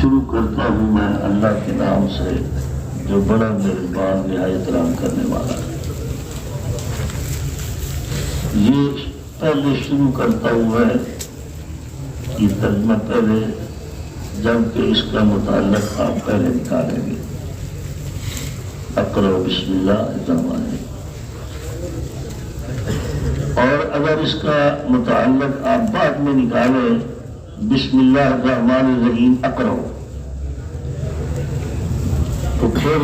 شروع کرتا ہوں میں اللہ کے نام سے جو بڑا مہربان نہایت رحم کرنے والا ہے۔ یہ پہلے شروع کرتا ہوں میں یہ ترجمہ پہلے، جبکہ اس کا متعلق آپ پہلے نکالیں گے۔ اقرأ بسم اللہ الرحمن الرحیم، اور اگر اس کا متعلق آپ بعد میں نکالیں بسم اللہ الرحمن الرحیم اقرأ، تو پھر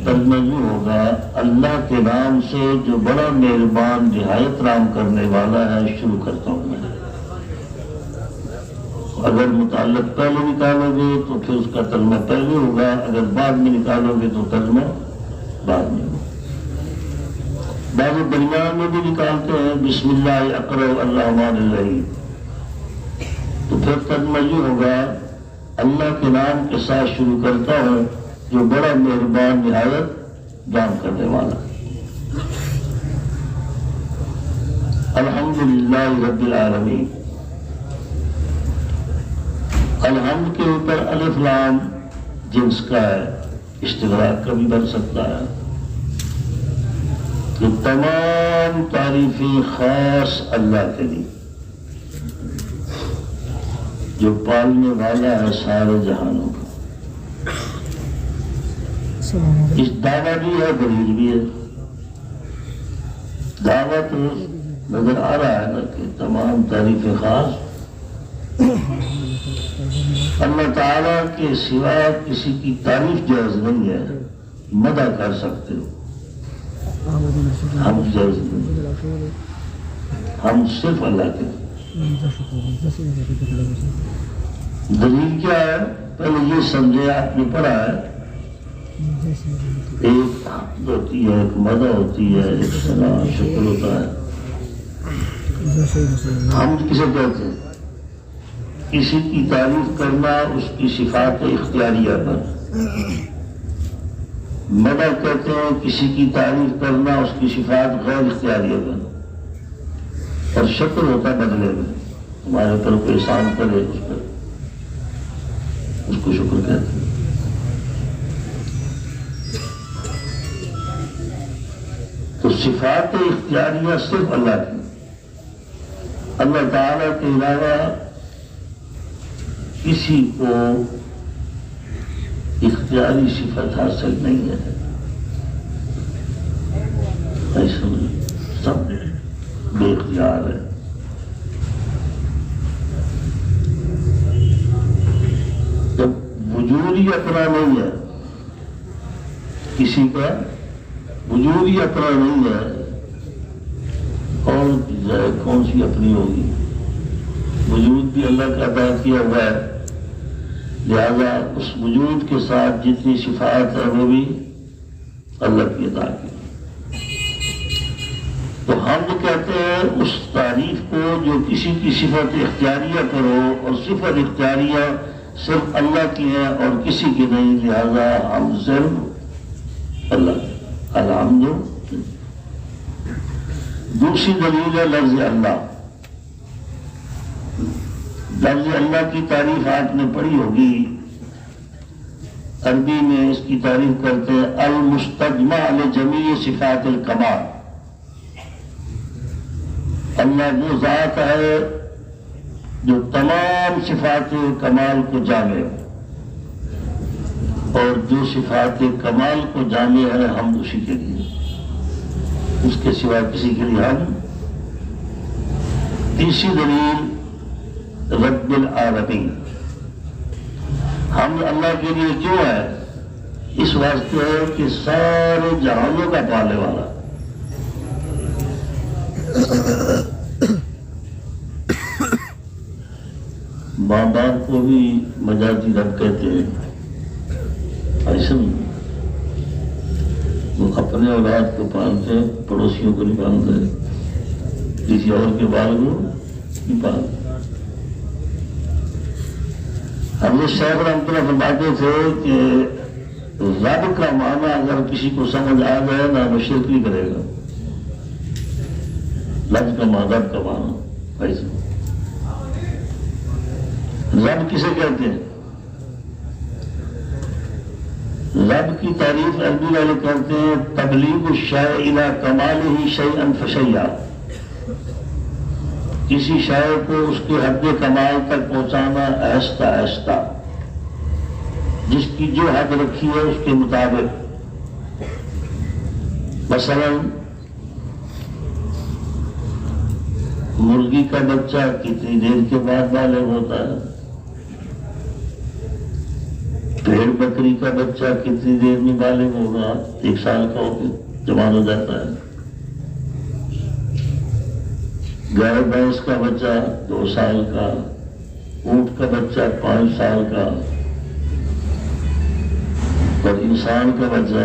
ترجمہ یہ ہوگا اللہ کے نام سے جو بڑا مہربان نہایت رحم کرنے والا ہے، شروع کرتا ہوں میں۔ اگر متعلق پہلے نکالو گے تو پھر اس کا ترجمہ پہلے ہوگا، اگر بعد میں نکالو گے تو ترجمہ بعد میں ہوگا۔ بعض درمیان میں بھی نکالتے ہیں بسم اللہ اقرأ الرحمن الرحیم، تو پھر ترجمہ یہ ہوگا اللہ کے نام کے ساتھ شروع کرتا ہوں جو بڑا مہربان نہایت رحم کرنے والا۔ الحمدللہ رب العالمین، الحمد کے اوپر الف لام جنس کا ہے، اشتغاق کا بھی بن سکتا ہے، کہ تمام تعریفیں خاص اللہ کے لیے جو پالنے والا ہے سارے جہانوں کا۔ اس دعویٰ بھی ہے، دلیل بھی ہے۔ دعویٰ تو نظر آ رہا ہے نا کہ تمام تعریفیں خاص اللہ تعالیٰ کے سوا کسی کی تعریف جائز نہیں ہے، مدح کر سکتے ہو، ہم جائز نہیں، ہم صرف اللہ کے۔ دلیل کیا ہے؟ پہلے یہ سمجھے، آپ نے پڑھا ہے، ایک حمد ہوتی ہے، ایک مدح ہوتی ہے، ایک ثنا شکر ہوتا ہے۔ حمد کسے کہتے ہیں؟ کسی کی تعریف کرنا اس کی صفات اختیاریہ پر۔ مدح کہتے ہیں کسی کی تعریف کرنا اس کی صفات غیر اختیاریہ پر۔ اور شکر ہوتا بدلے میں، ہمارے پر کوئی احسان کرے اس پر، اس کو شکر کہتے ہیں۔ تو صفات اختیاریہ صرف اللہ کی، اللہ تعالیٰ کے علاوہ کسی کو اختیاری صفت حاصل نہیں ہے۔ ایسا سب بے اختیار ہے۔ جب وجود ہی اپنا نہیں ہے، کسی کا وجود ہی اپنا نہیں ہے، کون سی اپنی ہوگی؟ وجود بھی اللہ کا عطا کیا ہوا ہے، لہذا اس وجود کے ساتھ جتنی صفات ہے وہ بھی اللہ کی عطا کی۔ تو ہم کہتے ہیں اس تعریف کو جو کسی کی صفت اختیاریہ پر ہو، اور صفت اختیاریہ صرف اللہ کی ہے اور کسی کی نہیں، لہذا ہم صرف اللہ کی۔ الحمد۔ دوسری دلیل ہے لفظ اللہ۔ لفظ اللہ کی تعریف آپ نے پڑھی ہوگی، عربی میں اس کی تعریف کرتے ہیں المستجمع لجمیع صفات الکمال۔ اللہ وہ ذات ہے جو تمام صفات کمال کو جامع ہو، اور جو صفات کمال کو جامع ہے ہم اسی کے لیے، اس کے سوا کسی کے لیے ہم۔ تیسری دلیل رب العالمین، ہم اللہ کے لیے کیوں ہے؟ اس واسطے ہے کہ سارے جہانوں کا پالنے والا۔ ماں باپ کو بھی مجازی رب کہتے ہیں، ایسا نہیں، وہ اپنے اولاد کو پالتے ہیں، پڑوسیوں کو نہیں پالتے، کسی اور کے بال کو نہیں پالتے۔ حضرت شیخ رحمۃ اللہ فرماتے تھے کہ رب کا معنی اگر کسی کو سمجھ آ جائے نا، وہ شرک نہیں کرے گا۔ لفظ کا معنی، رب کا معنی ایسا، رب کسے کہتے ہیں؟ رب کی تعریف عربی والے کرتے ہیں تبلیغ الشیء الی کمالہ شیئا فشیئا، کسی شے کو اس کے حد کمال تک پہنچانا آہستہ آہستہ، جس کی جو حد رکھی ہے اس کے مطابق۔ مثلا مرغی کا بچہ کتنی دیر کے بعد بالغ ہوتا ہے، بھیڑ بکری کا بچہ کتنی دیر میں بالغ ہوگا، 1 سال کا ہو کے جوان ہو جاتا ہے، گائے بھینس کا بچہ 2 سال کا، اونٹ کا بچہ 5 سال کا، اور انسان کا بچہ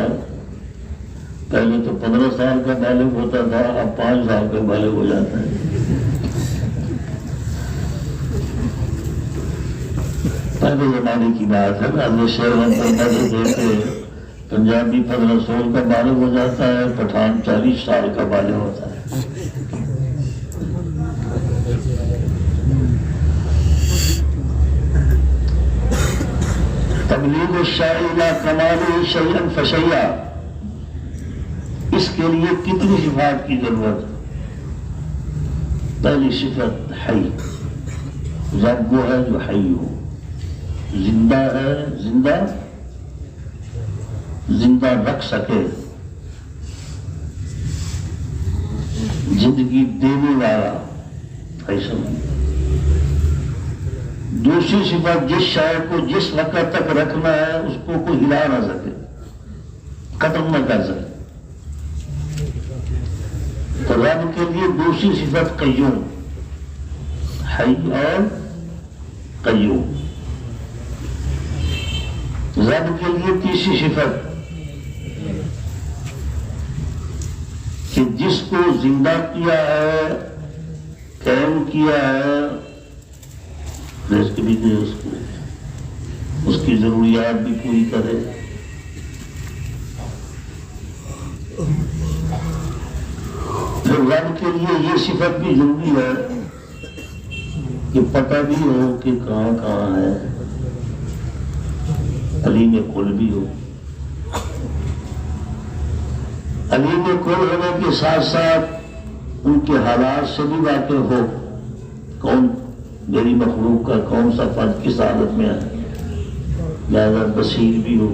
پہلے تو 15 سال کا بالغ ہوتا تھا، اب 5 سال کا بالغ ہو جاتا ہے۔ پہلے زمانے کی بات ہے نا، شہروں پر دیکھتے پنجابی 15 سال کا بالغ ہو جاتا ہے، پٹھان 40 سال کا بالغ ہوتا ہے۔ تبلیغ الشیء الی کمالہ شیئا فشیئا، اس کے لیے کتنی صفات کی ضرورت ہے؟ پہلی صفت حی، رب وہ ہے جو حی ہو، زندہ ہے، زندہ رکھ سکے، زندگی دینے والا ایسا۔ دوسری صفت جس شے کو جس وقت تک رکھنا ہے اس کو کوئی ہلا نہ سکے، ختم نہ کر سکے۔ تو رب کے لیے دوسری صفت قیوم، حی اور قیوم۔ رب کے لیے تیسری صفت کہ جس کو زندہ کیا ہے، قائم کیا ہے، رزق بھی دے اس کو، اس کی ضروریات بھی پوری کرے۔ پھر رب کے لیے یہ صفت بھی ضروری ہے کہ پتہ بھی ہو کہ کہاں کہاں ہے، علیم کل بھی ہو۔ علیم کل ہونے کے ساتھ ساتھ ان کے حالات سے بھی واقف ہو، کون میری مخلوق کا کون سا فرد کس حالت میں ہے، لہذا بصیر بھی ہو۔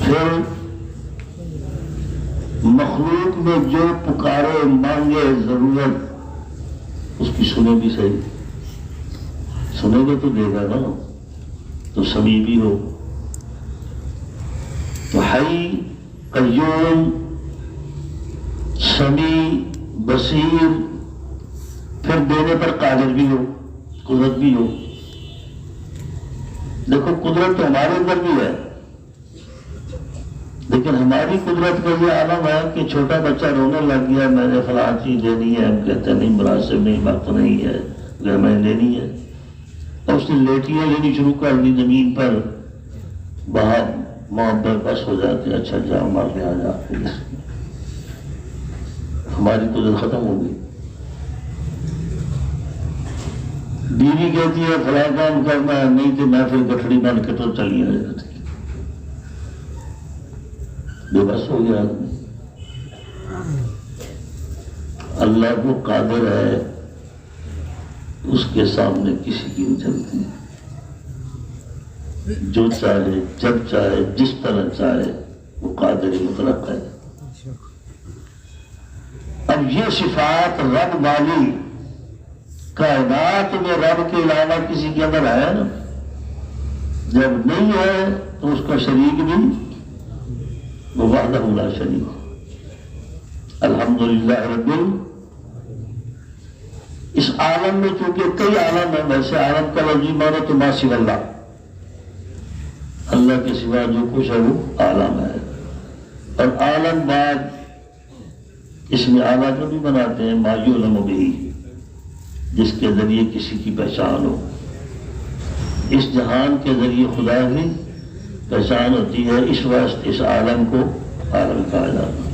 پھر مخلوق میں جو پکارے مانگے ضرورت اس کی سنے بھی صحیح، سنے گا تو دے گا نا، تو سمیع بھی ہو۔ تو حی، قیوم، سمیع، بصیر، پھر دینے پر قادر بھی ہو، قدرت بھی ہو۔ دیکھو قدرت تو ہمارے اندر بھی ہے، لیکن ہماری قدرت کا یہ عالم ہے کہ چھوٹا بچہ رونے لگ گیا میں نے فلاں چیز لینی ہے، ہم کہتے ہیں نہیں مناسب نہیں، وقت نہیں ہے، اگر میں نے لینی ہے، اور اس نے لیٹیاں لینی شروع کر دی زمین پر، باہر ماں بس ہو جاتے ہیں، اچھا جاؤ مار کے آ جا، ہماری قدرت ختم ہو گئی۔ بیوی کہتی ہے فلاں کام کرنا ہے، نہیں تو میں پھر گٹھڑی بن کے تو چلی آ جاتی، بے بس ہو گیا آدمی۔ اللہ کو قادر ہے، اس کے سامنے کسی کی نہیں چلتی، جو چاہے جب چاہے جس طرح چاہے وہ قادر مطلق ہے۔ اب یہ صفات رب والی کائنات میں رب کے علاوہ کسی کے اندر ہے نا، جب نہیں ہے تو اس کا شریک بھی وہ وحدہ لا شریک۔ الحمدللہ رب اس عالم میں چونکہ کئی عالم ہیں، ویسے عالم کا لفظی معنی تو ما سوی اللہ، اللہ کے سوا جو کچھ ہے وہ عالم ہے، اور عالم بعد اس میں اعلیٰ جو بھی بناتے ہیں ما یعلم بہ، جس کے ذریعے کسی کی پہچان ہو۔ اس جہان کے ذریعے خدا کی پہچان ہوتی ہے، اس واسطے اس عالم کو عالم کہا جاتا ہے۔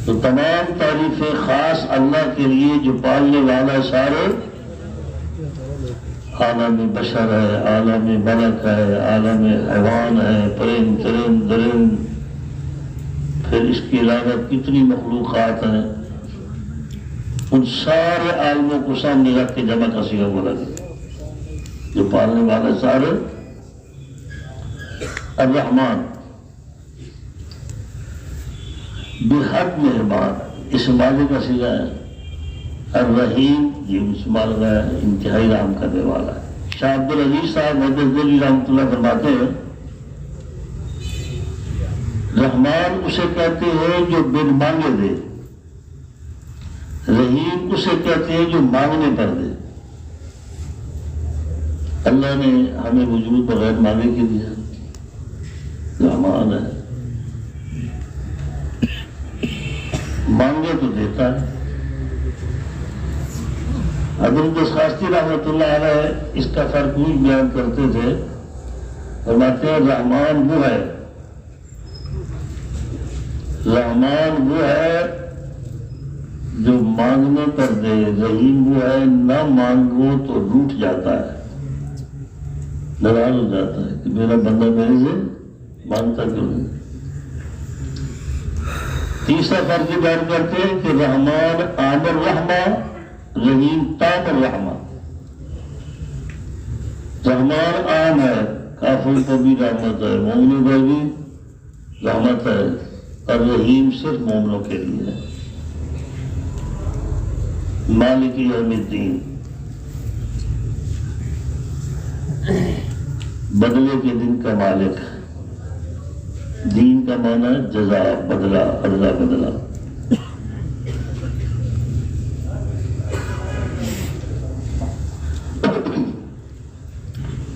تو تمام تعریفیں خاص اللہ کے لیے جو پالنے والا سارے عالم بشر ہے، عالم ملک ہے، عالم حیوان ہے، پرند چرند درند، پھر اس کے علاوہ کتنی مخلوقات ہیں، ان سارے عالموں کو سامنے رکھ کے جمع کا صیغہ بولا گیا جو پالنے والا سارے الرحمن بحد مہربان، اس مالک کا صیغہ ہے الرحیم، یہ اس مالک ہے انتہائی رحم کرنے والا ہے۔ شاہ عبد العزیز صاحب محدث دہلوی رحمۃ اللہ فرماتے ہیں رحمان اسے کہتے ہیں جو بن مانگے دے، رحیم اسے کہتے ہیں جو مانگنے پر دے۔ اللہ نے ہمیں وجود بغیر مانگے کے دیا، رحمان ہے، مانگے تو دیتا ہے۔ حضرت دستخاستی رحمۃ اللہ علیہ اس کا فرق بھی بیان کرتے تھے، فرماتے ہیں رحمان وہ ہے، رحمان وہ ہے جو مانگنے پر دے، رحیم وہ ہے نہ مانگو تو روٹھ جاتا ہے، ناراض ہو جاتا ہے کہ میرا بندہ میرے سے مانگتا کیوں نہیں۔ تیسرا فرق یہ بیان کرتے ہیں کہ رحمان عام الرحمہ، رحیم تام الرحمہ۔ رحمان عام ہے، کافروں کو بھی رحمت ہے، مومنوں کو بھی رحمت ہے، اور رحیم صرف مومنوں کے لیے ہے۔ مالک یوم الدین، بدلے کے دن کا مالک، دین کا معنی ہے جزا، بدلہ، بدلہ۔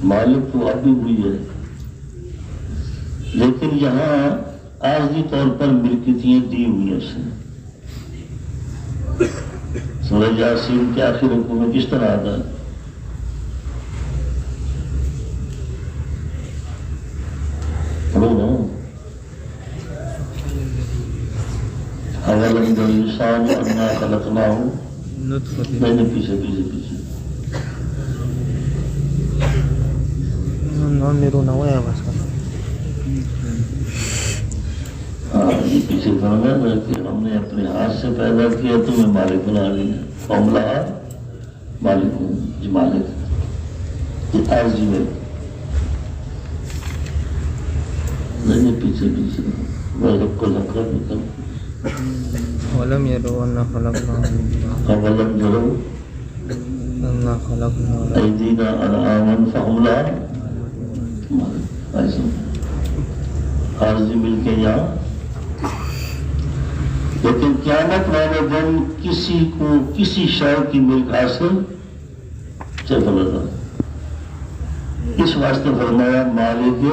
مالک تو اب بھی ہوئی ہے، لیکن یہاں عارضی طور پر ملکیتیں دی ہوئی ہیں اسے۔ سورہ یاسین کے آخر رکوع میں کس طرح آتا ہے؟ پڑھو نا، اولم الانسان انا خلقناہ، نہیں پیچھے یہ پیچھے فرما ہے کہ ہم نے اپنے ہاتھ سے پیدا کیا تمہیں مالک بنا لیا، معاملہ مالک ہوں جی، مالک یہ عارضی میں نہیں، پیچھے مالک کو لکھا نکل ولم يروا أنا خلقنا اولم يروا أنا خلقنا ایدینا انعاما فهم لها ایسا عارضی مل کے یہاں۔ لیکن قیامت والے دن کسی کو کسی شے کی ملک حاصل چل رہا، اس واسطے فرمایا مالک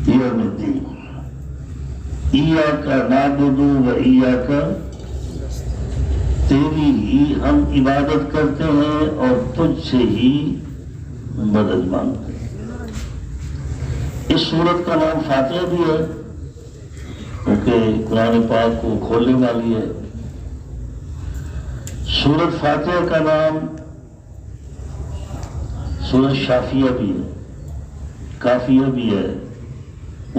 یوم الدین، ایاک نعبد و ایاک، تیری ہی ہم عبادت کرتے ہیں اور تجھ سے ہی مدد مانگتے ہیں۔ اس سورت کا نام فاتحہ بھی ہے کیونکہ قرآن پاک کو کھولنے والی ہے۔ سورت فاتحہ کا نام سورت شافیہ بھی ہے، کافیہ بھی ہے،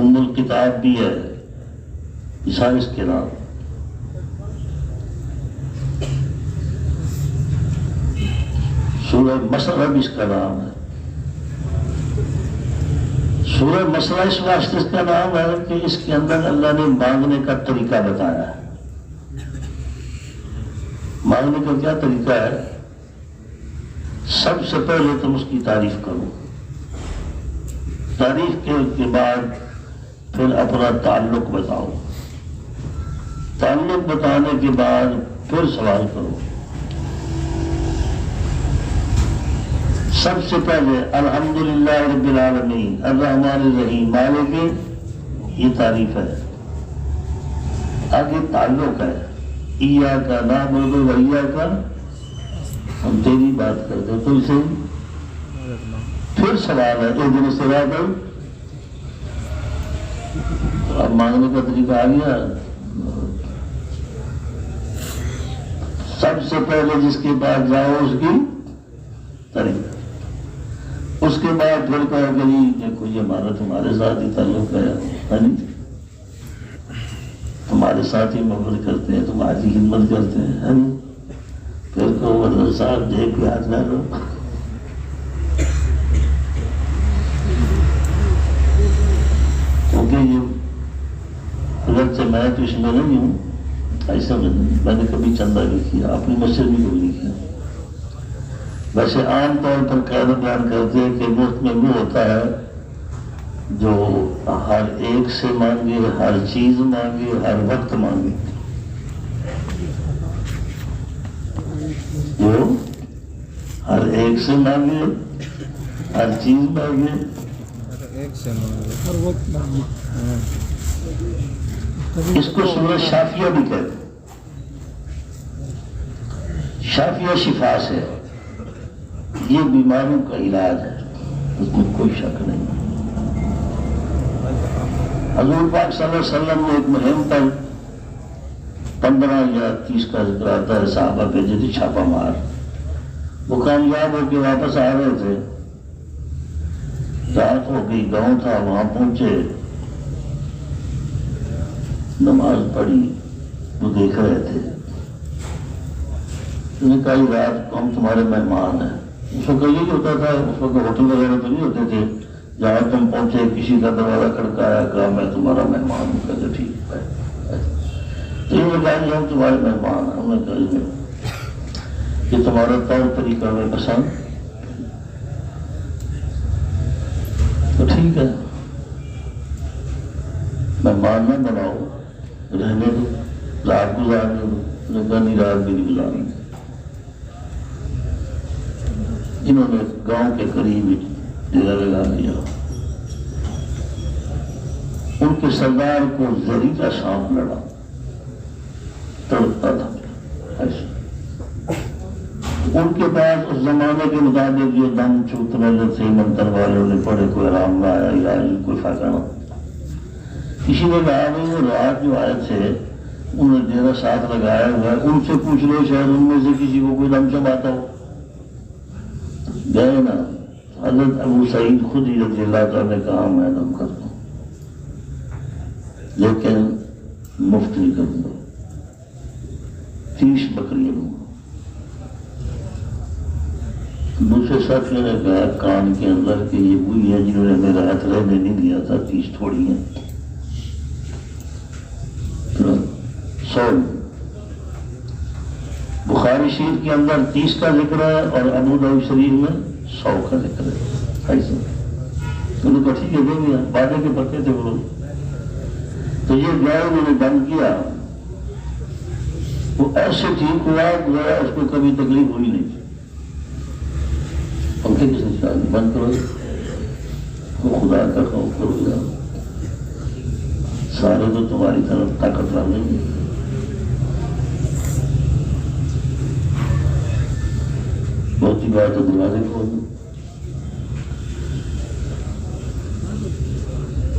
ام الکتاب بھی ہے، سارے اس کے نام۔ سورہ مسئلہ بھی اس کا نام ہے۔ سورہ مسئلہ اس واسطے اس کا نام ہے کہ اس کے اندر اللہ نے مانگنے کا طریقہ بتایا ہے۔ مانگنے کا کیا طریقہ ہے؟ سب سے پہلے تم اس کی تعریف کرو، تعریف کے بعد پھر اپنا تعلق بتاؤ، تعلق بتانے کے بعد پھر سوال کرو۔ سب سے پہلے الحمدللہ رب العالمین الرحمن الرحیم مالک، یہ تعریف ہے۔ آگے تعلق ہے، ایاک نعبد و ایاک، ہم تیری بات کرتے ہیں تو اسے پھر سوال ہے اہدنا الصراط تو اب مانگنے کا طریقہ آ گیا. سب سے پہلے جس کے پاس جاؤ اس کی طریقہ، اس کے بعد پھر کہا کہ جی دیکھو یہ ہمارا تمہارے ساتھ ہی تعلق ہے، تمہارے ساتھ ہی محبت کرتے ہیں، تمہاری خدمت کرتے ہیں. پھر کہو ورنہ صاحب جیب کے ہاتھ نہ لو. کیونکہ یہ اگرچہ میں تو اس میں نہیں ہوں، ایسا میں نے کبھی چندہ نہیں کیا، اپنی مسجد بھی کبھی نہیں کیا. ویسے عام طور پر قاعدہ بیان کرتے ہیں کہ مفت میں وہ ہوتا ہے جو ہر ایک سے مانگے، ہر چیز مانگے، ہر وقت مانگے. جو ہر ایک سے مانگے، ہر چیز مانگے، ایک سے مانگے، ہر وقت مانگے. اس کو سورۃ شافیہ بھی کہتے ہیں. شافیہ شفا سے، یہ بیماروں کا علاج ہے، اس میں کوئی شک نہیں. حضور پاک صلی اللہ علیہ وسلم نے ایک مہم پر 15 یا 30 کا ذکر آتا ہے، صحابہ بھیجے تھے چھاپا مار. وہ کامیاب ہو کے واپس آ رہے تھے، رات ہو گئی، گاؤں تھا، وہاں پہنچے، نماز پڑھی، وہ دیکھ رہے تھے. انہوں نے کہا یہ رات ہم تمہارے مہمان ہیں. اس وقت یہی ہوتا تھا، اس وقت ہوٹل وغیرہ تو نہیں ہوتے تھے. جہاں تم پہنچے کسی کا دروازہ کھڑکایا، کہا میں تمہارا مہمان ہوں. کہتے ٹھیک ہے. تو یہ کہا ہم تمہارے مہمان ہیں. ہم نے کہا یہ تمہارا طور طریقہ ہمیں پسند، تو ٹھیک ہے مہمان نہ بناؤ، رہنے دو، رات گزارنے دو. نہیں، رات بھی نہیں گزارنے. انہوں نے گاؤں کے قریب ہی ڈیرا لگا دیا. ان کے سردار کو زہریلا سانپ لڑا، تڑپتا تھا ایسے. ان کے پاس اس زمانے کے مطابق جو دم چوت والے تھے، منتر والوں نے پڑھے، کوئی آرام نہ آیا، علاج کوئی فائدہ نہ. کسی نے کہا نہیں، رات جو آئے تھے انہوں نے ڈیرا ساتھ لگایا ہوا ہے، ان سے پوچھ لو، شاید ان میں سے کسی کو کوئی دم چم آتا ہو. گئے نا، حضرت ابو سعید خود ہی رضی اللہ تعالیٰ نے کہا میں دم کرتا ہوں، لیکن مفت نہیں کروں گا، 30 بکریاں لوں گا. دوسرے ساتھیوں نے کہا کان کے اندر کہ یہ وہی ہے جنہوں نے میرا ہاتھ رہنے نہیں دیا تھا، 30 تھوڑی ہیں. 100. بخاری شریف کے اندر 30 کا ذکر ہے اور ابو داؤد شریف میں 100 کا ذکر ہے. ایسے انہوں نے کہا ٹھیک ہے دے دیا، وعدے کے پکے تھے وہ لوگ. تو یہ گئے، انہوں نے دم کیا، وہ ایسے ٹھیک ہوا گیا، اس کو کبھی تکلیف ہوئی نہیں. پنکھے کس نے چاہیے بند کرو، وہ خدا کا خوف کرو یار، سارے تو تمہاری طرف طاقت والے ہیں. بہت ہی بات ہے، دروازے کو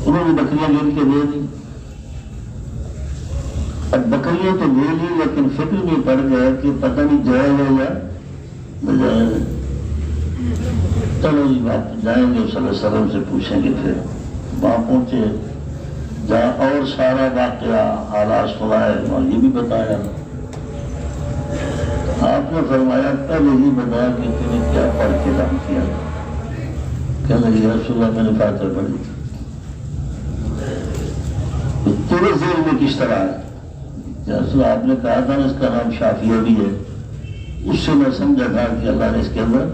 انہوں نے بکریاں لے کے دے دی. اب بکریاں تو لے لی، لیکن فکر میں پڑ گیا کہ پتہ نہیں جائے گا یا نہ جائے گا. چلو جی بات جائیں گے، صلی اللہ علیہ وسلم سے پوچھیں گے. پھر وہاں پہنچے جہاں اور سارا واقعہ حالات سنائے، وہاں یہ بھی بتایا. آپ نے فرمایا پہلے ہی بتایا کہ تم نے کیا پڑھ کے دم کیا. کہنے لگے یا رسول اللہ میں نے فاتحہ پڑھی. تیرے ذہن میں کس طرح ہے؟ یا رسول اللہ آپ نے کہا تھا نا اس کا نام شافیہ بھی ہے، اس سے میں سمجھا تھا کہ اللہ نے اس کے اندر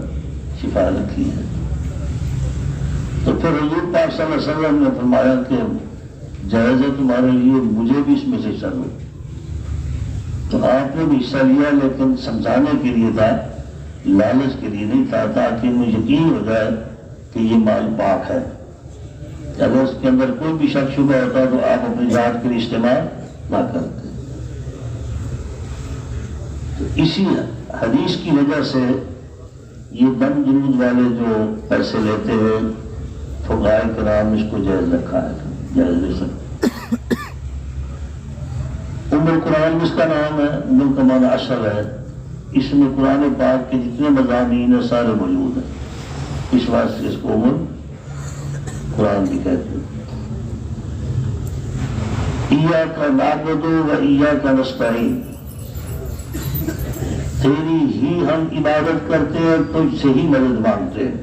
شفا رکھی ہے. تو پھر حضور پاک صلی اللہ علیہ وسلم نے فرمایا کہ جائز ہے تمہارے لیے، مجھے بھی اس میں سے حصہ دو. تو آپ نے بھی حصہ لیا، لیکن سمجھانے کے لیے تھا، لالچ کے لیے نہیں تھا، تاکہ مجھے یقین ہو جائے کہ یہ مال پاک ہے. اگر اس کے اندر کوئی بھی شک شبہ ہوتا تو آپ اپنی ذات کے لیے استعمال نہ کرتے. تو اسی حدیث کی وجہ سے یہ دم جلود والے جو پیسے لیتے ہیں، فقہائے کرام اس کو جائز رکھا ہے. جائز لے سکتے. ام القرآن جس کا نام ہے، ام کا معنی عشر ہے، اس میں قرآن پاک کے جتنے مضامین ہیں سارے موجود ہیں، اس واسطے اس کو ام القرآن بھی کہتے ہیں. ایاک نعبد و ایاک نستعین، تیری ہی ہم عبادت کرتے ہیں، تجھ سے ہی مدد مانگتے ہیں.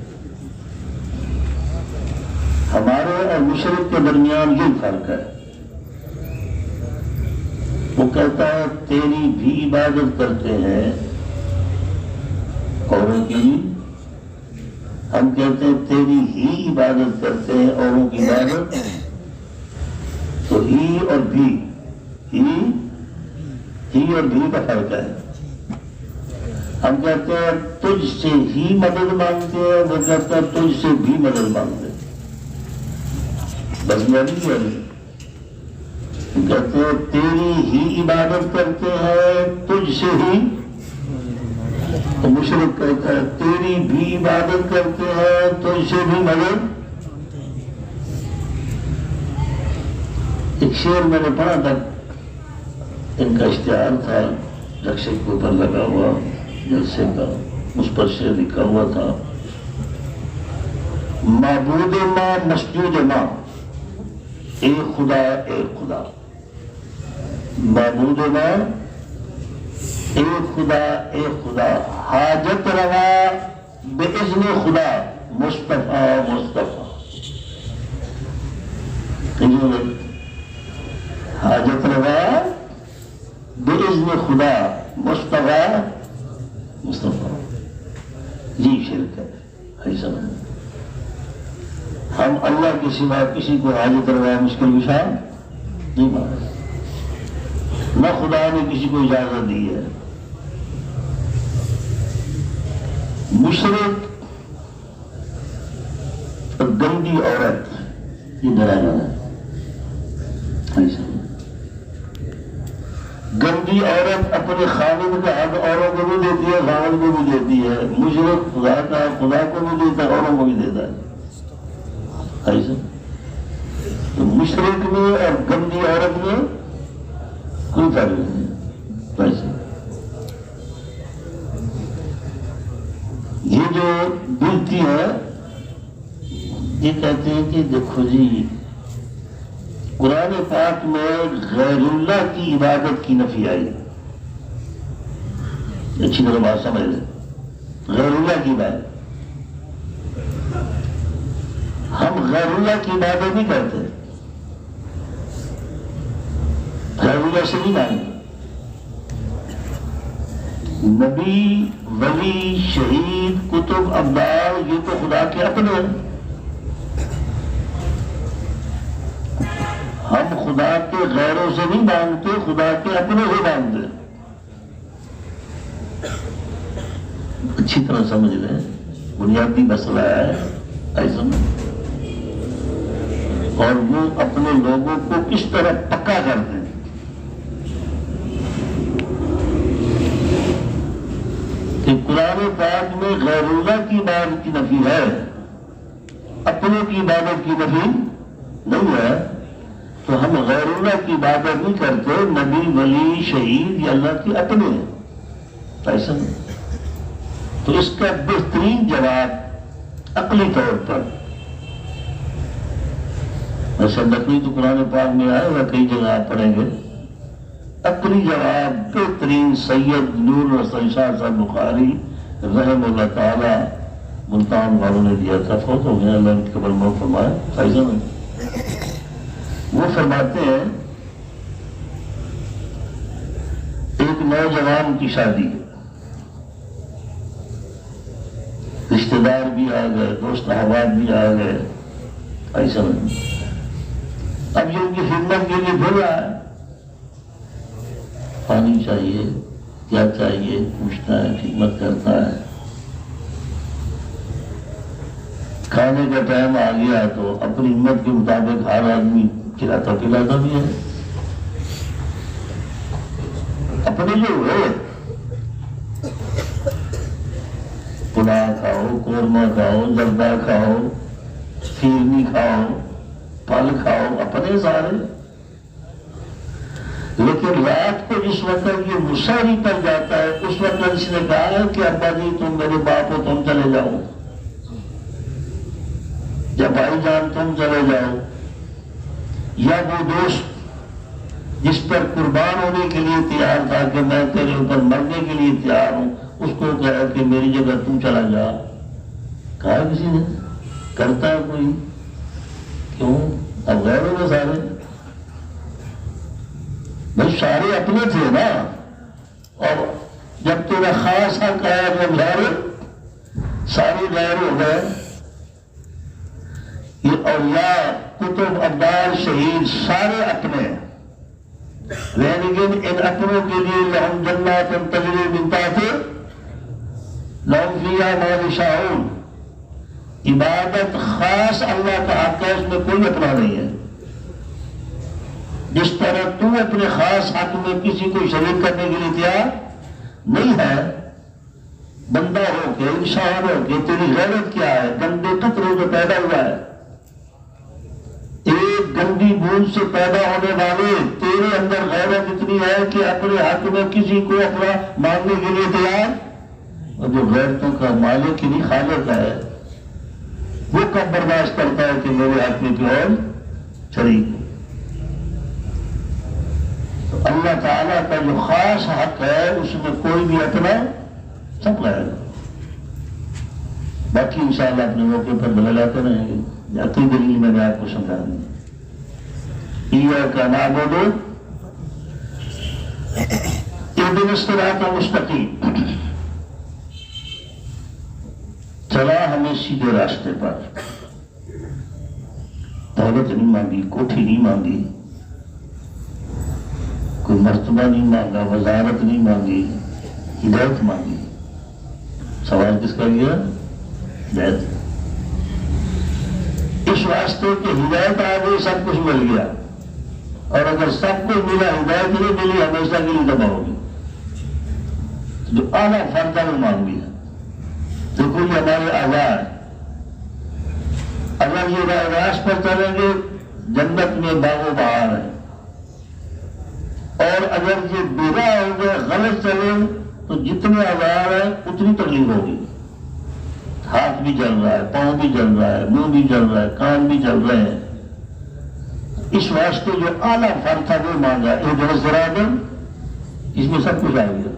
ہمارے اور مشرک کے درمیان یہ فرق ہے. وہ کہتا ہے تیری بھی عبادت کرتے ہیں اوروں کی بھی، ہم کہتے ہیں تیری ہی عبادت کرتے ہیں اوروں کی عبادت. تو ہی اور بھی، ہی اور بھی کا فرق ہے. ہم کہتے ہیں تجھ سے ہی مدد مانگتے ہیں، وہ کہتا ہے تجھ سے بھی مدد مانگتے ہیں. بس نہیں ہے، کہتے ہیں تیری ہی عبادت کرتے ہیں تجھ سے ہی. تو مشرک کہتا ہے تیری بھی عبادت کرتے ہیں تجھ سے بھی مدد. ایک شعر میں نے پڑھا تھا، ان کا اشتہار تھا رکشے کے اوپر لگا ہوا جلسے کا، اس پر شعر لکھا ہوا تھا، معبود ماں مسجود ماں، اے خدا اے خدا. معبود ماں اے خدا اے خدا، حاجت روا باذن خدا، مصطفیٰ مصطفیٰ. حاجت روا باذن خدا، مصطفیٰ مصطفیٰ. یہ شرک ہے. ایسا ہم اللہ کے سوا کسی کو حاجت روا مشکل کشا نہیں مانتے، نہ خدا نے کسی کو اجازت دی ہے. مشرک اور گندی عورت یہ ڈرانا ہے. ایسا گندی عورت اپنے خاوند کا حق اوروں کو بھی دیتی ہے، خاوند کو بھی دیتی ہے. مشرک خدا کا خدا کو بھی دیتا ہے، اوروں کو بھی دیتا ہے. ایسا تو مشرک میں اور گندی عورت میں کوئی فرق نہیں. ایسا یہ جو بلتی ہے یہ کہتے ہیں کہ دیکھو جی قرآن پاک میں غیر اللہ کی عبادت کی نفی آئی. اچھی طرح بات سمجھ لیں، غیر اللہ کی عبادت. ہم غیر اللہ کی عبادت نہیں کرتے، غیر اللہ سے نہیں مانتے. نبی، ولی، شہید، کتب، ابدال یہ تو خدا کے اپنے ہیں. ہم خدا کے غیروں سے نہیں مانگتے، خدا کے اپنے سے مانگتے. اچھی طرح سمجھ لیں، بنیادی مسئلہ ہے ایسا. اور وہ اپنے لوگوں کو کس طرح پکا کرتے ہیں. کہ قرآن پاک میں غیر اللہ کی عبادت کی نفی ہے، اپنے کی عبادت کی نفی نہیں ہے. تو ہم غیر اللہ کی عبادت نہیں کرتے، نبی، ولی، شہید یہ اللہ کے اپنے ہیں. ایسا نہیں. تو اس کا بہترین جواب عقلی طور پر، ایسا نقلی تو قرآن پاک میں آئے گا، کئی جگہ آپ پڑھیں گے. عقلی جواب بہترین سید نور حسن شاہ صاحب بخاری رحم اللہ تعالی ملتان والوں نے دیا تھا، فوت ہو گیا، اللہ ان کے قبر میں فرمائے. ایسا نہیں. وہ فرماتے ہیں ایک نوجوان کی شادی ہے، رشتہ دار بھی آ گئے، دوست احباب بھی آ گئے. ایسا نہیں. اب یہ ان کی خدمت کے لیے بھول رہا ہے، پانی چاہیے، کیا چاہیے پوچھتا ہے، خدمت کرتا ہے. کھانے کا ٹائم آ گیا تو اپنی ہمت کے مطابق ہر آدمی کھلاتا پلاتا بھی ہے. اپنے جو ہوئے پلاؤ کھاؤ، قورمہ کھاؤ، زردہ کھاؤ، فیرنی کھاؤ، پھل کھاؤ اپنے سارے، لیکن رات کو جس وقت یہ مسحری پر جاتا ہے اس وقت اس نے کہا ہے کہ ابا جی تم میرے باپ ہو تم چلے جاؤ، یا بھائی جان تم چلے جاؤ، یا وہ دوست جس پر قربان ہونے کے لیے تیار تھا کہ میں تیرے اوپر مرنے کے لیے تیار ہوں، اس کو کہا کہ میری جگہ تو چلا جا. کہا کسی نے؟ کرتا ہے کوئی؟ کیوں؟ اب غیر ہو گئے سارے. بھائی سارے اپنے تھے نا، اور جب تیرا خاص حق آیا جب سارے غیر ہو گئے. یہ اولیاء، کتب، ابدال، شہید سارے اپنے ہیں، لیکن ان اپنوں کے لیے لہم جنات تجری من تحتہا لہم فیہا ما یشاؤون. عبادت خاص اللہ کا حق ہے، اس میں کوئی اپنا نہیں ہے. جس طرح تو اپنے خاص حق میں کسی کو شریک کرنے کے لیے تیار نہیں ہے، بندہ ہو کے، انسان ہو کے تیری غیرت کیا ہے؟ گندے قطرے جو پیدا ہوا ہے، ایک گندی بوند سے پیدا ہونے والے تیرے اندر غیرت اتنی ہے کہ اپنے حق میں کسی کو اپنا مانگنے کے لیے تیار. اور جو غیرتوں کا مالک ہی نہیں خالق ہے، وہ کب برداشت کرتا ہے کہ میرے حق میں کوئی اور شریک ہو؟ تو اللہ تعالیٰ کا جو خاص حق ہے اس میں کوئی بھی اپنا سب غیر. باقی انشاءاللہ اپنے موقع پر دلائلاتے رہیں گے. اگلی دلیل میں نے آپ کو سمجھا دوں. ایاک نعبد اہدنا الصراط المستقیم، چلا ہمیں سیدھے راستے پر. دولت نہیں مانگی، کوٹھی نہیں مانگی، کوئی مرتبہ نہیں مانگا، وزارت نہیں مانگی، ہدایت مانگی. سوال کس کا کیا؟ ہدایت. اس واسطے کہ ہدایت آ گئی سب کچھ مل گیا، اور اگر سب کچھ ملا ہدایت نہیں ملی ہمیشہ کے لیے تباہ ہوگی. جو اعلیٰ فرد وہ مانگ لیا. دیکھو یہ ہمارے آزاد، اگر یہ راہ راست پر چلیں گے جنت میں باغ و بہار ہے، اور اگر یہ برا ہو گئے غلط چلے تو جتنے آزاد ہیں اتنی تکلیف ہوگی. ہاتھ بھی جل رہا ہے، پاؤں بھی جل رہا ہے، منہ بھی جل رہا ہے، کان بھی جل رہے ہیں. اس واسطے جو اعلیٰ فرد تھا وہ مانگا اہدنا الصراط، اس میں سب کچھ آ گیا.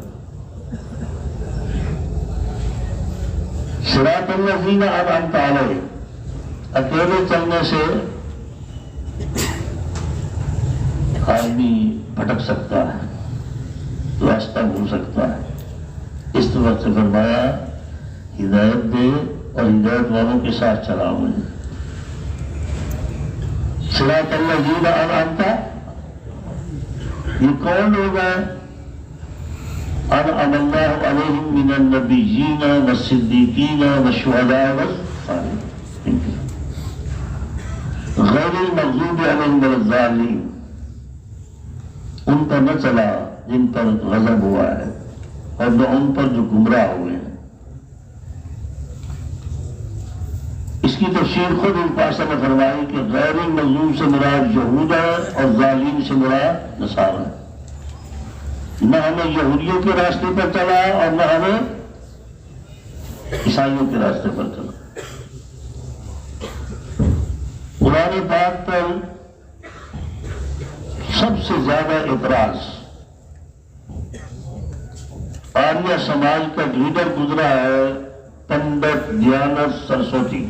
صراط الذین انعمت علیہم، اکیلے چلنے سے آدمی بھٹک سکتا ہے، راستہ بھول سکتا ہے. اس وقت سے فرمایا ہدایت دے اور ہدایت والوں کے ساتھ چلا مجھے. صراط الذین انعمت، یہ کون لوگ ہیں؟ انعم اللہ علیہم من النبیین والصدیقین والشہداء والصالحین غیر المغضوب علیہم ولا الضالین. ان پر نہ چلا جن پر غضب ہوا ہے، اور نہ ان پر جو گمراہ ہوئے ہیں. اس کی تفسیر خود ان پاشا نے فرمائی کہ غیر المغضوب سے مراد یہود ہے اور ظالم سے مراد نصارہ ہے. نہ ہمیں یہودیوں کے راستے پر چلا اور نہ ہمیں عیسائیوں کے راستے پر چلا. قرآن پاک پر سب سے زیادہ اعتراض آریہ سماج کا لیڈر گزرا ہے پنڈت دیانت سرسوتی.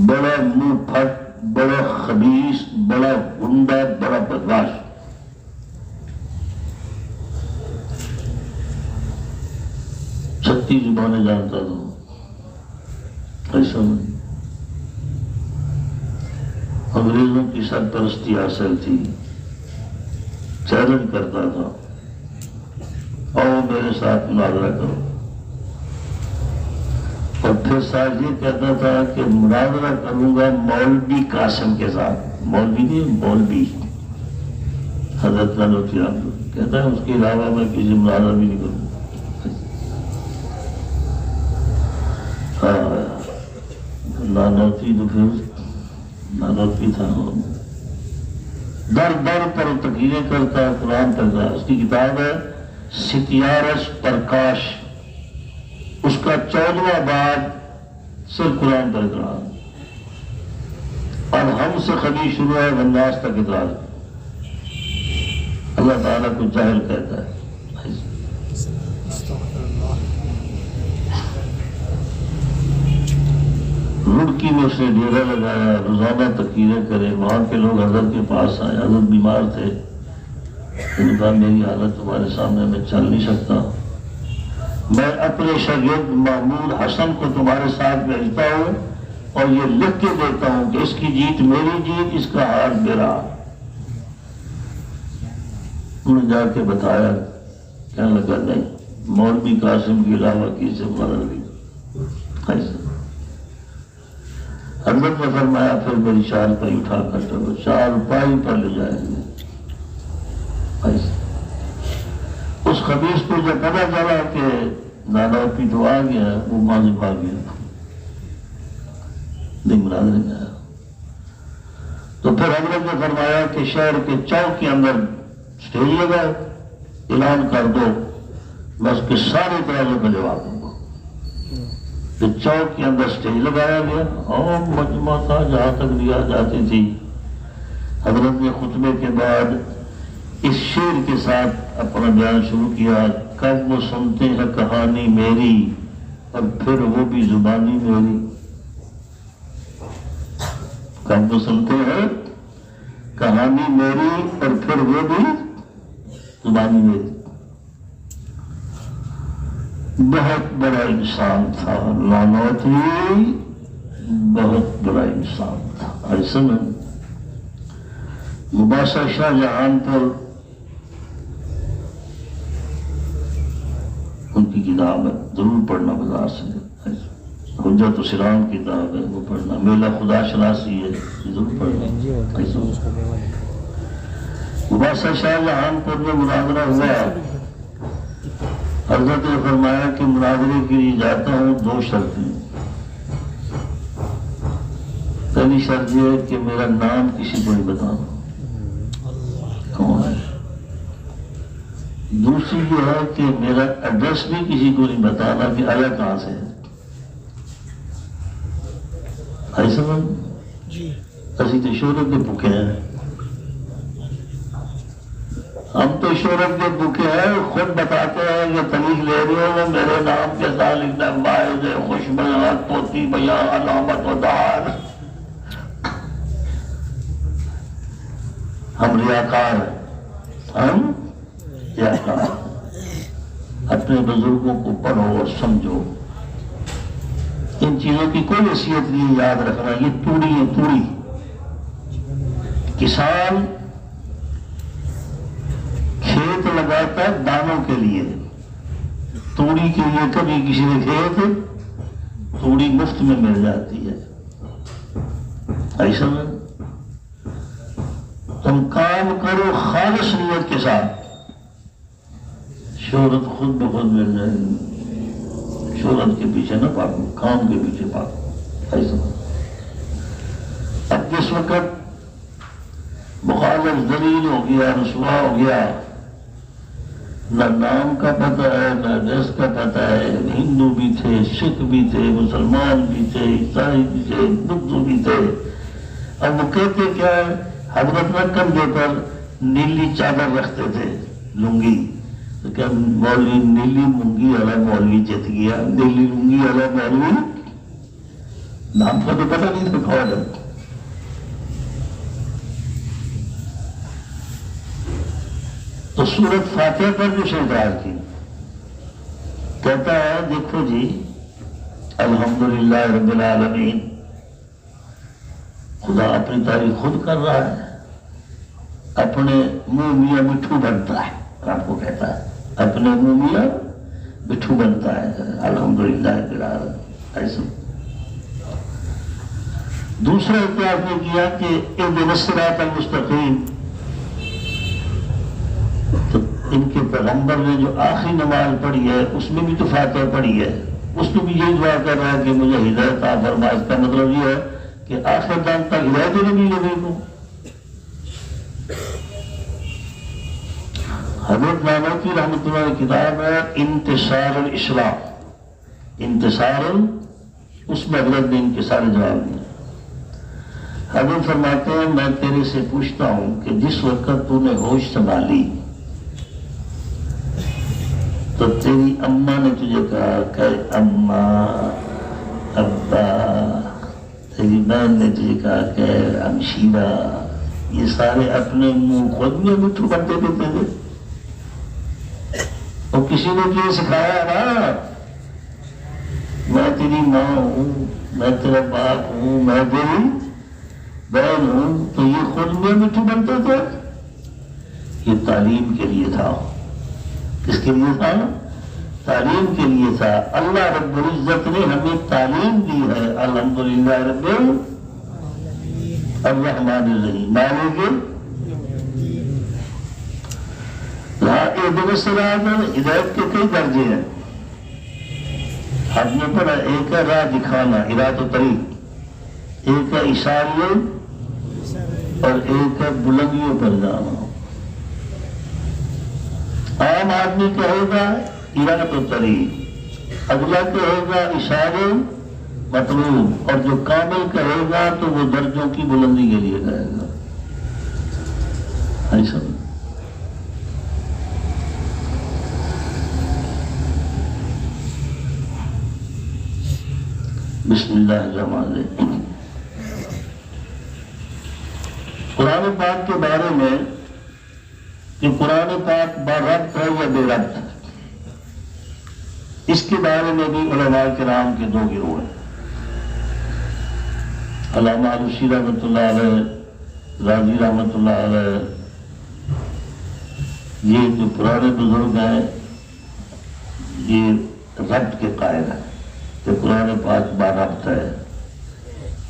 بڑا منہ پھٹ، بڑا خبیث، بڑا گنڈا، بڑا بدماش. چھتی زبانیں جانتا تھا، ایسا نہیں. انگریزوں کی سرپرستی حاصل تھی، چیلنج کرتا تھا، آؤ میرے ساتھ مناظرہ کرو. اور پھر ساتھ یہ کہتا تھا کہ مناظرہ کروں گا مولوی قاسم کے ساتھ. مولوی نہیں، مولوی حضرت نانوتوی احمد کہتا ہے اس کے علاوہ میں کسی مناظرہ بھی نہیں کروں. نانوتوی تو پھر نانوتوی تھا، در در پر تقریریں کرتا ہے، قرآن پڑھتا ہے۔ اس کی کتاب ہے ستیارش پرکاش، اس کا 14واں باب صرف قرآن پر قرآن، اور ہم سے خبیر شروع ہے والناس تک ادراج۔ اللہ تعالیٰ کو جاہل کہتا ہے۔ رڑکی میں اسے ڈیرا لگایا، روزانہ تقریریں کرے، وہاں کے لوگ حضرت کے پاس آئے، حضرت بیمار تھے، انہوں نے کہا میری حالت تمہارے سامنے میں چل نہیں سکتا، میں اپنے شاگرد محمود حسن کو تمہارے ساتھ بھیجتا ہوں اور یہ لکھ کے دیتا ہوں کہ اس کی جیت میری جیت، اس کا ہار میرا۔ انہوں نے جا کے بتایا، کہنے لگا نہیں، مولوی قاسم کے علاوہ کسی مرض نہیں۔ حضرت نے فرمایا پھر میری چار پائی اٹھا کر چلو، چار پائی پر لے جائیں گے۔ اس خبیث کو جب پتا چلا کہ نانوتوی تو آ گیا، وہ ماضی آ گیا، نہیں مراد نہیں آیا۔ تو پھر حضرت نے فرمایا کہ شہر کے چوک کے اندر اسٹیج لگائے، اعلان کر دو بس کہ سارے اعتراضوں کا جواب دوں گا۔ تو چوک کے اندر اسٹیج لگایا گیا اور مجمع تھا جہاں تک لیا جاتی تھی۔ حضرت نے خطبے کے بعد اس شعر کے ساتھ اپنا بیان شروع کیا، کب وہ سنتے ہیں کہانی میری اور پھر وہ بھی زبانی میری، کب وہ سنتے ہیں کہانی میری اور پھر وہ بھی زبانی میری۔ بہت بڑا انسان تھا نانوتوی، بہت بڑا انسان تھا۔ ایسے میں مباحثہ شاہ جہان پر ان کی کتاب ہے، ضرور پڑھنا بازار سے، حجت السلام کتاب ہے، وہ پڑھنا۔ میلہ خدا شناسی ہے، ضرور پڑھنا۔ مباحثہ شاہ جہان پر میں مناظرہ ہوا، حضرت نے فرمایا کہ مناظرے کے لیے جاتا ہوں، دو شرطیں۔ پہلی شرط یہ ہے کہ میرا نام کسی کو نہیں بتانا، کون ہے۔ دوسری یہ ہے کہ میرا ایڈریس بھی کسی کو نہیں بتانا کہ آیا کہاں سے ہے۔ آئی سمجھ؟ اسی تو شہرت کے بھوکے ہیں، ہم تو شہرت کے بھوکے ہیں، خود بتاتے ہیں کہ تلیخ لے رہے ہو میرے نام کے ساتھ لکھنا باعث خوش بیان پوتی بیان علامت و دار۔ ہم ریاکار ہیں، ہم ریاکار۔ اپنے بزرگوں کو پڑھو اور سمجھو، ان چیزوں کی کوئی حیثیت نہیں، یاد رکھنا یہ توڑی ہے، توڑی۔ کسان کھیت لگاتا ہے دانوں کے لیے، توڑی کے لیے کبھی کسی نے کھیت توڑی مفت میں مل جاتی ہے۔ ایسا میں تم کام کرو خالص نیت کے ساتھ، شہرت خود بخود مل جائے گی۔ شہرت کے پیچھے نہ پاگو، کام کے پیچھے پاگو۔ ایسا اب جس وقت مخالف ذلیل ہو گیا، رسوا ہو گیا، نہ نام کا پتہ ہے نہ ایڈریس کا پتہ ہے، ہندو بھی تھے، سکھ بھی تھے، مسلمان بھی تھے، عیسائی بھی تھے، بدھو بھی تھے۔ اب وہ کہتے کیا ہے، حضرت نہ کندھے پر نیلی چادر رکھتے تھے، لنگی، تو کیا مولوی نیلی مونگی والا مولوی جت گیا، نیلی لنگی والا مولوی، نام کا تو پتہ نہیں تھا کون ہے۔ تو سورت فاتحہ پر جو شہدار کی کہتا ہے، دیکھو جی الحمدللہ رب العالمین، خدا اپنی تعریف خود کر رہا ہے، اپنے منہ میاں مٹھو بنتا ہے، آپ کو کہتا ہے اپنے منہ میاں مٹھو بنتا ہے، الحمدللہ رب العالمین۔ ایسا دوسرا اعتراف نے کیا کہ اہدنا الصراط المستقیم، تو ان کے پیغمبر نے جو آخری نماز پڑھی ہے اس میں بھی تو فاتحہ پڑھی ہے، اس میں بھی یہی دعا کر رہا ہے کہ مجھے ہدایت عطا فرما۔ اس کا مطلب یہ ہے کہ کہ آخر دان تک ہدایت نبی نبی کو. حضرت نانوتوی رحمۃ اللہ کی کتاب ہے انتصار الاسلام. انتصار اس میں حضرت نے انکسار جواب دیا. حضرت فرماتے ہیں میں تیرے سے پوچھتا ہوں کہ جس وقت تو نے ہوش سنبھالی تو تیری اماں نے تجھے کہا کہ اماں ابا، تیری بہن نے تجھے کہا کہ ہمشیرہ، یہ سارے اپنے منہ خود میں مٹھو بنتے دیتے تھے. اور کسی نے تجھے سکھایا نا میں تیری ماں ہوں، میں تیرا باپ ہوں، میں تیری بہن ہوں، تو یہ خود میں مٹھو بنتے تھے. یہ تعلیم کے لیے تھا. کس کے لیے تھا؟ تعلیم کے لیے تھا. اللہ رب العزت نے ہمیں تعلیم دی ہے. الحمدللہ رب الرحمن الرحیم مالک ہدایت کے کئی درجے ہیں. ہم نے پڑھا ایک ہے راہ دکھانا، اراد و طریق، ایک ہے اشارے اور ایک ہے بلندیوں پر جانا. عام آدمی کہے گا اراد و طریق، اگلا کہے گا اشارے مطلوب، اور جو کامل کہے گا تو وہ درجوں کی بلندی کے لیے کہے گا. ایسا بسم اللہ الرحمن الرحیم. قرآن پاک کے بارے میں کہ قرآن پاک بربط ہے یا بے ربط ہے، اس کے بارے میں بھی علماء کرام کے دو گروہ ہیں. علامہ علوسی رحمۃ اللہ علیہ، راضی رحمۃ اللہ علیہ، یہ جو پرانے بزرگ ہیں یہ ربط کے قائل ہیں کہ قرآن پاک بربط ہے.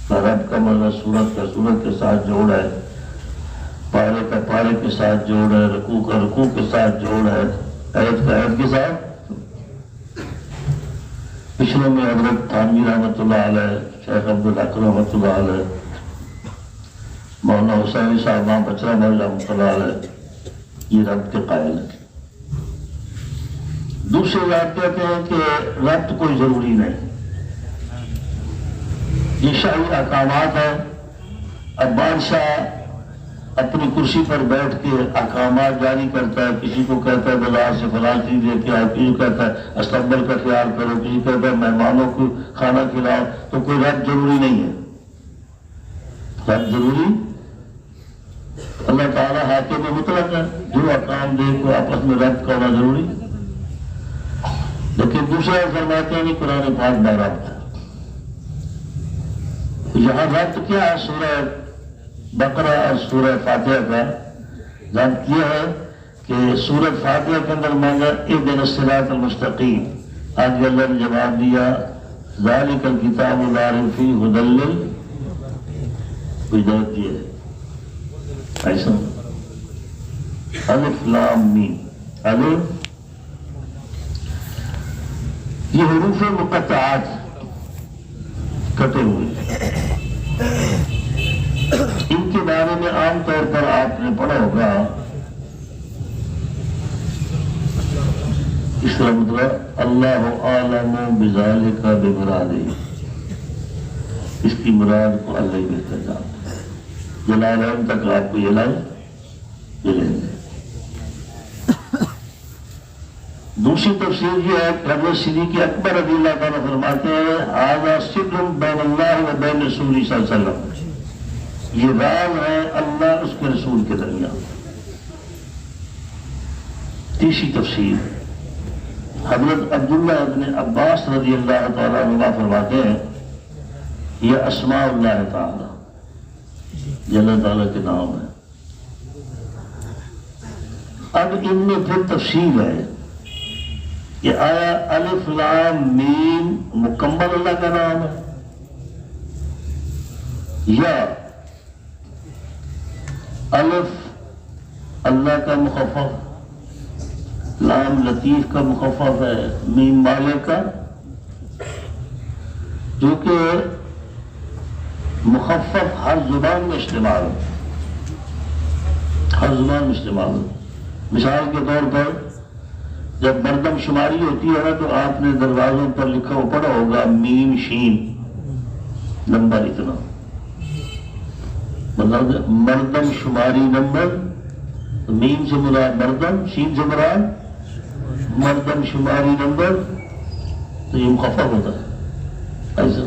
بربط کا مطلب سورت کا سورت کے ساتھ جوڑ ہے، پارے کا پارے کے ساتھ جوڑ ہے، رکوع کا رکوع کے ساتھ جوڑ ہے، عید کا عید کے ساتھ. پچھلے میں حضرت تھانوی رحمۃ اللہ علیہ، شیخ عبدالحق رحمۃ اللہ علیہ، مولانا حسین صاحب بچرا محل رحمۃ اللہ علیہ یہ ربط کے قائل ہیں. دوسرے بات کہتے ہیں کہ ربط کوئی ضروری نہیں، یہ شاہی احکامات ہیں. اب بادشاہ اپنی کرسی پر بیٹھ کے احکامات جاری کرتا ہے، کسی کو کہتا ہے بازار سے فلاں چیز لے کے آؤ، کسی کو کہتا ہے استقبال کا خیال کرو، کسی کو کہتا ہے مہمانوں کو کھانا کھلاؤ. تو کوئی ربط ضروری نہیں ہے. ربط ضروری اللہ تعالیٰ حاکم مطلق ہے، جو احکام دے کو آپس میں ربط کرنا ضروری. لیکن دوسرا فرماتے ہیں قرآن پاک بربط ہے. یہاں ربط کیا ہے؟ سورہ بقرہ اور سورہ فاتحہ کا ربط یہ ہے کہ سورہ فاتحہ کے اندر مانگا اهدنا الصراط المستقیم، آج اللہ نے جواب دیا ذالک الکتاب لا ریب فیہ ھدی ہدایت دی ہے. ایسا الف لام میم، الف یہ حروف مقطعات کٹے ہوئے، ان کے بارے میں عام طور پر آپ نے پڑھا ہوگا اس طرح مطلب اللہ عالم بذالک بمرادہ، اس کی مراد کو اللہ ہی بہتر جانتا ہے. جلالین تک آپ کو یہ لائن ملیں گے. دوسری تفسیر یہ ہے کہ حضرت صدیق اکبر رضی اللہ تعالیٰ فرماتے ہیں ھذا سر بین اللہ و بین رسول صلی اللہ علیہ وسلم، یہ راز ہے اللہ اس کے رسول کے درمیان. تیسری تفسیر حضرت عبداللہ ابن عباس رضی اللہ تعالیٰ عنہ فرماتے ہیں یہ اسماء اللہ تعالیٰ، یہ اللہ تعالیٰ کے نام ہے. اب ان میں پھر تفصیل ہے کہ آیا الف لام میم مکمل اللہ کا نام ہے یا الف اللہ کا مخفف، لام لطیف کا مخفف ہے، میم مالک کا. جو کہ مخفف ہر زبان میں استعمال، ہر زبان میں استعمال۔ مثال کے طور پر جب مردم شماری ہوتی ہے نا تو آپ نے دروازوں پر لکھا ہو پڑھا ہوگا میم شین نمبر اتنا، مطلب مردم شماری نمبر، میم سے مراد مردم، شین سے مراد مردم شماری نمبر، تو یہ مخفف ہوتا ہے ایسا۔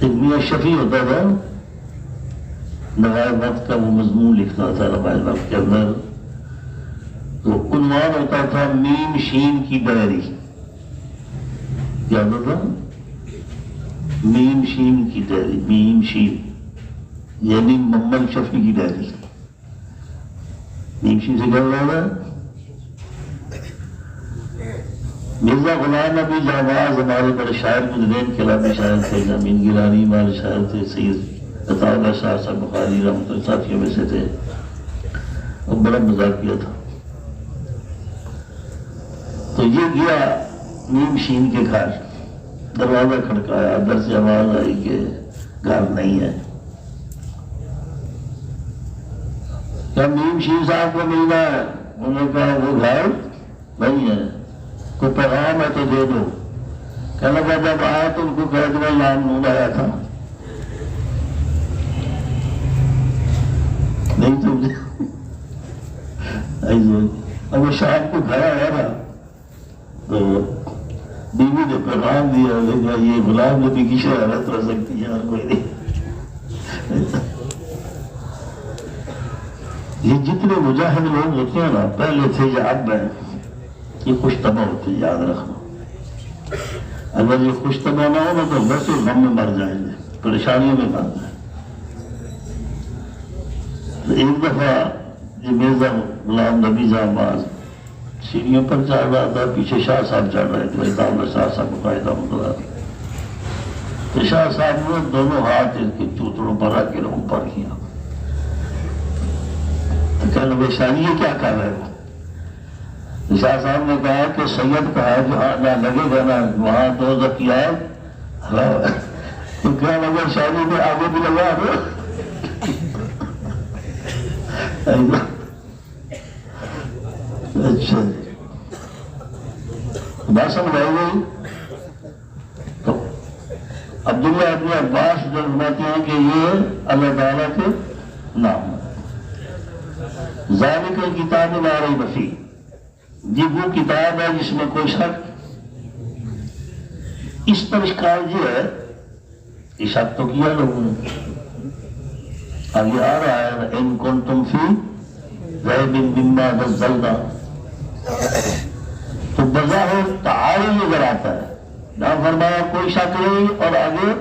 ایک میاں شفیع ہوتا تھا، نوائے وقت کا وہ مضمون لکھتا تھا نوائے وقت کے اندر، تو عنوان ہوتا تھا میم شین کی ڈائری، کیا ہوتا تھا؟ میم شین کی ڈائری، میم شین یعنی محمد شفیع کی ڈائری۔ میم شین سے کیا ہو رہا ہے؟ مرزا غلام نبی جاواز ہمارے بڑے شاعر مدرین کلابی شاعر تھے، زمین گیلانی ہمارے شاعر تھے، سید عطا اللہ شاہ صاحب بخاری رحمۃ اللہ ساتھیوں میں سے تھے، اور بڑا مزاق کیا تھا۔ تو یہ گیا میم شین کے گھر، دروازہ کھڑکایا، اندر سے آواز آئی کہ گھر نہیں ہے۔ کیا میم شین صاحب کو ملنا ہے؟ انہوں نے کہا وہ گھر نہیں ہے، کوئی پیغام ہے تو دے دو۔ کہنے لگا جب آیا تو ان کو کہہ دیا نام نون آیا تھا، نہیں تو اب وہ شام کو گھر آیا نا تو بیوی نے پیغام دیا، لیکن یہ غلام نبی کی شہادت ہو سکتی ہے اور کوئی نہیں۔ یہ جتنے مجاہد لوگ ہوتے ہیں نا، پہلے تھے یا اب ہیں، یہ خوش طبع ہوتے ہیں، یاد رکھنا۔ اگر یہ خوش طبع نہ ہو نا تو ویسے غم میں مر جائیں گے، پریشانیوں میں مر جائیں۔ ایک دفعہ یہ مرزا غلام نبی جاواز سیڑھیوں پر چڑھ رہا تھا، پیچھے شاہ صاحب چڑھ رہے تھے، شاہ صاحب قائدہ مطلع، تو شاہ صاحب نے دونوں ہاتھ ان کے چوتڑوں پر رکھ کے اوپر کیا، تو کہنے لگے شاہ یہ کیا کر رہے ہو؟ شاہ صاحب نے کہا کہ سید کہا جہاں نہ لگے گا نا وہاں دو زکیات، تو کہنے لگے شاعری میں آگے بھی لگا دو۔ اچھا بات سمجھائی گئی؟ تو عبداللہ ابن عباس جو فرماتے ہیں کہ یہ اللہ تعالیٰ کے نام ہے۔ ذالک الکتاب لا ریب فیہ، یہ وہ کتاب ہے جس میں کوئی شک۔ اس پر اشکال یہ ہے کہ شک تو کیا لوگوں نے، آگے آ رہا ہے ان کنتم فی ریب مما نزلنا، تو بظاہر تعارض نظر آتا ہے، نہ فرمایا کوئی شک نہیں اور آگے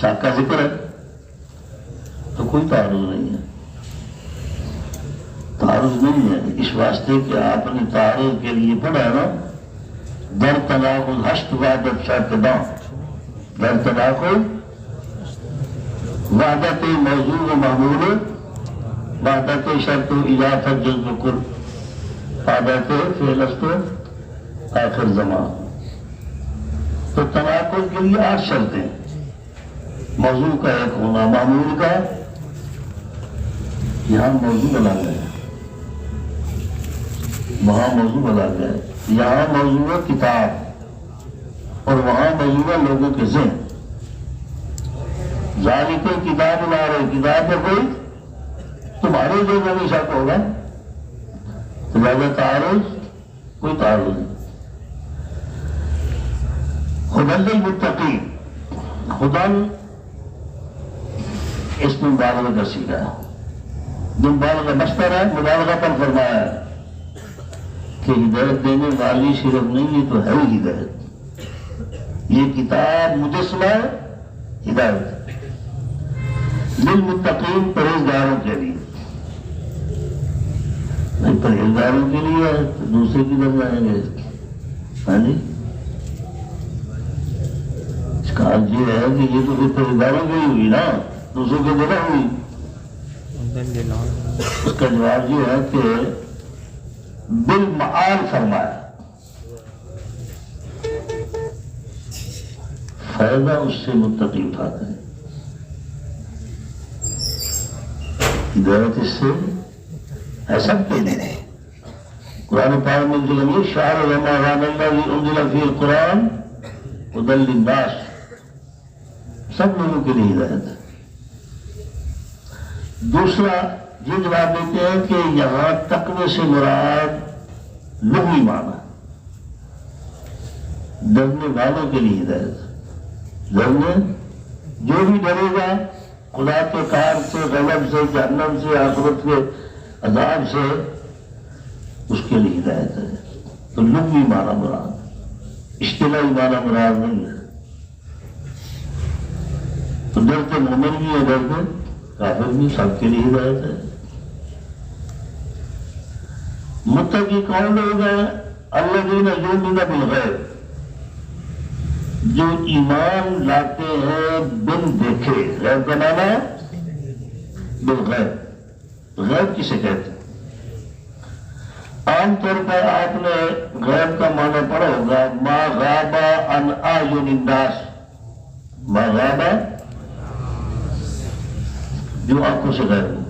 شک کا ذکر ہے، تو کوئی تعارض نہیں ہے، تعارض نہیں ہے۔ اس واسطے کہ آپ نے تعارض کے لیے پڑھا ہے نا، در تناقض ہشت وحدت شرط داں، در تناقض وحدت موضوع و معمول، وحدت شرط و اضافت جزم کل، وحدت فعل است آخر زمان۔ تو تناقض کے لیے 8 شرطیں، موضوع کا ایک ہونا، معمول کا، یہاں موضوع الگ ہے، وہاں موضوع الگ ہے، یہاں موضوع ہے کتاب اور وہاں موضوع ہے لوگوں کے ذہن۔ ذالک کتاب لا ریب، کتاب میں کوئی تمہارے جو میں شک ہوگا، لہذا تعارض کوئی تعارض نہیں۔ ہدی للمتقین، ہدی اس میں مبالغہ کا سیکھا ہے، جو مبالغہ مصدر ہے، مبالغہ پر فرمایا ہے کہ ہدایت دینے والی صرف نہیں، یہ تو ہے ہی ہدایت، یہ کتاب مجسمہ ہے ہدایت للمتقین، پرہیزگاروں کے لیے، نہیں پرہیزگاروں کے لیے ہے تو دوسرے کدھر جائیں گے؟ ہاں جی، اشکال یہ ہے کہ یہ تو پھر پرہیزگاروں کی ہوئی نا، دوسروں کی جگہ ہوئی۔ اس کا جواب یہ ہے کہ بالمعال فرمایا، فائدہ اس سے متقی اٹھاتے ہیں، ہدایت اس سے ہے سب کے لیے۔ قرآن پاک میں جو لگی شہر رمضان الذی انزل فیہ القرآن ھدی للناس، سب لوگوں کے لیے ہدایت ہے۔ دوسرا یہ جواب دیتے ہیں کہ یہاں تقوی سے مراد لغوی معنی، ڈرنے والوں کے لیے ہدایت ہے۔ ڈرنے جو بھی ڈرے گا خدا کے قہر سے، غضب سے، جہنم سے، آخرت کے عذاب سے، اس کے لیے ہدایت ہے۔ تو لغوی معنی مراد، اصطلاحی معنی مراد نہیں ہے۔ تو ڈرتے مومن بھی ہے، ڈرتے کافر بھی، سب کے لیے ہدایت ہے۔ متقی کون لوگ ہیں؟ الذین یؤمنون بالغیب، جو ایمان لاتے ہیں بن دیکھے۔ غیب کا معنی ہے بالغیب۔ غیب کسے کہتے ہیں؟ عام طور پر آپ نے غیب کا معنی پڑھا ہوگا ما غاب عن اعین الناس، ما غاب جو آنکھوں سے غائب ہو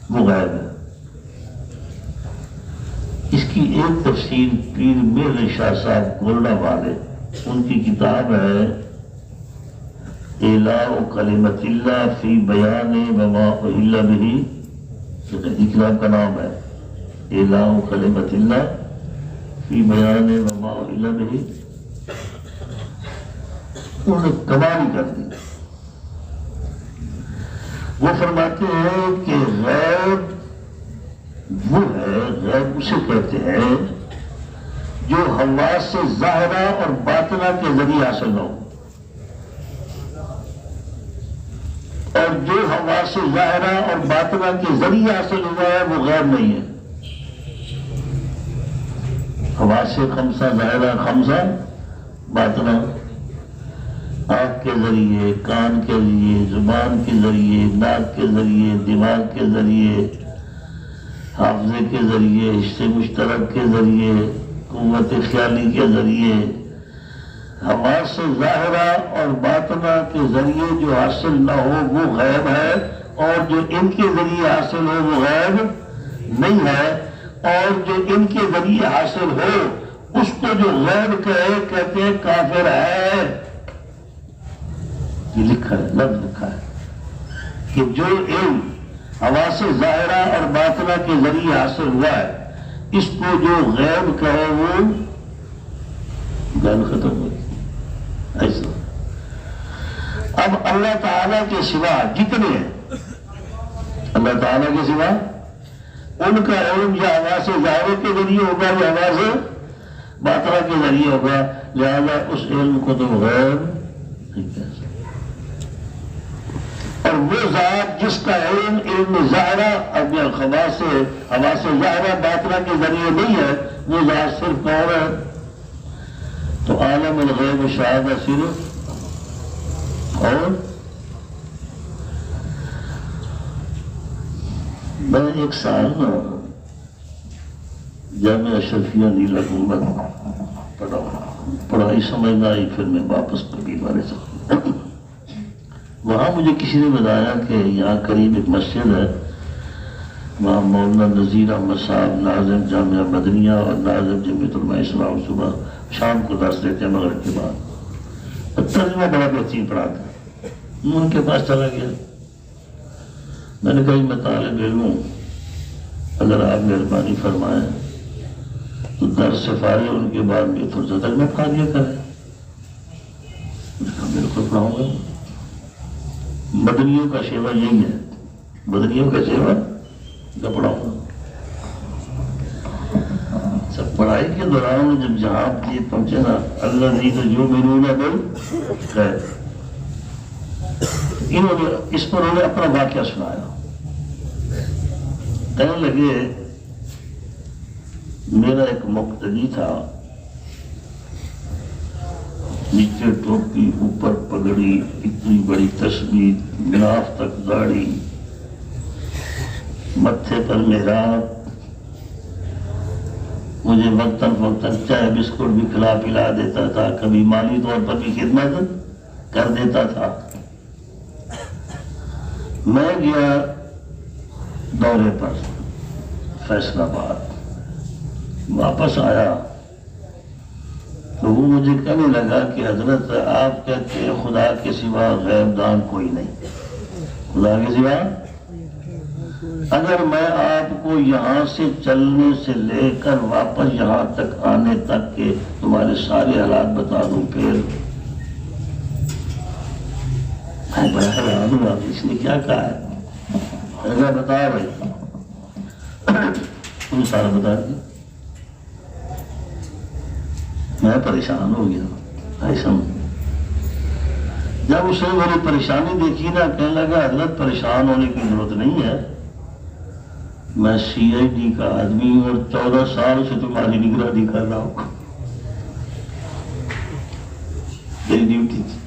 وہ غائب ہے۔ اس کی ایک تفسیر پیر میر شاہ صاحب گولڈا والے، ان کی کتاب ہے اعلاء کلمۃ اللہ فی بیان وما احل بہ، کتاب کا نام ہے اعلاء کلمۃ اللہ فی بیان وما احل بہ۔ انہوں نے کمال کر دی۔ وہ فرماتے ہیں کہ غیب وہ ہے، غیب اسے کہتے ہیں جو حواس سے ظاہرہ اور باطنہ کے ذریعے حاصل نہ ہو، اور جو حواس سے ظاہرہ اور باطنہ کے ذریعے حاصل ہوا ہے وہ غیب نہیں ہے۔ حواس سے خمسہ ظاہرہ، خمسہ باطنہ، آنکھ کے ذریعے، کان کے ذریعے، زبان کے ذریعے، ناک کے ذریعے، دماغ کے ذریعے، حافظے کے ذریعے، حصے مشترک کے ذریعے، قوت خیالی کے ذریعے، حواس سے ظاہرہ اور باطنہ کے ذریعے جو حاصل نہ ہو وہ غیب ہے، اور جو ان کے ذریعے حاصل ہو وہ غیب نہیں ہے۔ اور جو ان کے ذریعے حاصل ہو اس کو جو غیب کہتے ہیں کافر ہے۔ یہ لکھا ہے، لفظ لکھا ہے کہ جو علم حواس ظاہرہ اور باطنہ کے ذریعے حاصل ہوا ہے اس کو جو غیب کہے وہ گل ختم ہوئی۔ ایسا اب اللہ تعالیٰ کے سوا جتنے ہیں، اللہ تعالیٰ کے سوا ان کا علم یا حواس ظاہرہ کے ذریعے ہوگا یا حواس باطنہ کے ذریعے ہوگا، لہذا اس علم کو تو غیب نہیں کہہ سکتے۔ اور وہ ذات جس کا علم ظاہرہ اب حواس ظاہرہ باطنہ کے ذریعے نہیں ہے، وہ ذات صرف کون ہے؟ تو عالم الغیب شہادہ صرف۔ اور میں ایک سال جامعہ اشرفیہ نیلا گنبد پڑھائی سمجھنا آئی، پھر میں واپس کبھی بارے سے وہاں مجھے کسی نے بتایا کہ یہاں قریب ایک مسجد ہے، وہاں مولانا نذیر احمد صاحب ناظم جامعہ مدنیہ اور ناظم جمعیت علماء اسلام صبح شام کو درس دیتے ہیں مغرب کے بعد، ترجمہ بڑا بہترین پڑھاتا ہے۔ میں ان کے پاس چلا گیا، میں نے کہا میں طالب علم ہوں، اگر آپ مہربانی فرمائیں تو درس سے فارغ ان کے بعد میں تھوڑا سا ترجمہ پڑھا دیا کریں۔ میرے کو پڑھاؤں گا، مدنیوں کا شیوا یہی ہے، مدنیوں کا شیوا کا پڑھاؤں گا۔ سب پڑھائی کے دوران جب جہاں یہ پہنچے نا، اللہ نہیں تو جو میرون خیر، انہوں نے اس پر انہوں نے اپنا واقعہ سنایا۔ کہنے لگے میرا ایک مقتدی تھا، نیچے ٹوپی، اوپر پگڑی، اتنی بڑی تسبیح، ناف تک داڑھی، متھے پر محراب، مجھے وقتاً فوقتاً چائے بسکٹ بھی کھلا پلا دیتا تھا، کبھی مالی طور پر بھی خدمت کر دیتا تھا۔ میں گیا دورے پر فیصل آباد، واپس آیا تو وہ مجھے کہنے لگا کہ حضرت آپ کہتے ہیں خدا کے سوا غیب دان کوئی نہیں، خدا کے سوا، اگر میں آپ کو یہاں سے چلنے سے لے کر واپس یہاں تک آنے تک کے تمہارے سارے حالات بتا دوں پھر میں بڑا حیران ہوا اس نے کیا کہا ہے، میں بتایا بھائی تم سارا بتا دیا۔ میں پریشان ہو گیا، ایسا جب اس نے میری پریشانی دیکھی نا کہنے لگا حضرت پریشان ہونے کی ضرورت نہیں ہے، میں سی آئی ڈی کا آدمی ہوں اور 14 سال سے تمہاری نگرانی کر رہا ہوں، میری ڈیوٹی تھی،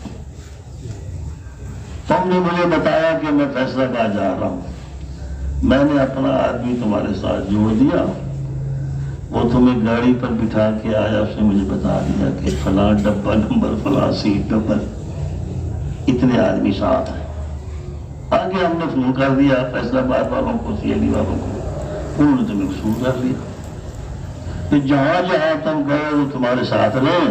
تم نے مجھے بتایا کہ میں فیصلہ آباد جا رہا ہوں، میں نے اپنا آدمی تمہارے ساتھ جوڑ دیا، وہ تمہیں گاڑی پر بٹھا کے آیا، اس نے مجھے بتا دیا کہ فلاں ڈبہ نمبر فلاں سیٹ نمبر اتنے آدمی ساتھ ہیں۔ آگے ہم نے فون کر دیا فیصل آباد والوں کو، سی آئی ڈی والوں کو، انہوں نے تمہیں وصول کر لیا، پھر جہاں جہاں تم گئے وہ تمہارے ساتھ رہے۔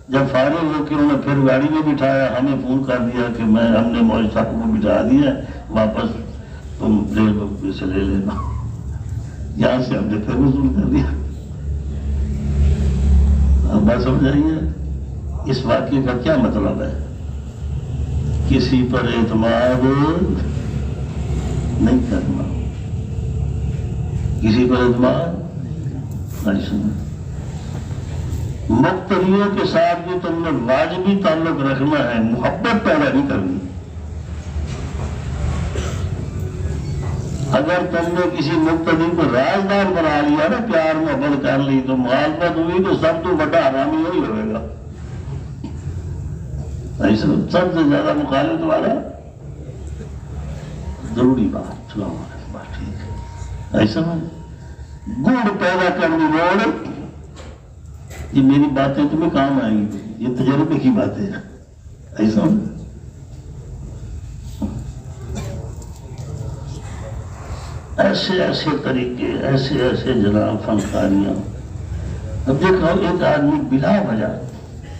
جب فارغ ہو کے انہوں نے پھر گاڑی میں بٹھایا، ہمیں فون کر دیا کہ ہم نے مولوی صاحب کو بٹھا دیا، واپس تم سے لے لینا، یہاں سے ہم نے پھر وصول کر دیا۔ اب بات سمجھ آئیے اس واقعے کا کیا مطلب ہے؟ کسی پر اعتماد نہیں کرنا، کسی پر اعتماد نہیں کرنا، مقتدیوں کے ساتھ بھی تم نے واجبی تعلق رکھنا ہے، محبت پیدا نہیں کرنی۔ اگر تم نے کسی مقتدی کو رازدار بنا لیا نا، پیار محبت کر لی تو مخالفت ہوئی تو سب تو بڑا حرامی وہی ہوئے گا، سب سے زیادہ مخالف تمہارا ضروری بات، چلو بات ٹھیک ہے، ایسا گڑ پیدا کرنی روڑ، یہ میری باتیں تمہیں کام آئیں گی، یہ تجربے کی باتیں ہیں، ایسا ایسے ایسے طریقے، ایسے ایسے جناب فنکاریاں۔ اب دیکھو ایک آدمی بلا وجہ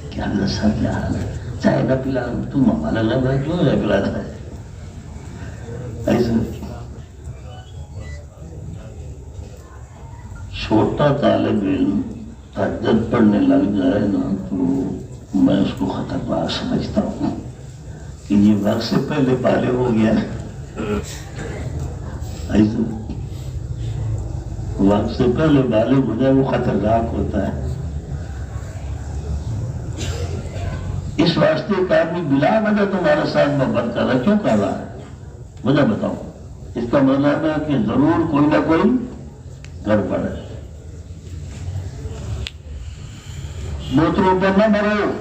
کیا نسا کیا حال ہے، چائے نہ پلا تم ہمارا لگ رہا کیوں ہے پلاتا ہے، ایسا چھوٹا طالب علم تہجد پڑھنے لگ جائے نا تو میں اس کو خطرناک سمجھتا ہوں کہ یہ وقت سے پہلے بالغ ہو گیا ہے، ایسا وقت سے پہلے بالغ ہو جائے وہ خطرناک ہوتا ہے۔ اس واسطے کہ آدمی بلا وجہ تمہارے ساتھ محبت کر رہا ہے، کیوں کر رہا ہے وجہ بتاؤ، اس کا مطلب ہے کہ ضرور کوئی نہ کوئی گڑبڑ ہے۔ بوتلوں پر نہ مرو،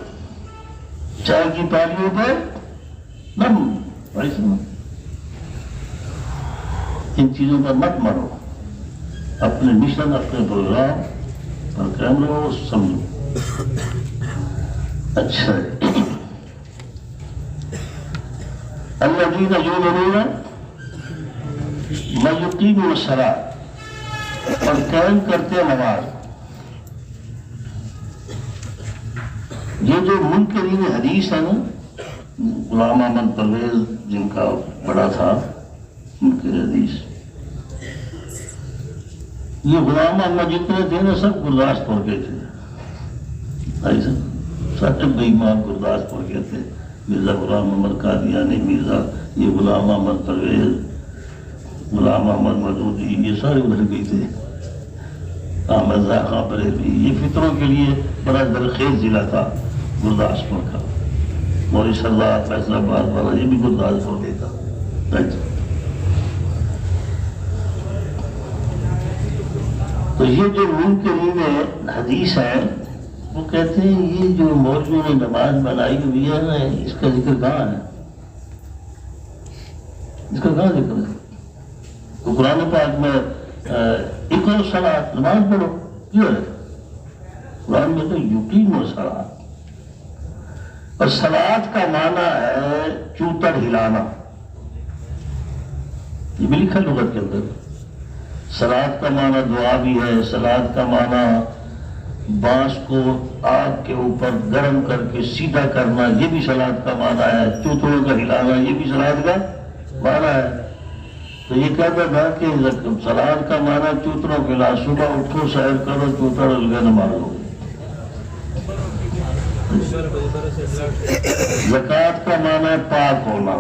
چائے کی پیالیوں پر نہ مرو، ان چیزوں پر مت مرو، اپنے مشن اپنے پروگرام پر قائم رہو، سمجھو۔ اچھا الذین یؤمنون ویقیمون الصلاۃ، اور قائم کرتے نماز۔ یہ جو منکرین حدیث ہے نا، غلام احمد پرویز جن کا بڑا تھا منکر حدیث، یہ غلام احمد جتنے تھے نا سب گرداسپور کے تھے، ایسا سب بے ایمان گرداسپور کے تھے، مرزا غلام احمد قادیانی، مرزا یہ غلام احمد پرویز، غلام احمد مودودی، یہ سارے ادھر گئے تھے، احمد خان بریلوی، یہ فطروں کے لیے بڑا درخیز ضلع تھا گرداسپور کا، مولوی سردار فیصل آباد والا یہ بھی گرداسپور کے تھا۔ تو یہ جو منکرین حدیث ہے وہ کہتے ہیں یہ جو مولویوں نے نماز بنائی ہوئی ہے نا، اس کا ذکر کہاں ہے، اس کا کہاں ذکر ہے؟ تو قرآن پاک میں اقرؤ الصلاۃ، نماز پڑھو، یہ ہے قرآن میں تو یقین و صلاۃ، اور صلاۃ کا معنی ہے چوتر ہلانا، یہ بھی لکھا لغت کے اندر۔ صلاۃ کا معنی دعا بھی ہے، صلاۃ کا معنی بانس کو آگ کے اوپر گرم کر کے سیدھا کرنا، یہ بھی صلاۃ کا معنی ہے، چوتروں کا ہلانا یہ بھی صلاۃ کا معنی ہے۔ تو یہ کہتا تھا کہ صلاۃ کا معنی چوتروں کے ہلا، صبح اٹھو سیر کرو چوتر نماز ہو۔ زکوٰۃ کا معنی ہے پاک ہونا،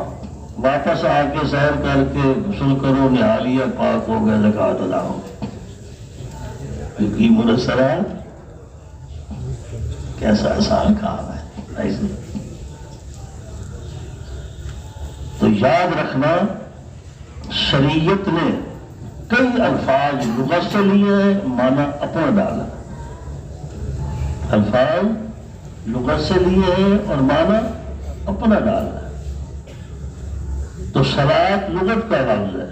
واپس آ کے سیر کر کے غسل کرو، نہا لیا، پاک ہو گیا، زکوٰۃ ادا ہو۔ یقین الصلاۃ کیسا آسان کام ہے ایسے۔ تو یاد رکھنا شریعت نے کئی الفاظ لغت سے لیے ہیں، معنی اپنا ڈالا، الفاظ لغت سے لیے ہیں اور معنی اپنا ڈالا۔ تو صلاۃ لغت کا لفظ ہے،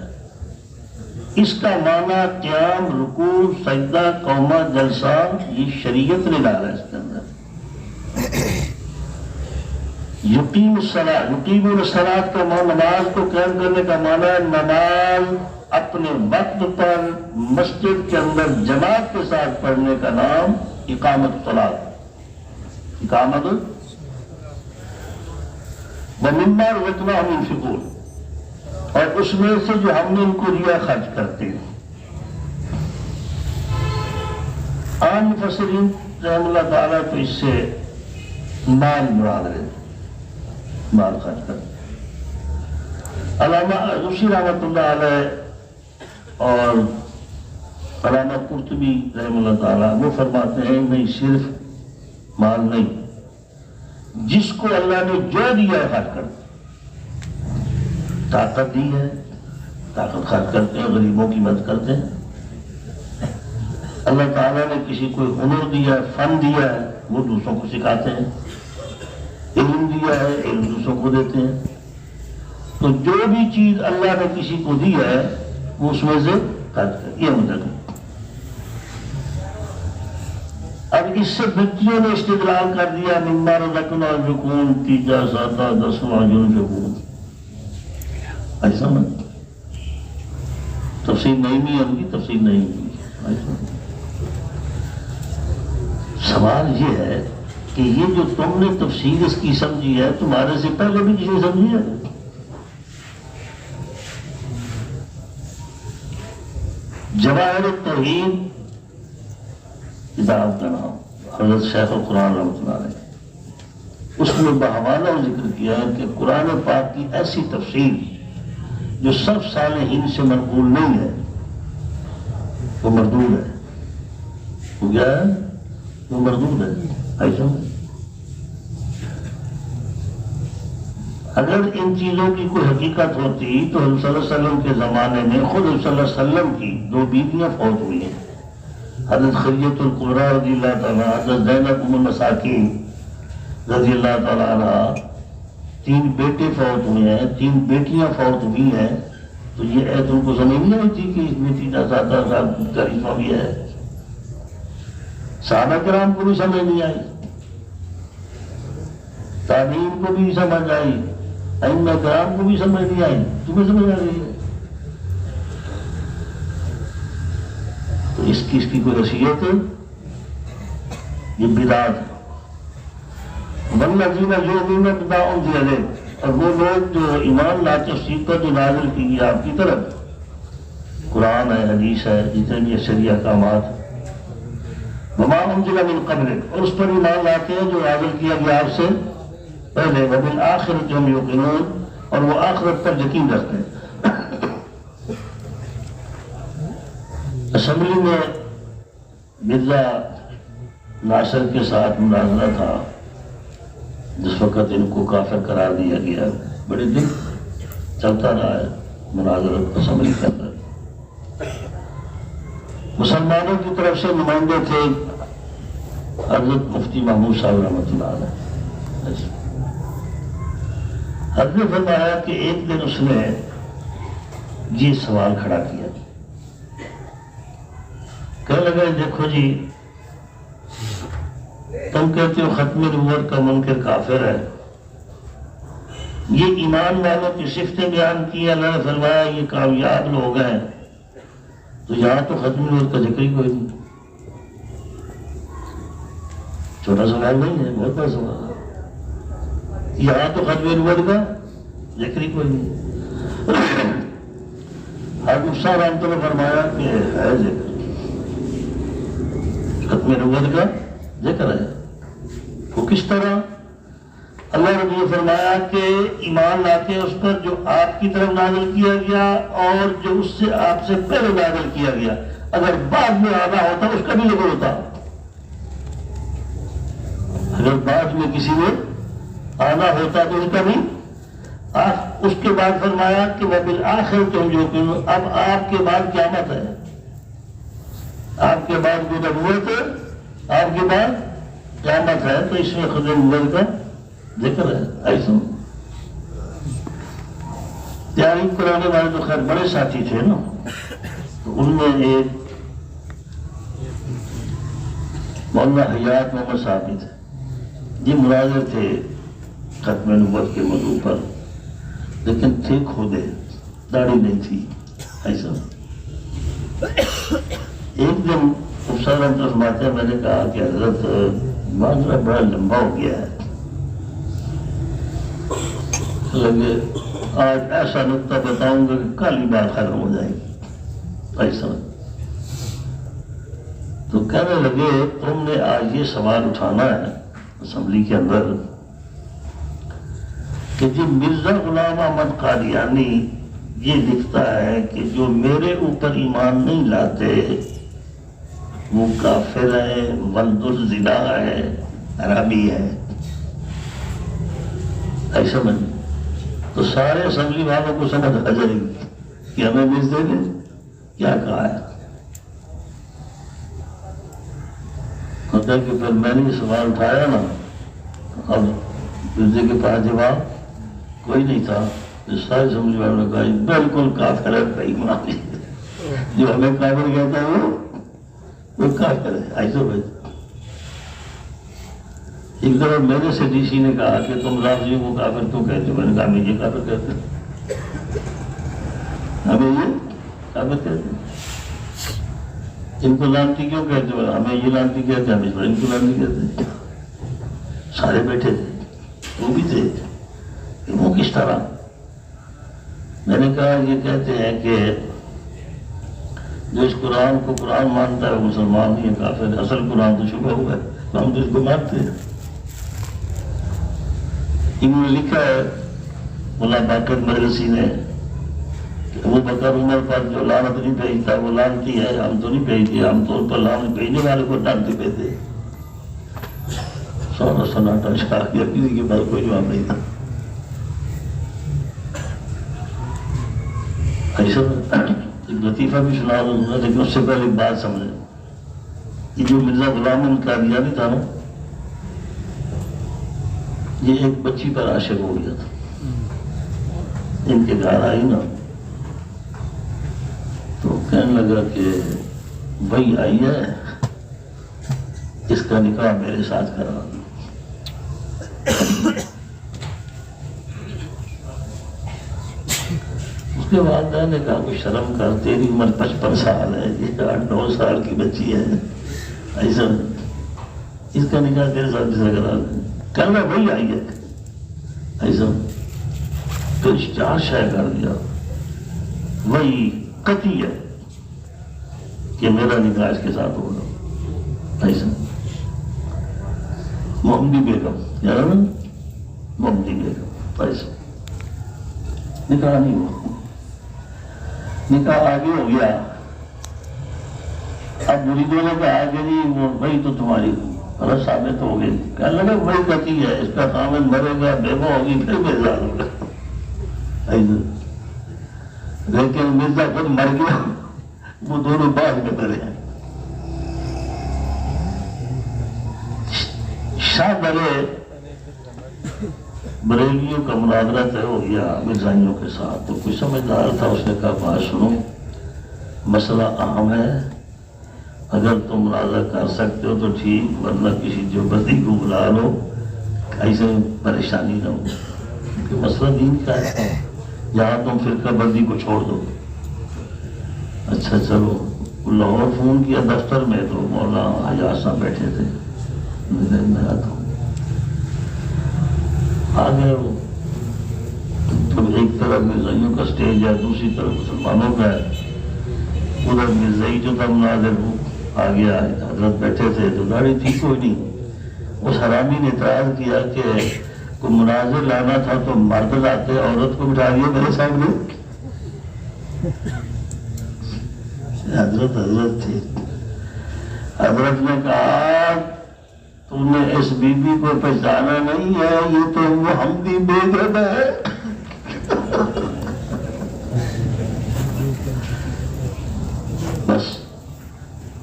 اس کا معنی قیام، رکوع، سجدہ، قومہ، جلسہ، یہ شریعت نے ڈالا اس کے اندر۔ یقیم الصلاۃ، یقیم الصلاۃ کا معنی نماز کو قائم کرنے کا معنی ہے نماز اپنے وقت پر مسجد کے اندر جماعت کے ساتھ پڑھنے کا نام اقامت الصلاۃ، اقامت ومما رزقناہم ينفقون، اور اس میں سے جو ہم نے ان کو دیا خرچ کرتے ہیں۔ عام مفسرین رحم اللہ تعالیٰ تو اس سے مال مراد ہے، مال خرچ کرتے۔ علامہ عروسی رحمۃ اللہ علیہ اور علامہ قرطبی رحم اللہ تعالیٰ وہ فرماتے ہیں نہیں، صرف مال نہیں، جس کو اللہ نے جو دیا ہے خرچ کرتے، طاقت دی ہے طاقت خرچ کرتے ہیں، غریبوں کی مدد کرتے ہیں۔ اللہ تعالیٰ نے کسی کو ہنر دیا ہے، فن دیا ہے، وہ دوسروں کو سکھاتے ہیں، علم دیا ہے، علم دوسروں کو دیتے ہیں۔ تو جو بھی چیز اللہ نے کسی کو دی ہے وہ اس میں سے خرچ کر، یہ مدد ہے۔ اب اس سے بچیوں نے استدلال کر دیا مما رزقناہم ينفقون، تیجا ساتہ دسواں ينفقون، ایسا نا تفسیر نہیں بھی ہے، ان کی تفسیر نہیں بھی۔ سوال یہ ہے کہ یہ جو تم نے تفسیر اس کی سمجھی ہے، تمہارے سے پہلے بھی کسی نے سمجھی ہے؟ جواہر التوحید کتاب کا نام، حضرت شیخ القرآن رحمۃ اللہ علیہ، اس میں بحوالہ ذکر کیا ہے کہ قرآن پاک کی ایسی تفسیر جو سب صالحین سے منقول نہیں ہے وہ مردود ہے۔ وہ کیا ہے؟ وہ مردود ہے۔ ایسا اگر ان چیزوں کی کوئی حقیقت ہوتی تو حضرت صلی اللہ علیہ وسلم کے زمانے میں خود حضرت صلی اللہ علیہ وسلم کی 2 بیویاں فوت ہوئی ہیں، حضرت خدیجہ الکبریٰ رضی اللہ تعالیٰ، حضرت زینب ام المساکین رضی اللہ تعالیٰ عنہ، 3 بیٹے فوت ہوئے ہیں، 3 بیٹیاں فوت ہوئی ہیں۔ تو یہ عید ان کو سمجھ نہیں آئی تھی کہ اس میں تینا ساتھ کرشمہ بھی ہے؟ صحابہ کرام کو بھی سمجھ نہیں آئی، تابعین کو بھی سمجھ آئی، ائمہ کرام کو بھی سمجھ نہیں آئی، تمہیں سمجھ آ رہی ہے؟ تو اس کی کوئی حیثیت ہے؟ یہ بدعت ہے۔ والذین یؤمنون بما انزل الیک، اور وہ لوگ جو ایمان لاتے اس چیز پر جو نازل کی گئی آپ کی طرف، قرآن ہے، حدیث ہے، جتنے بھی شرعی احکامات، وما انزل من قبلک، اور اس پر ایمان لاتے ہیں جو نازل کیا گیا آپ سے پہلے، وبالآخرۃ هم یوقنون، اور وہ آخرت پر یقین رکھتے ہیں۔ اسمبلی میں مرزا ناصر کے ساتھ مناظرہ تھا، جس وقت ان کو کافر قرار دیا گیا، بڑے دن چلتا رہا ہے مناظرہ اسمبلی کے اندر۔ مسلمانوں کی طرف سے نمائندے تھے حضرت مفتی محمود صاحب رحمۃ اللہ علیہ۔ حضرت نے فرمایا کہ ایک دن اس نے یہ سوال کھڑا کیا کہنے لگا دیکھو جی تم کہتے ہو ختم نبوت کا منکر کافر ہے، یہ ایمان والوں کی صفتیں بیان کی، اللہ نے فرمایا یہ کامیاب لوگ ہیں، تو یہاں تو ختم نبوت کا ذکر ہی کوئی نہیں۔ چھوٹا سوال نہیں ہے، بہت بڑا سوال ہے، یہاں تو ختم نبوت کا ذکر ہی کوئی نہیں۔ حضرت صاحب رحمۃ اللہ نے فرمایا کہ ہے ذکر، ختم نبوت کا ذکر ہے۔ وہ کس طرح؟ اللہ نے یہ فرمایا کہ ایمان لاتے اس پر جو آپ کی طرف نازل کیا گیا اور جو اس سے آپ سے پہلے نازل کیا گیا، اگر بعد میں آنا ہوتا اس کا بھی ذکر ہوتا، اگر بعد میں کسی میں آنا ہوتا تو اس کا بھی۔ اس کے بعد فرمایا کہ وہ بالآخر تم جو اب آپ کے بعد قیامت ہے، آپ کے بعد کوئی نبوت ہے، آپ کے بعد قیامت ہے، تو اس میں خود نبوت کا ذکر ہے۔ ایسا تیاری کرانے والے تو خیر بڑے ساتھی تھے نا، تو ان میں ایک مولانا حیات محمد صاحب تھے، یہ مناظر تھے ختم نبوت کے موضوع پر، لیکن تھے کھودے، داڑھی نہیں تھی۔ ایسا ایک دن افسر ہم فرماتے ہیں، میں نے کہا کہ حضرت معاملہ بڑا لمبا ہو گیا ہے، لگے آج ایسا نقطہ بتاؤں گا کہ کل ہی بات ختم ہو جائے گی۔ ایسا تو کہنے لگے تم نے آج یہ سوال اٹھانا ہے اسمبلی کے اندر کہ جی مرزا غلام احمد قادیانی یہ لکھتا ہے کہ جو میرے اوپر ایمان نہیں لاتے وہ کافر ہے، ولد الزنا ہے، حرامی ہے۔ ایسا بنے تو سارے اسمبلی والوں کو سمجھ آ جائے گی کہ ہمیں مرزے نے کیا کہا ہے۔ ہوتا کہ پھر میں نے یہ سوال اٹھایا نا، اب مرزے کے پاس جواب کوئی نہیں تھا، سارے اسمبلی والوں نے کہا بالکل کافر ہے بھائی، مانی جو ہمیں کافر کہتا ہے وہ کافر ہے۔ ایسا بھائی ایک دفعہ میرے سے ڈی سی نے کہا کہ تم رافضیوں کو کافر کیوں کہتے ہو؟ میں نے کہا ہمیں یہ کافر کہتے ہیں، ہمیں یہ کافر کہتے ہیں۔ ان کو لانتی کیوں کہتے ہو؟ ہمیں یہ لانتی کہتے ہیں، ہم ان کو لانتی کہتے ہیں۔ سارے بیٹھے تھے، وہ بھی تھے، کہ وہ کس طرح؟ میں نے کہا یہ کہتے ہیں کہ جو اس قرآن کو قرآن مانتا ہے وہ مسلمان نہیں ہے، کافر ہے، اصل قرآن تو شبہ ہوا ہے، ہم تو اس کو مانتے ہیں۔ انہوں نے لکھا ہے ملا باقر مجلسی نے کہ ابو بکر عمر پر جو لعنت نہیں بھیجتا وہ لعنتی ہے، ہم تو نہیں بھیجتے، ہم تو ان پر لعنت بھیجنے والے کو ڈانٹتے بھیجتے۔ سونا سناٹا چھا گیا، کسی کے پاس کوئی جواب نہیں تھا۔ ایسا ایک لطیفہ بھی سنا دوں، لیکن اس سے پہلے ایک بات سمجھیں، یہ جو مرزا غلام احمد قادیانی تھا نا، یہ ایک بچی پر عاشق ہو گیا تھا، ان کے گھر آئی نا تو کہنے لگا کہ بھائی آئی ہے، اس کا نکاح میرے ساتھ کرا۔ اس کے والدین نے کہا کہ شرم کر، تیری عمر 55 سال ہے، یہ 8-9 سال کی بچی ہے، ایسا اس کا نکاح تیرے ساتھ جیسا کرا دیں۔ کہنا وہی آئی ہے، ایسا تو اشتہار شائع کر دیا، وہی قطعی ہے کہ میرا نکاح اس کے ساتھ ہوگا۔ ایسا محمدی بیگم، یاد نا محمدی بیگم، ایسا نکاح نہیں ہوا، نکاح آگے ہو گیا۔ اب مریدوں نے کہا کہ جی وہ بھائی تو تمہاری غلط ثابت ہو گئی، کہنے لگا وہی قطعی ہے، اس کا خامن مرے گا، بیوہ ہوگی، پھر بیزار ہوگا۔ لیکن مرزا خود مر گیا، وہ دونوں بعد میں مرے ہیں۔ شاہ بریلیوں کا مناظرہ طے ہو گیا مرزائیوں کے ساتھ، تو کوئی سمجھدار تھا، اس نے کہا بات سنو، مسئلہ اہم ہے اگر تم مناظرہ کر سکتے ہو تو ٹھیک، ورنہ کسی جو بدی کو بلا لو، ایسے پریشانی نہ ہو، کیونکہ مسئلہ دین کا ہے۔ یہاں تم فرقہ بندی کو چھوڑ دو، اچھا چلو لاہور فون کیا دفتر میں تو مولانا حجاز صاحب بیٹھے تھے، میں آتا ہوں، آ گئے وہ۔ تو ایک طرف مرزائیوں کا سٹیج ہے، دوسری طرف مسلمانوں کا ہے، ادھر مرزائی جو تھا مناظر وہ آ گیا، حضرت بیٹھے تھے تو داڑھی تھی کوئی نہیں۔ اس حرامی نے اعتراض کیا کہ کوئی مناظر لانا تھا تو مرد لاتے، عورت کو بٹھا دیا میرے سامنے۔ حضرت تھے، حضرت نے کہا تم نے اس بی بی کو پہچانا نہیں ہے، یہ تو وہ ہم بھی بیگم ہے۔ بس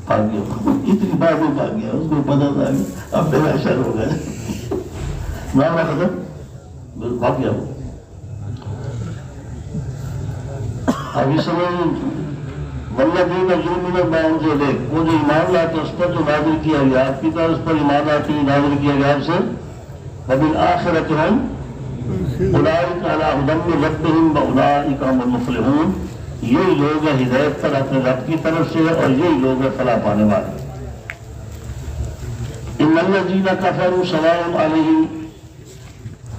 آ گیا، اتنی بار بھی آ گیا، اس کو پتا تھا اب میرا شر ہو گیا، معاملہ ختم، بھاگ گیا وہ۔ ابھی سمجھ والذین یؤمنون بما انزل الیک، وہ جو ایمان لاتے اس پر جو نازل کیا گیا، آپ کی طرف اس پر ایمان آتی ہے، نازل کیا گیا آپ سے، وبالآخرۃ ہم اولئک علی ھدی من ربہم واولئک هم المفلحون، یہی لوگ ہیں ہدایت پر اپنے رب کی طرف سے اور یہی لوگ ہیں فلاح پانے والے۔ ان الذین کفروا سواء علیہم،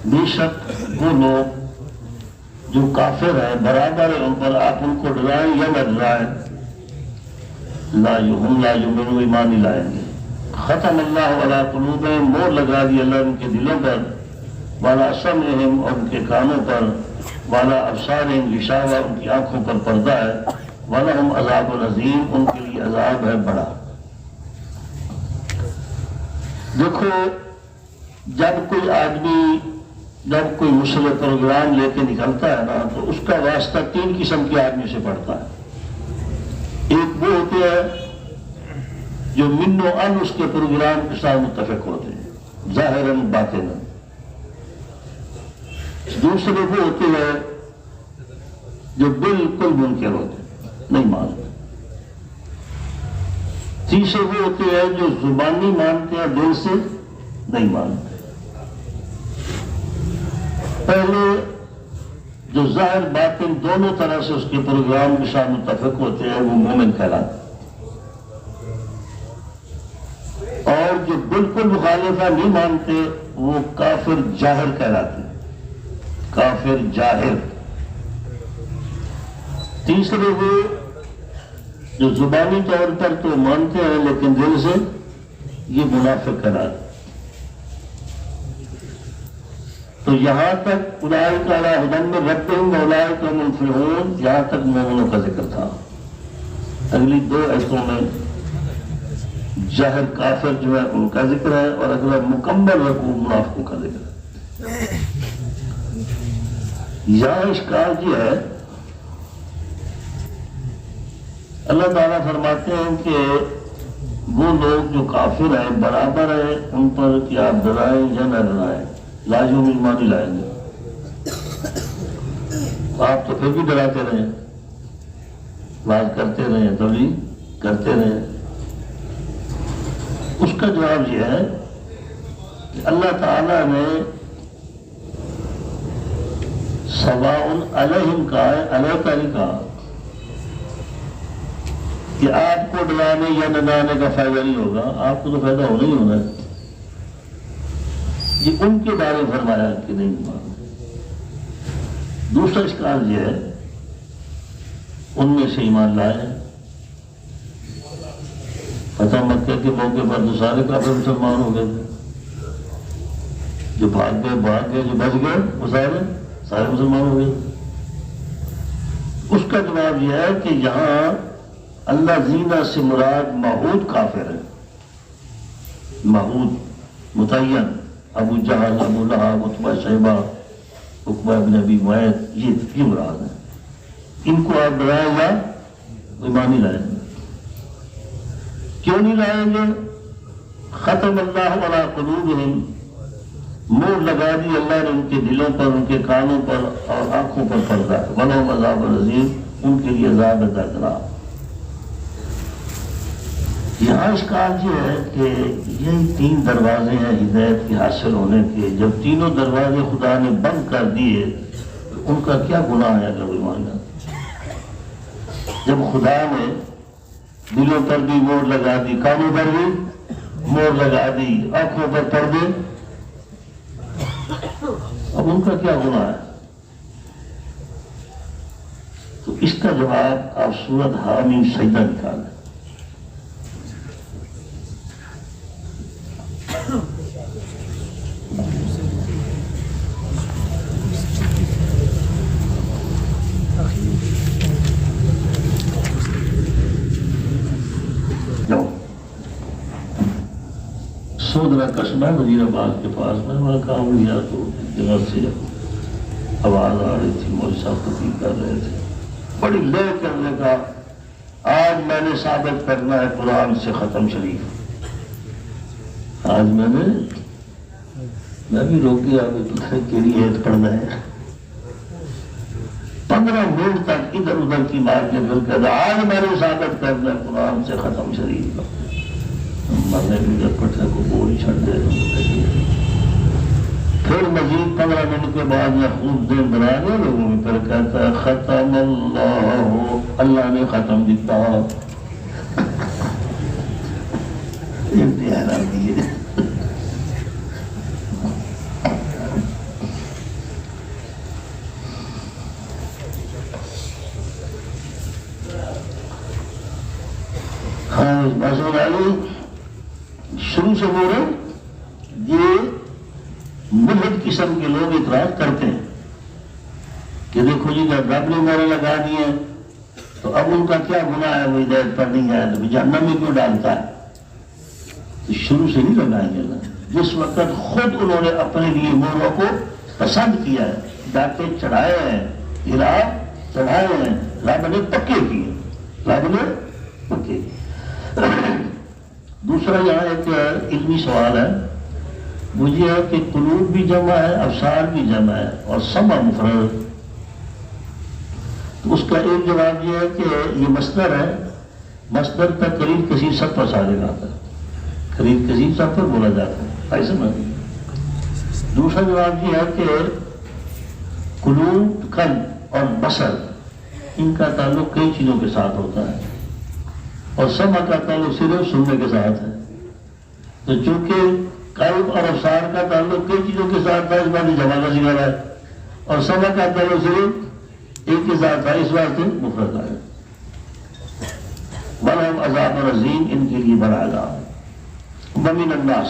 بے شک وہ لوگ جو کافر ہیں برابر ہے ان پر، آپ ان کو ڈرائیں یا نہ ڈرائیں، ہم لا یؤمنون، ایمان نہیں لائیں گے۔ ختم اللہ علی قلوبہم، مور لگا دی اللہ ان کے دلوں پر، وعلی سمعہم، اور ان کے کانوں پر، وعلی ابصارہم غشاوہ، ان کی آنکھوں پر پردہ ہے، ولہم عذاب عظیم، ان کے لیے عذاب ہے بڑا۔ دیکھو جب کوئی آدمی، جب کوئی مسلح پروگرام لے کے نکلتا ہے نا تو اس کا واسطہ تین قسم کے آدمی سے پڑتا ہے۔ ایک وہ ہوتے ہیں جو من و ان اس کے پروگرام کے ساتھ متفق ہوتے ہیں، ظاہراً باطناً۔ دوسرے وہ ہوتے ہیں جو بالکل منکر ہوتے ہیں، نہیں مانتے۔ تیسرے وہ ہوتے ہیں جو زبانی مانتے ہیں، دل سے نہیں مانتے۔ پہلے جو ظاہر باطن دونوں طرح سے اس کے پروگرام کے ساتھ متفق ہوتے ہیں وہ مومن کہلاتے ہیں، اور جو بالکل مخالفہ نہیں مانتے وہ کافر جاہر کہلاتے ہیں، کافر جاہر۔ تیسرے وہ جو زبانی طور پر تو مانتے ہیں لیکن دل سے، یہ منافق کہلاتے ہیں۔ تو یہاں تک اولئک علی ھدی من ربہم واولئک هم المفلحون، یہاں تک مومنوں کا ذکر تھا۔ اگلی دو آیتوں میں جاہر کافر جو ہے ان کا ذکر ہے، اور اگلا مکمل رکوع منافقوں کا ذکر ہے۔ یہاں اشکال یہ ہے، اللہ تعالیٰ فرماتے ہیں کہ وہ لوگ جو کافر ہیں برابر ہے ان پر کہ آپ ڈرائیں یا نہ ڈرائیں، لاجو میں ایمان نہیں لائیں گے۔ آپ تو پھر بھی ڈراتے رہے، بات کرتے رہے، تبلیغ کرتے رہے۔ اس کا جواب یہ ہے کہ اللہ تعالیٰ نے سواء علیہم کہا ہے، علیہ نہیں کہا کہ آپ کو ڈرانے یا نہ ڈرانے کا فائدہ نہیں ہوگا، آپ کو تو فائدہ ہونا ہی ہونا ہے۔ یہ ان کے بارے میں فرمایا کہ نہیں مانتے۔ دوسرا اشکال یہ ہے ان میں سے ایمان لائے، فتح مکہ کے موقع پر تو سارے کافر مسلمان ہو گئے تھے، جو بھاگ گئے جو بچ گئے وہ سارے مسلمان ہو گئے۔ اس کا جواب یہ ہے کہ یہاں اللہ زینہ سے مراد معہود کافر ہے، معہود متعین، ابو جہل، ابو لہب، عتبہ شیبہ، عقبہ بن ابی معیط، یہ مراد ہے۔ ان کو آپ ڈرائیں گا ایمان نہیں لائیں گے۔ کیوں نہیں لائیں گے؟ ختم اللہ علی قلوبہم، مور لگا دی اللہ نے ان کے دلوں پر، ان کے کانوں پر اور آنکھوں پر پردہ ہے، وَلَهُمْ عَذَابٌ عَظِيمٌ، ان کے لیے عذاب دردناک۔ یہاں اشکال یہ ہے کہ یہ 3 دروازے ہیں ہدایت کے حاصل ہونے کے، جب تینوں دروازے خدا نے بند کر دیے تو ان کا کیا گناہ ہے اگر وہ ایمان لاتے؟ جب خدا نے دلوں پر بھی مور لگا دی، کانوں پر بھی مور لگا دی، آنکھوں پر پردے، اب ان کا کیا گناہ ہے؟ تو اس کا جواب آپ سورۃ حامیم سجدہ نکالیں۔ سودرا قصبہ وزیر آباد کے پاس میں وہاں کام لیا تو جگہ سے آواز آ رہی تھی، مولوی صاحب خطیب کر رہے تھے، بڑی لے کرنے کا، آج میں نے ثابت کرنا ہے قرآن سے ختم شریف۔ آج میں بھی روکی آگے دوسرے کیری عید پڑھنا ہے، 15 منٹ تک ادھر ادھر کی مار کے پھر کہتا آج میں نے ثابت کرنا ہے قرآن سے ختم شریف کا۔ مرنے بھی جب پٹھے کو گولی چھڑ دے، پھر مزید 15 منٹ کے بعد میں خوب دین بنا دے لوگوں میں، پھر کہتا ہے ختم اللہ، اللہ نے ختم دیتا۔ انتہا دیے ہاں مسعود علی شروع سے بول رہے یہ ملحد قسم کے لوگ اعتراض کرتے ہیں کہ دیکھو جی جب رب نے مورے لگا دیے تو اب ان کا کیا گناہ ہے، وہ ہدایت پر نہیں آیا تو جہنم میں کیوں ڈالتا ہے؟ تو شروع سے نہیں لگائیں گے اللہ، جس وقت خود انہوں نے اپنے لیے موروں کو پسند کیا ہے، ڈاکے چڑھائے ہیں، ہرا چڑھائے ہیں، رب نے پکے کیے، رب نے پکے کیے۔ دوسرا یہاں ایک علمی سوال ہے، وہ یہ ہے کہ قلوب بھی جمع ہے، ابصار بھی جمع ہے اور سمع مفرد، تو اس کا ایک جواب یہ ہے کہ یہ مصدر ہے، مصدر کا قریب کثیر سب پر صادق آتا ہے، قریب کثیر سب پر بولا جاتا ہے، ایسے میں۔ دوسرا جواب یہ ہے کہ قلوب، قلب اور بصر ان کا تعلق کئی چیزوں کے ساتھ ہوتا ہے اور سمع کا تعلق صرف سننے کے ساتھ ہے، تو چونکہ قلب اور ابصار کا تعلق کئی چیزوں کے ساتھ تھا، اس بات جمع کا ذکر ہے، اور سمع کا تعلق صرف ایک کے ساتھ تھا، اس واسطے مفرد ہے۔ بلہم عذاب عظیم، ان کے لیے بڑا عذاب۔ ومن الناس،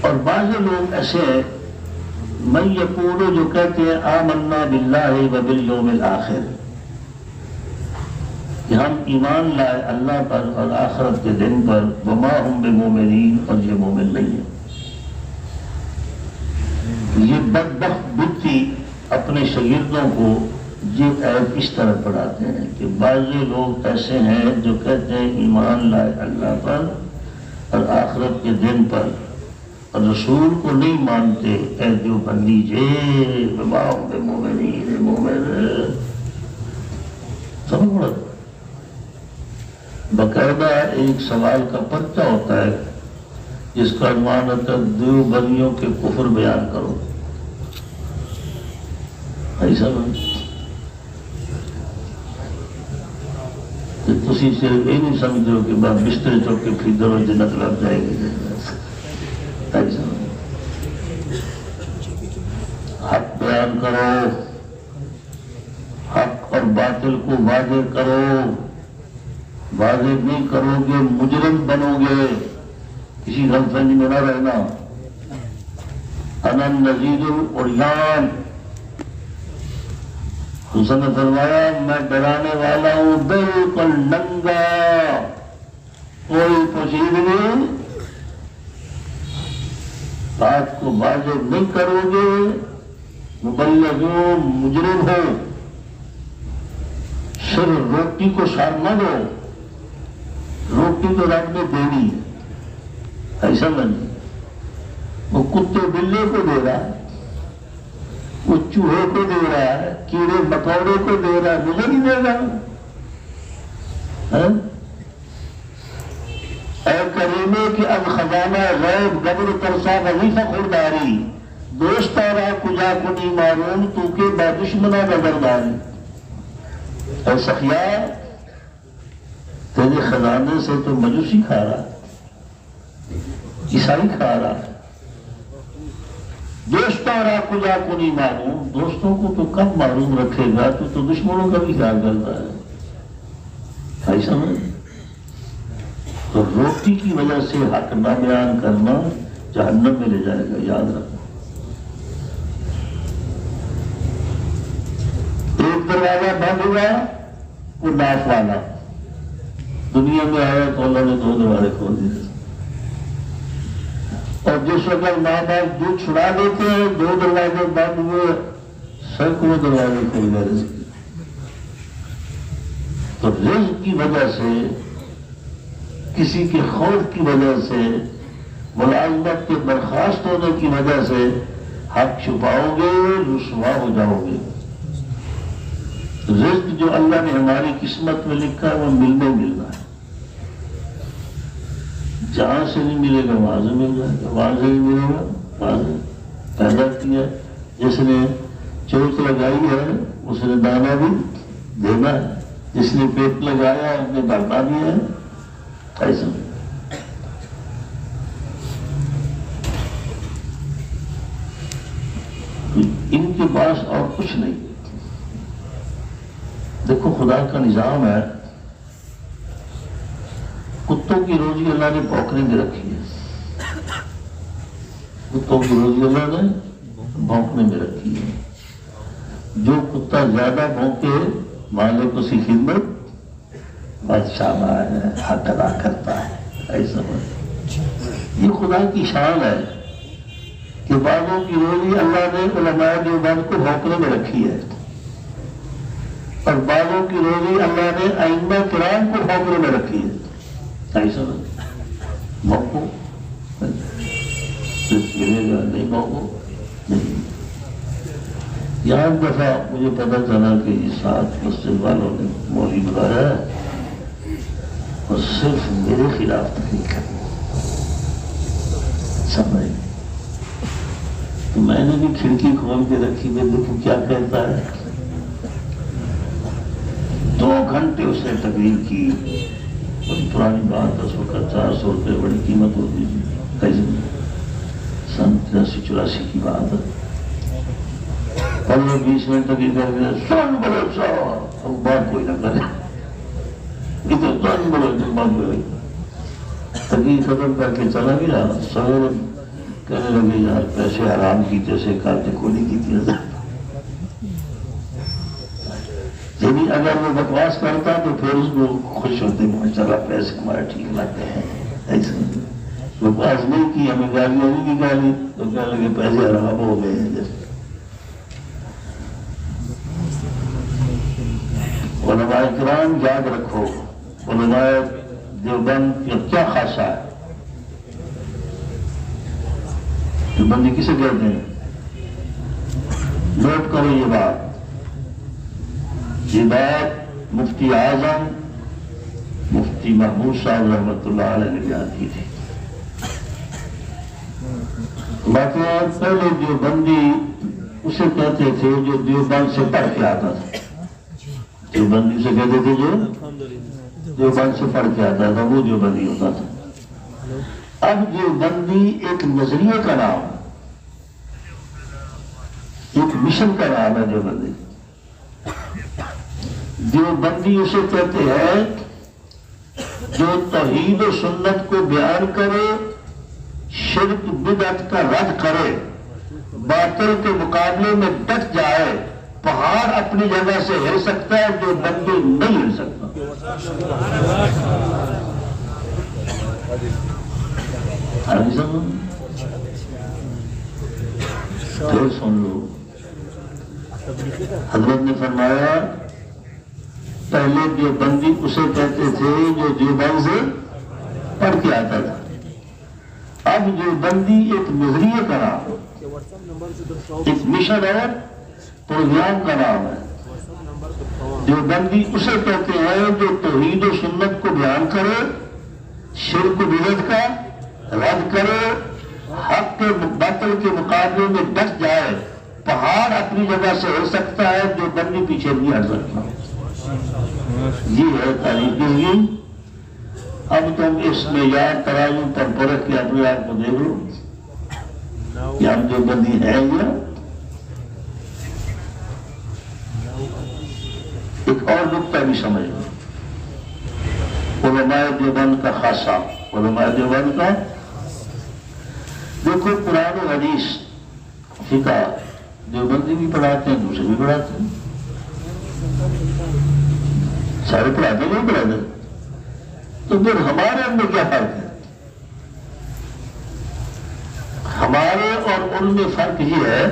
اور بعض لوگ ایسے ہیں، من یقول، جو کہتے ہیں آمنا باللہ وبالیوم الآخر، کہ ہم ایمان لائے اللہ پر اور آخرت کے دن پر، وما ہم بمومنین، اور یہ مومن نہیں ہے۔ یہ بدبخت بتی اپنے شاگردوں کو یہ عیب اس طرح پڑھاتے ہیں کہ بعض لوگ ایسے ہیں جو کہتے ہیں ایمان لائے اللہ پر اور آخرت کے دن پر اور رسول کو نہیں مانتے، اے دیوبندی جے وما ہم بمومنین، مومن سمجھ۔ باقاعدہ ایک سوال کا پرچہ ہوتا ہے جس کا عنوان ہوتا ہے دیوبندیوں کے کفر بیان کرو، ایسا تسی صرف یہ نہیں سمجھ ہو کہ بات بستر چوک کے پھر دونوں جنت لگ جائے گی، ایسا حق بیان کرو، حق اور باطل کو واضح کرو، واضح نہیں کرو گے مجرم بنو گے، کسی غلط فہمی میں نہ رہنا۔ انا النذیر العریان، حسن نے فرمایا میں ڈرانے والا ہوں بالکل ننگا، کوئی پوشید نہیں، بات کو واضح نہیں کرو گے، مبلغ ہو، مجرم ہو، صرف روٹی کو سار نہ دو، روٹی تو رب نے دینی ہے، ایسا نہیں، وہ کتے بلے کو دے رہا ہے، وہ چوہے کو دے رہا ہے، کیڑے مکوڑے کو دے رہا ہے، مجھے نہیں دے گا، اے کریمے کہ از خزانہ غیب گبر ترسا وظیفہ خورداری دوست را کجا کنی معروم تو کے با دشمنہ نظرداری. اے سخیا تیرے خزانے سے تو مجوسی کھا رہا ہے، عیسائی کھا رہا ہے. دوستوں را کجا کنی معروم، دوستوں کو تو کب معروم رکھے گا، تو دشمنوں کا بھی خیال کرتا ہے. بھائی سمجھ، تو روٹی کی وجہ سے حق نہ بیان کرنا جہنم میں لے جائے گا، یاد رکھنا. ایک دروازہ بند ہوا وہ ناف والا دنیا میں آیا تو اللہ نے 2 دروازے کھول دیے. اور جس وقت ماں باپ دودھ چھڑا دیتے ہیں 2 دروازے بند ہوئے سینکڑوں دروازے کھل گئے رزق کے. تو رزق کی وجہ سے، کسی کے خوف کی وجہ سے، ملازمت کے برخاست ہونے کی وجہ سے حق چھپاؤ گے رسوا ہو جاؤ گے. رزق جو اللہ نے ہماری قسمت میں لکھا ہے وہ ملنا ہے. جہاں سے نہیں ملے گا وہاں سے مل جائے گا، وہاں سے نہیں ملے گا وہاں سے. پیدا کیا جس نے چوٹ لگائی ہے اس نے دانا بھی دینا ہے، جس نے پیٹ لگایا ہے اس نے بھرنا بھی ہے. ایسا ان کے پاس اور کچھ نہیں. دیکھو خدا کا نظام ہے، کتوں کی روزی اللہ نے بھونکنے میں رکھی ہے. کتوں کی روزی اللہ نے بھونکنے میں رکھی ہے. جو کتا زیادہ بھونکے مالک اس کی خدمت بادشاہ ہے، حق ادا کرتا ہے. ایسا یہ خدا کی شان ہے کہ بعضوں کی روزی اللہ نے علماء دیوبند کو بھونکنے میں رکھی ہے، اور بعضوں کی روزی اللہ نے ائمہ کرام کو بھونکنے میں رکھی ہے. ایسا موقع ملے گا نہیں، موقع نہیں. یہاں دفعہ مجھے پتا چلا کہ یہ 7 مسجد والوں نے مولوی بلایا ہے اور صرف میرے خلاف تقریر کرنی. سمجھ تو میں نے بھی کھڑکی کھول کے رکھی، میں دیکھوں کیا کہتا ہے. 2 گھنٹے اس نے تقریر کی. بڑی پرانی بات ہے، اس وقت 400 روپے بڑی قیمت ہوتی تھی. سن 83-84 کی بات ہے. 15-20 منٹ تقریر کر کے سن بولو صاحب، اب بات کوئی نہ کرے، ادھر سن بولو بات کوئی. تقریر ختم کر کے چلا گیا. سویرے کہنے لگے یار پیسے حرام کیتے سے کاتے کو نہیں کیتے. یعنی اگر وہ بکواس کرتا تو پھر اس کو خوش ہوتے ماشاءاللہ پیسے ہمارے ٹھیک لگتے ہیں. ایسا بکواس نہیں کی، ہمیں گالیاں نہیں کی گالی تو کہنے لگے پیسے حرام ہو گئے ہیں. جیسے علماء کرام یاد رکھو، علماء دیوبند کا کیا خاصہ ہے. دیوبندی کسے کہتے ہیں؟ نوٹ کرو یہ بات. یہ بات مفتی اعظم مفتی محمود صاحب رحمۃ اللہ علیہ نے بیان کی تھی. باقی پہلے دیوبندی اسے کہتے تھے جو دیوبند سے پڑھ کے آتا تھا. دیوبندی سے کہتے تھے جو دیوبند سے پڑھ کے آتا تھا وہ دیوبندی ہوتا تھا. اب دیوبندی ایک نظریے کا نام ہے، ایک مشن کا نام ہے. دیوبندی دیوبندی اسے کہتے ہیں جو توحید و سنت کو بیان کرے، شرک بدعت کا رد کرے، باطل کے مقابلے میں ڈٹ جائے. پہاڑ اپنی جگہ سے ہل سکتا ہے، دیوبندی نہیں ہل سکتا. پھر سن لو، حضرت نے فرمایا پہلے دیوبندی اسے کہتے تھے جو دیوبند سے پڑھ کے آتا تھا. اب دیوبندی ایک نظریے کا نام ہے، ایک مشن ہے، پروگرام کا نام ہے. دیوبندی اسے کہتے ہیں جو توحید و سنت کو بیان کرے، شرک و بدعت کا رد کرے، حق کے باطل کے مقابلے میں ڈٹ جائے۔ پہاڑ اپنی جگہ سے ہل سکتا ہے، جو بندی پیچھے نہیں ہٹ سکتا۔ یہ ہے تاریخ کی۔ اب تم اس معیار ترازو پر پرکھ کے اپنے آپ کو دیکھ لو کہ ہم جو بندی ہیں یا ایک اور نقطہ بھی سمجھ لو۔ علماء دیوبند کا خاصہ، علماء دیوبند کا دیکھو قرآن و حدیث فقہ دیوبندی بھی پڑھاتے ہیں، دوسرے بھی پڑھاتے ہیں، سارے پڑھاتے نہیں پڑھاتے، تو پھر ہمارے اندر کیا فرق ہے؟ ہمارے اور ان میں فرق یہ ہے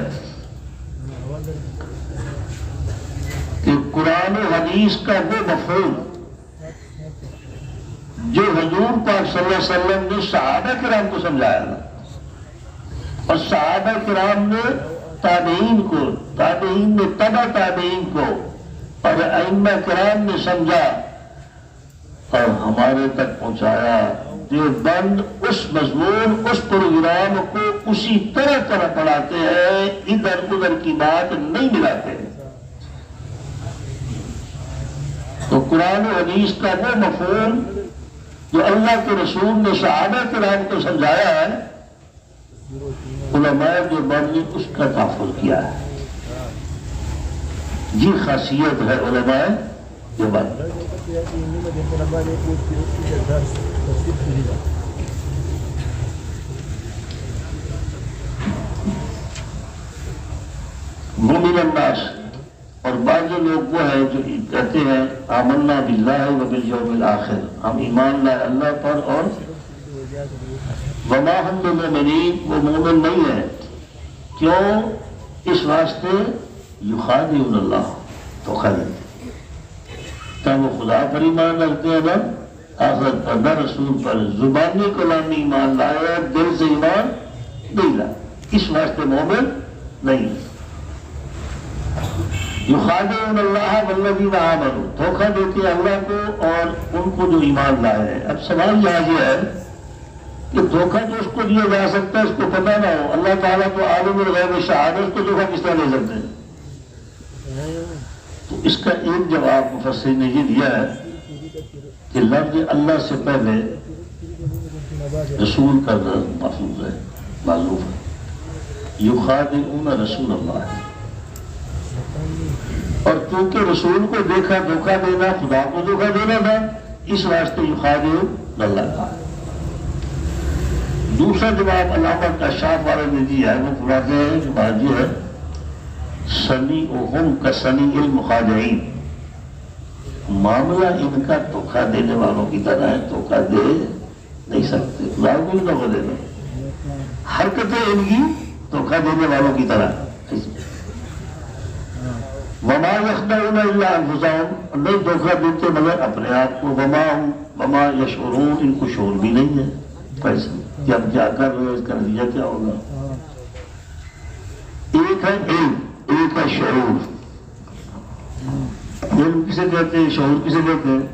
کہ قرآن و حدیث کا وہ مفہوم جو حضور پاک صلی اللہ علیہ وسلم نے صحابہ کرام کو سمجھایا تھا، اور صحابہ کرام نے تابعین کو، تابعین نے تبع تابعین کو، اور ائمہ کرام نے سمجھا اور ہمارے تک پہنچایا۔ دیوبند اس مضمون، اس پروگرام کو اسی طرح پڑھاتے ہیں، ادھر ادھر کی بات نہیں ملاتے ہیں۔ تو قرآن و حدیث کا وہ مفہوم جو اللہ کے رسول نے صحابہ کرام کو سمجھایا ہے، علماء دیوبند نے اس کا تحفظ کیا ہے۔ یہ خاصیت ہے علماء دیوبند۔ مومن الناس، اور بعض لوگ وہ ہیں جو کہتے ہیں آمنا باللہ و بالیوم الآخر، ہم ایمان لائے اللہ پر، اور وما ہم بمؤمنین، وہ مومن نہیں ہے۔ کیوں؟ اس واسطے یخادعون اللہ، دھوکہ دیتے، نہ وہ خدا پر ایمان رکھتے ہیں، نہ آخرت پر، نہ رسول پر، زبانی کلامی ایمان لائے، دل سے ایمان نہیں لائے، اس واسطے مومن نہیں۔ یخادعون اللہ والذین آمنوا، دھوکہ دیتے ہیں اللہ کو اور ان کو جو ایمان لائے ہیں۔ اب سوال یہ ہے کہ دھوکہ تو اس کو دیا جا سکتا ہے اس کو پتہ نہ ہو، اللہ تعالیٰ تو عالم الغیب شہادت، اس کو دھوکہ کس طرح لے سکتے ہیں؟ تو اس کا ایک جواب مفسرین نے یہ دیا ہے کہ لفظ اللہ سے پہلے رسول کا محفوظ ہے، معذوف ہے، یخادعون رسول اللہ ہے، اور چونکہ رسول کو دیکھا دھوکہ دینا خدا کو دھوکہ دینا تھا، اس واسطے یخادعون اللہ کا۔ دوسرا جواب علامہ کشاف والے نے دیا ہے، وہ فرماتے ہیں کہ بات یہ ہے سنیعہم کسنیع المخادعین، معاملہ ان کا دھوکہ دینے والوں کی طرح ہے، دھوکہ دے نہیں سکتے، خدا کو بھی دھوکہ دینا، حرکتیں ان کی دھوکہ دینے والوں کی طرح۔ وما یخدعون الا انفسہم، نہیں دھوکہ دیتے مگر اپنے آپ کو، وما یشعرون، ان کو شعور بھی نہیں ہے پیسے کہ اب کیا کر رہے ہیں، اس کا نتیجہ کیا ہوگا۔ ایک ہے علم، ایک ہے شعور۔ علم کسے کہتے ہیں، شعور کسے کہتے ہیں؟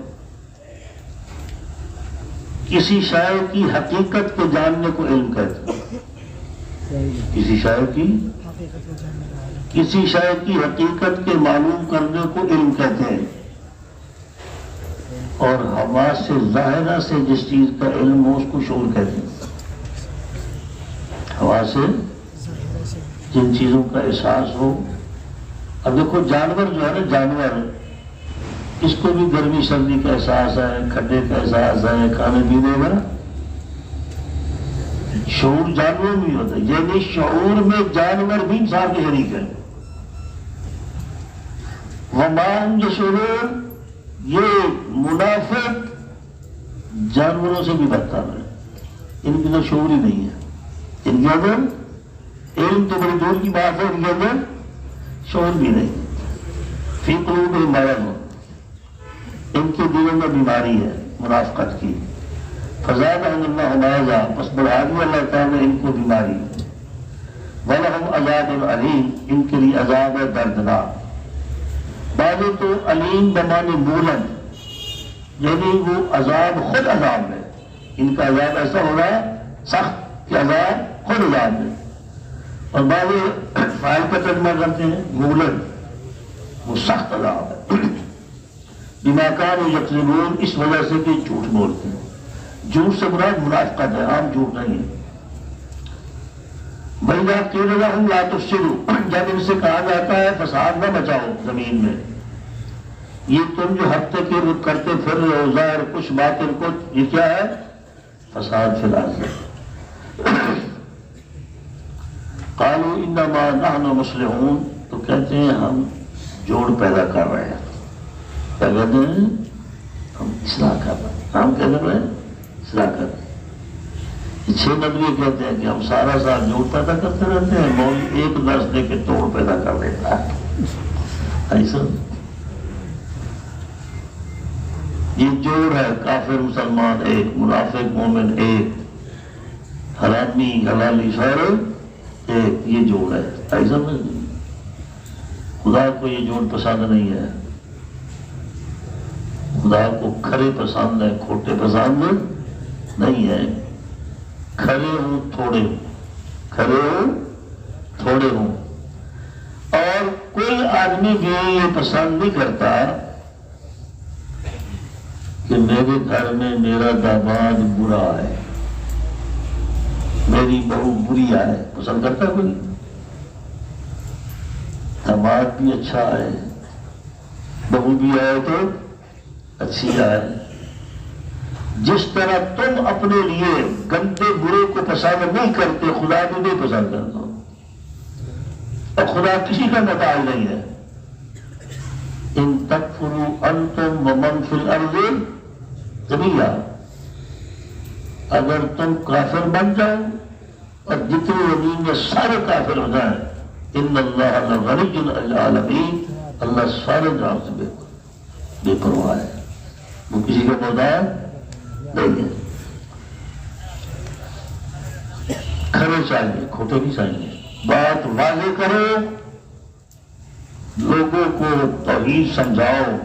کسی شے کی حقیقت کو جاننے کو علم کہتے ہیں، کسی شے کی حقیقت کے معلوم کرنے کو علم کہتے ہیں، اور حواس سے ظاہرہ سے جس چیز کا علم ہو اس کو شعور کہتے ہیں۔ حواس سے جن چیزوں کا احساس ہو، اب دیکھو جانور جو ہے نا، جانور اس کو بھی گرمی سردی کا احساس ہے، کھڈے کا احساس ہے، کھانے پینے کا شعور جانور بھی ہوتا ہے، یعنی شعور میں جانور بھی انسان کے شریک ہے۔ وما هم يشعرون، یہ منافق جانوروں سے بھی بدتر ہے، ان کے اندر شعور ہی نہیں ہے، ان کے اندر علم تو بڑی دور کی بات ہے، ان کے اندر شعور بھی نہیں۔ فی قلوبہم مرض، ان کے دلوں میں بیماری ہے منافقت کی، فزادہم اللہ مرضا، پس بڑھا دیا اللہ تعالیٰ نے ان کو بیماری، وَلَهُمْ عَذَابٌ عَلِيمٌ، ان کے لیے عذاب ہے دردناک۔ بعض تو علیم بمانے مولن، یعنی وہ عذاب خود عذاب ہے، ان کا عذاب ایسا ہوگا سخت کہ عذاب خود عذاب ہے، اور بعض فائل کا ترجمہ کرتے ہیں مولن، وہ سخت عذاب ہے، بما کانوا یکذبون، اس وجہ سے کہ جھوٹ بولتے ہیں، جھوٹ سے مراد منافقت ہے، عام جھوٹ نہیں ہے۔ وَإِذَا قِيلَ لَهُمْ لَا تُفْسِدُوا، جب ان سے کہا جاتا ہے فساد نہ مچاؤ زمین میں، یہ تم جو ہفتے کے رخ کرتے پھر رہے ہو، ظاہر کچھ باطن کچھ، یہ کیا ہے؟ فساد فی الارض۔ قالوا انما نحن مصلحون، تو کہتے ہیں ہم جوڑ پیدا کر رہے ہیں، کیا کہتے ہیں؟ ہم اصلاح کر رہے ہیں، ہم کیا کر رہے ہیں؟ اصلاح کر رہے ہیں۔ چھ نبی کہتے ہیں کہ ہم سارا سال جوڑ پیدا کرتے رہتے ہیں، مولوی ایک درس دے کے توڑ پیدا کر دیتا ہے، ایسا یہ جوڑ ہے، کافر مسلمان ایک، منافق مومن ایک، حرامی حلالی سارے ایک، یہ جوڑ ہے، ایسا نہیں۔ خدا کو یہ جوڑ پسند نہیں ہے، خدا کو کھرے پسند ہے، کھوٹے پسند نہیں ہے، کھڑے ہوں تھوڑے ہوں، کھڑے ہوں تھوڑے ہوں، اور کوئی آدمی بھی یہ پسند نہیں کرتا کہ میرے گھر میں میرا داماد برا ہے، میری بہو بری آئے، پسند کرتا کوئی؟ داماد بھی اچھا آئے، بہو بھی آئے تو اچھی آئے۔ جس طرح تم اپنے لیے گندے برے کو پسند نہیں کرتے، خدا بھی نہیں پسند کرتا، اور خدا کسی کا محتاج نہیں ہے۔ ان تکفروا انتم ومن فی الارض جميعا، اگر تم کافر بن جاؤ اور جتنے زمین میں سارے کافر ہو جائیں، ان اللہ لغنی عن العالمین، اللہ سارے جہاں سے بے پرواہ ہے، وہ کسی کا محتاج نہیں ہے۔ کھڑے چاہیے، کھوٹے نہیں چاہیے، بات واضح کرو، لوگوں کو توحید سمجھاؤ،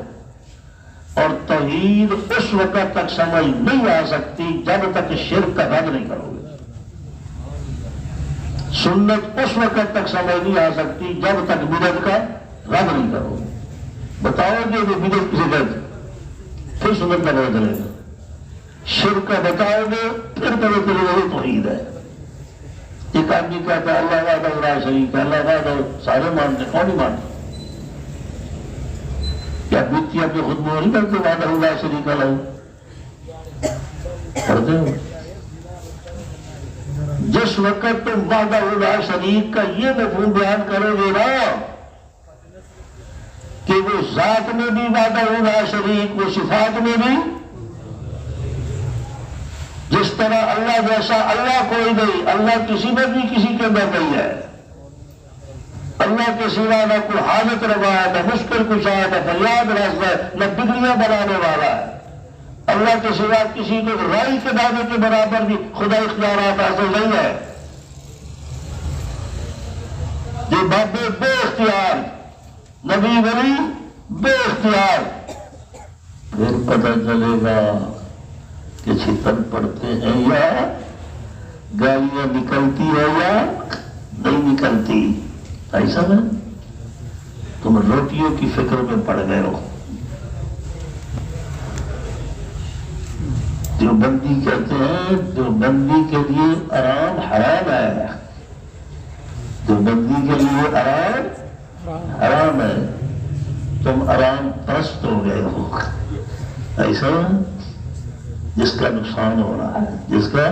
اور توحید اس وقت تک سمجھ نہیں آ سکتی جب تک شرک کا رد نہیں کرو گے، سنت اس وقت تک سمجھ نہیں آ سکتی جب تک بدعت کا رد نہیں کرو گے۔ بتاؤ گے کہ بدعت کسی کرتے، پھر سنت کا پتہ چلے گا، شرک کا بتاؤ گے پھر پتہ چلے گا یہ توحید ہے۔ ایک آدمی کہتا ہے اللہ وحدہ لا شریک ہے، اللہ وحدہ، سارے مانتے، کون نہیں مانتے؟ کیا بیتی اپنے خود میں نہیں کرتے وحدہ لا شریک لہ؟ پڑھتے ہو؟ جس وقت تم وحدہ لا شریک کا یہ مفہوم بیان کرو گے نا کہ وہ ذات میں بھی وحدہ لا شریک، وہ صفات میں بھی، جس طرح اللہ جیسا اللہ کوئی نہیں، اللہ کسی میں بھی کسی کے اندر نہیں ہے، اللہ کے سوا نہ کوئی حاجت روا ہے، نہ مشکل کشا ہے، نہ فریاد رس ہے، نہ بگڑیاں بنانے والا ہے، اللہ کے سوا کسی کو رائی کے دانے کے برابر بھی خدا اختیارات حاصل نہیں ہے، یہ بابے بے اختیار، نبی ولی بے اختیار۔ پھر پتہ چلے گا کہ چھتر پڑتے ہیں یا گالیاں نکلتی ہے یا نہیں نکلتی، ایسا ہے؟ تم روٹیوں کی فکر میں پڑ گئے ہو۔ دیوبندی کہتے ہیں دیوبندی کے لیے آرام حرام ہے، دیوبندی کے لیے آرام حرام ہے، تم آرام پرست ہو گئے ہو، ایسا جس کا نقصان ہو رہا ہے، جس کا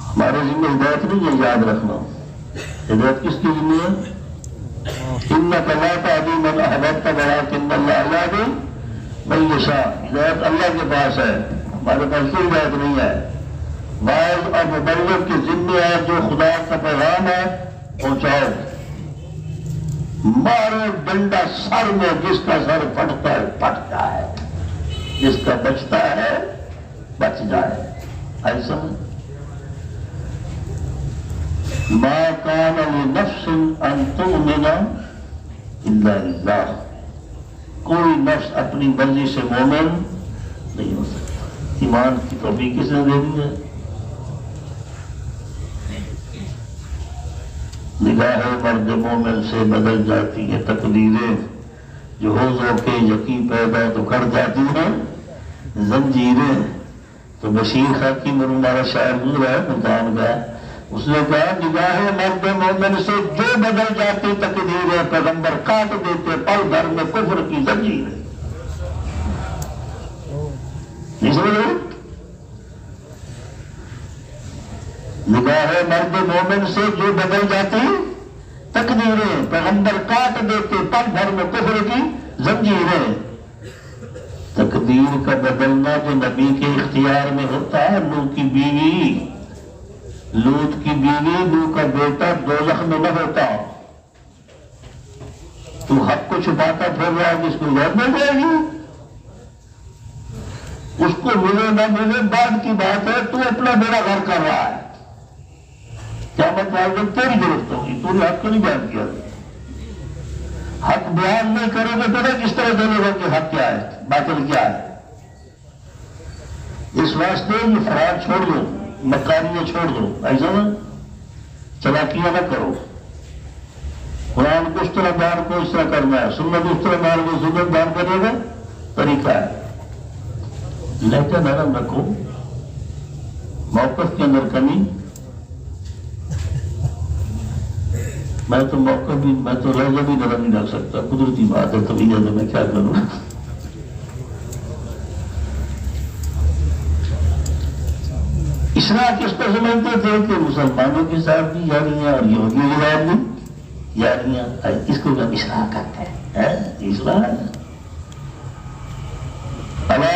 ہمارے ذمہ ہدایت نہیں ہے، یاد رکھنا، ہدایت کس کی ذمہ ہے؟ انک لا تہدی من احببت ولکن اللہ یہدی من یشاء، ہدایت اللہ کے پاس ہے، ہمارے پاس کوئی ہدایت نہیں ہے، بعض اور مبلغ کے ذمہ ہے جو خدا کا پیغام ہے پہنچاؤ، مارو ڈنڈا سر میں، جس کا سر پھٹتا ہے پھٹ جائے، جس کا بچتا ہے بچ جائے، ایسا ما کان لنفس ان تؤمن الا للہ، کوئی نفس اپنی مرضی سے مومن نہیں ہو سکتا۔ ایمان کی توفیق کس نے دے دی ہے؟ نگاہ مرد مومن سے بدل جاتی ہے تقدیریں، جو حوضوں کے یقین پیدا تو کر جاتی ہیں زنجیریں۔ تو بشیر خاکی میں ہمارا شاعر گزرا ہے ملتان کا، اس نے کہا نگاہ مرد مومن سے جو بدل جاتی تقدیریں، پیغمبر کاٹ دیتے پل بھر میں کفر کی زنجیریں۔ نہیں سمجھ رہے؟ نگاہ مرد مومن سے جو بدل جاتی تقدیریں، پیغمبر کاٹ دیتے پل بھر میں کفر کی زنجیریں۔ تقدیر کا بدلنا جو نبی کے اختیار میں ہوتا ہے، لوط کی بیوی، لوط کی بیوی، لوط کا بیٹا دوزخ میں نہ ہوتا، تو حق کو چھپاتا پھر رہا ہے، جس کو غیر مل جائے گی، اس کو ملے نہ ملے بعد کی بات ہے، تو اپنا بیڑا گھر کر رہا ہے، کیا مطلب تیری گرفت ہوگی، تو نے حق کو نہیں بیان کیا۔ حق بیان نہیں کرو گے پتہ کس طرح دے گا کہ حق کیا ہے باطل کیا ہے۔ اس واسطے یہ فراد چھوڑ دو، مکاریاں چھوڑ دو، ایسا نا چلاکیاں نہ کرو۔ قرآن کو اس طرح بیان کو اس طرح کرنا ہے، سنت اس طرح بیان کو سنت بیان کرنے کا طریقہ ہے۔ لہجہ نرم رکھو، موقف کے اندر کمی، میں تو موقع بھی، میں تو لہجہ بھی نرم نہیں رکھ سکتا، قدرتی بات ہے، طبیعت میں کیا کروں۔ اصلاح کس کو سمجھتے تھے کہ مسلمانوں کے ساتھ بھی یاریاں اور یہودیوں کے ساتھ بھی یاریاں، اس کو ہم اصلاح کہتے ہیں، اصلاح۔ الا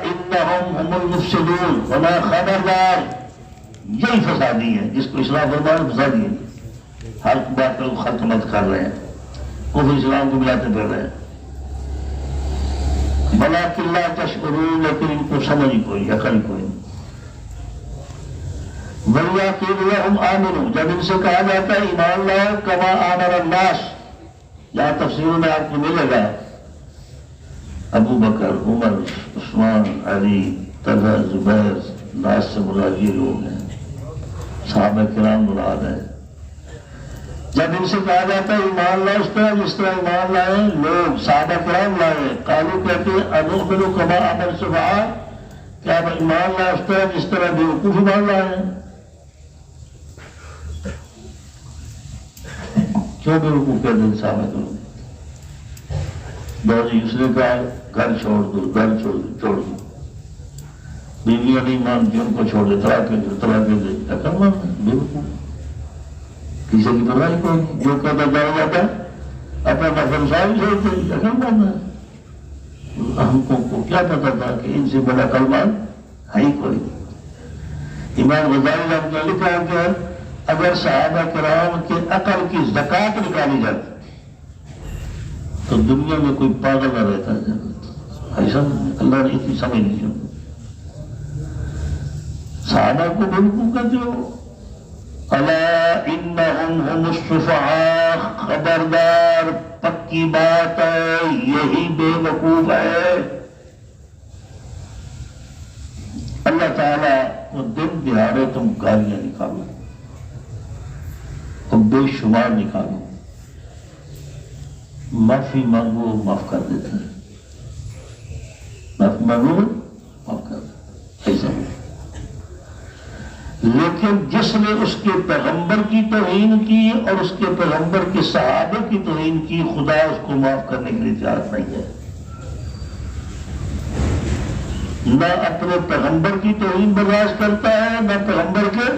انہم هم المفسدون، وما خبردار، یہی فسادی ہے جس کو اصلاح فرمایا، فسادی ہے، حق باطل کو خلط مت کر رہے ہیں، کفر اسلام کو ملاتے پھر رہے ہیں۔ ولکن لا تشعرون، لیکن ان کو سمجھ کوئی، عقل کوئی نہیں۔ وَإِذَا قِيلَ لَهُمْ آمِنُوا، جب ان سے کہا جاتا ہے ایمان لاؤ، كَمَا آمَنَ النَّاسُ، یہاں تفسیروں میں آپ کو ملے گا ابو بکر، عمر، عثمان، علی، طلحہ، زبیر، ناس سے مراد یہ لوگ ہیں، صحابہ کرام مراد ہیں۔ جب ان سے کہا جاتا ہے ایمان لاؤ اس طرح جس طرح ایمان لائے لوگ، صحابہ کرام لائے، قالوا کہتے ہیں انؤمن كما آمن السفہاء، کیا ہم ایمان لائے اس طرح جس طرح بیوقوف ایمان لائے ہیں؟ کیوں بیوقوف کہتے ہیں صحابہ کرام؟ دوسری اس نے کہا گھر چھوڑ دو، گھر چھوڑ دو، بیویاں نہیں مانتی ان کو چھوڑ دے، طلاق دے، طلاق دے، کیا ماننا؟ بیوقوف، کسی کی پرواہ کوئی نہیں، جو کہتا جانا جاتا اپنا نفل صاحب چھوڑتے، کیا ماننا؟ ہم کو کیا پتا تھا کہ ان سے بڑا کلمہ ہے ہی کوئی نہیں۔ امام غزالی رحمۃ اللہ لکھا ہے کہ اگر صحابہ کرام کے عقل کی زکوٰۃ نکالی جاتی تو دنیا میں کوئی پاگل نہ رہتا ہے، ایسا اللہ نے اتنی سمجھ نہیں۔ صحابہ کو بالکل کہتے ہو، الا انہم هم السفہاء، خبردار، پکی بات ہے، یہی بے وقوف ہے۔ اللہ تعالیٰ کو دن دہاڑے تم گالیاں نکالو اور بے شمار نکالو، معافی مانگو معاف کر دیتے ہیں، معافی مانگو معاف کر دیتے، ایسا ہے۔ لیکن جس نے اس کے پیغمبر کی توہین کی اور اس کے پیغمبر کے صحابہ کی توہین کی، خدا اس کو معاف کرنے کے لیے تیار نہیں ہے۔ نہ اپنے پیغمبر کی توہین برداشت کرتا ہے، نہ پیغمبر کے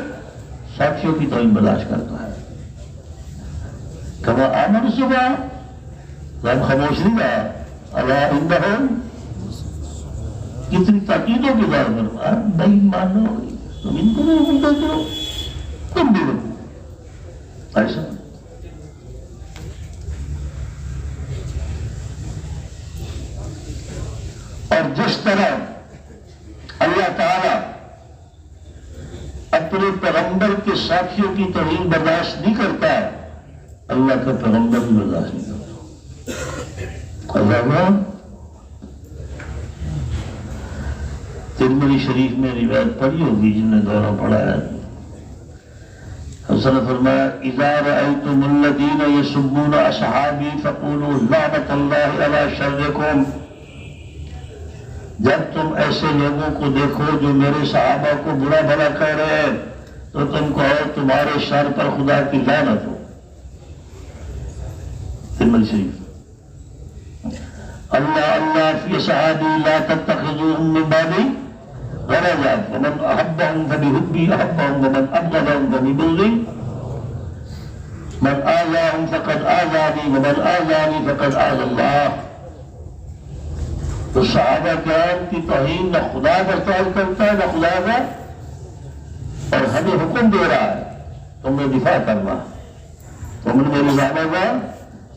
ساتھیوں کی توہین برداشت کرتا ہے۔ کما آمن السفہاء، ہم خاموش نہیں رہا، الا انہم، کتنی تاکیدوں کے دار پر نہیں مانو، تم ان کو نہیں بولتے ہو، تم بھی رکھو، ایسا۔ اور جس طرح اللہ تعالی اپنے پیغمبر کے ساتھ گستاخیوں کی توہین برداشت نہیں کرتا ہے، اللہ کا پیغمبر بھی برداشت نہیں کرتا۔ علامہ ترمذی شریف میں روایت پڑھی ہوگی جن نے دورہ پڑھا ہے، حضرت نے فرمایا اذا رأيتم الذين يسبون اصحابي فقولوا لعنة الله على شركم، جب تم ایسے لوگوں کو دیکھو جو میرے صحابہ کو برا بھلا کہہ رہے ہیں تو تم کہو تمہارے شر پر خدا کی لعنت ہو۔ ترمذی شریف۔ اللہ اللہ فی صحابی لا تتخذوهم من بعدی غرضا ومن احبهم فبحبی احبهم ومن ابغضهم فببغضی من آذاهم فقد آذانی ومن آذانی فقد آذى اللہ۔ تو صحابہ کرام کی توہین نہ خدا کا خیال کرتا ہے نہ خدا کا، اور ہمیں حکم دے رہا ہے تم نے دفاع کرنا، تم نے میرے صحابہ کا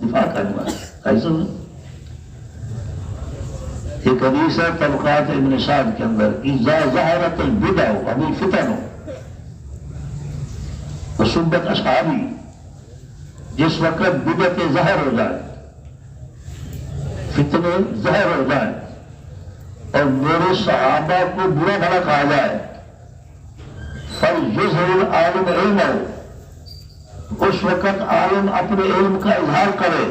دفاع کرنا۔ ایسا ایک حدیث ہے طبقات ابن سعد کے اندر اذا ظہرت البدع والفتن وسبت اصحابی، جس وقت بدعتیں ظاہر ہو جائے، فتنے ظاہر ہو جائیں اور میرے صحابہ کو برا بھلا کہا جائے، فَلْيُظْهِرِ الْعَالِمُ عِلْمَهُ، اس وقت عالم اپنے علم کا اظہار کرے،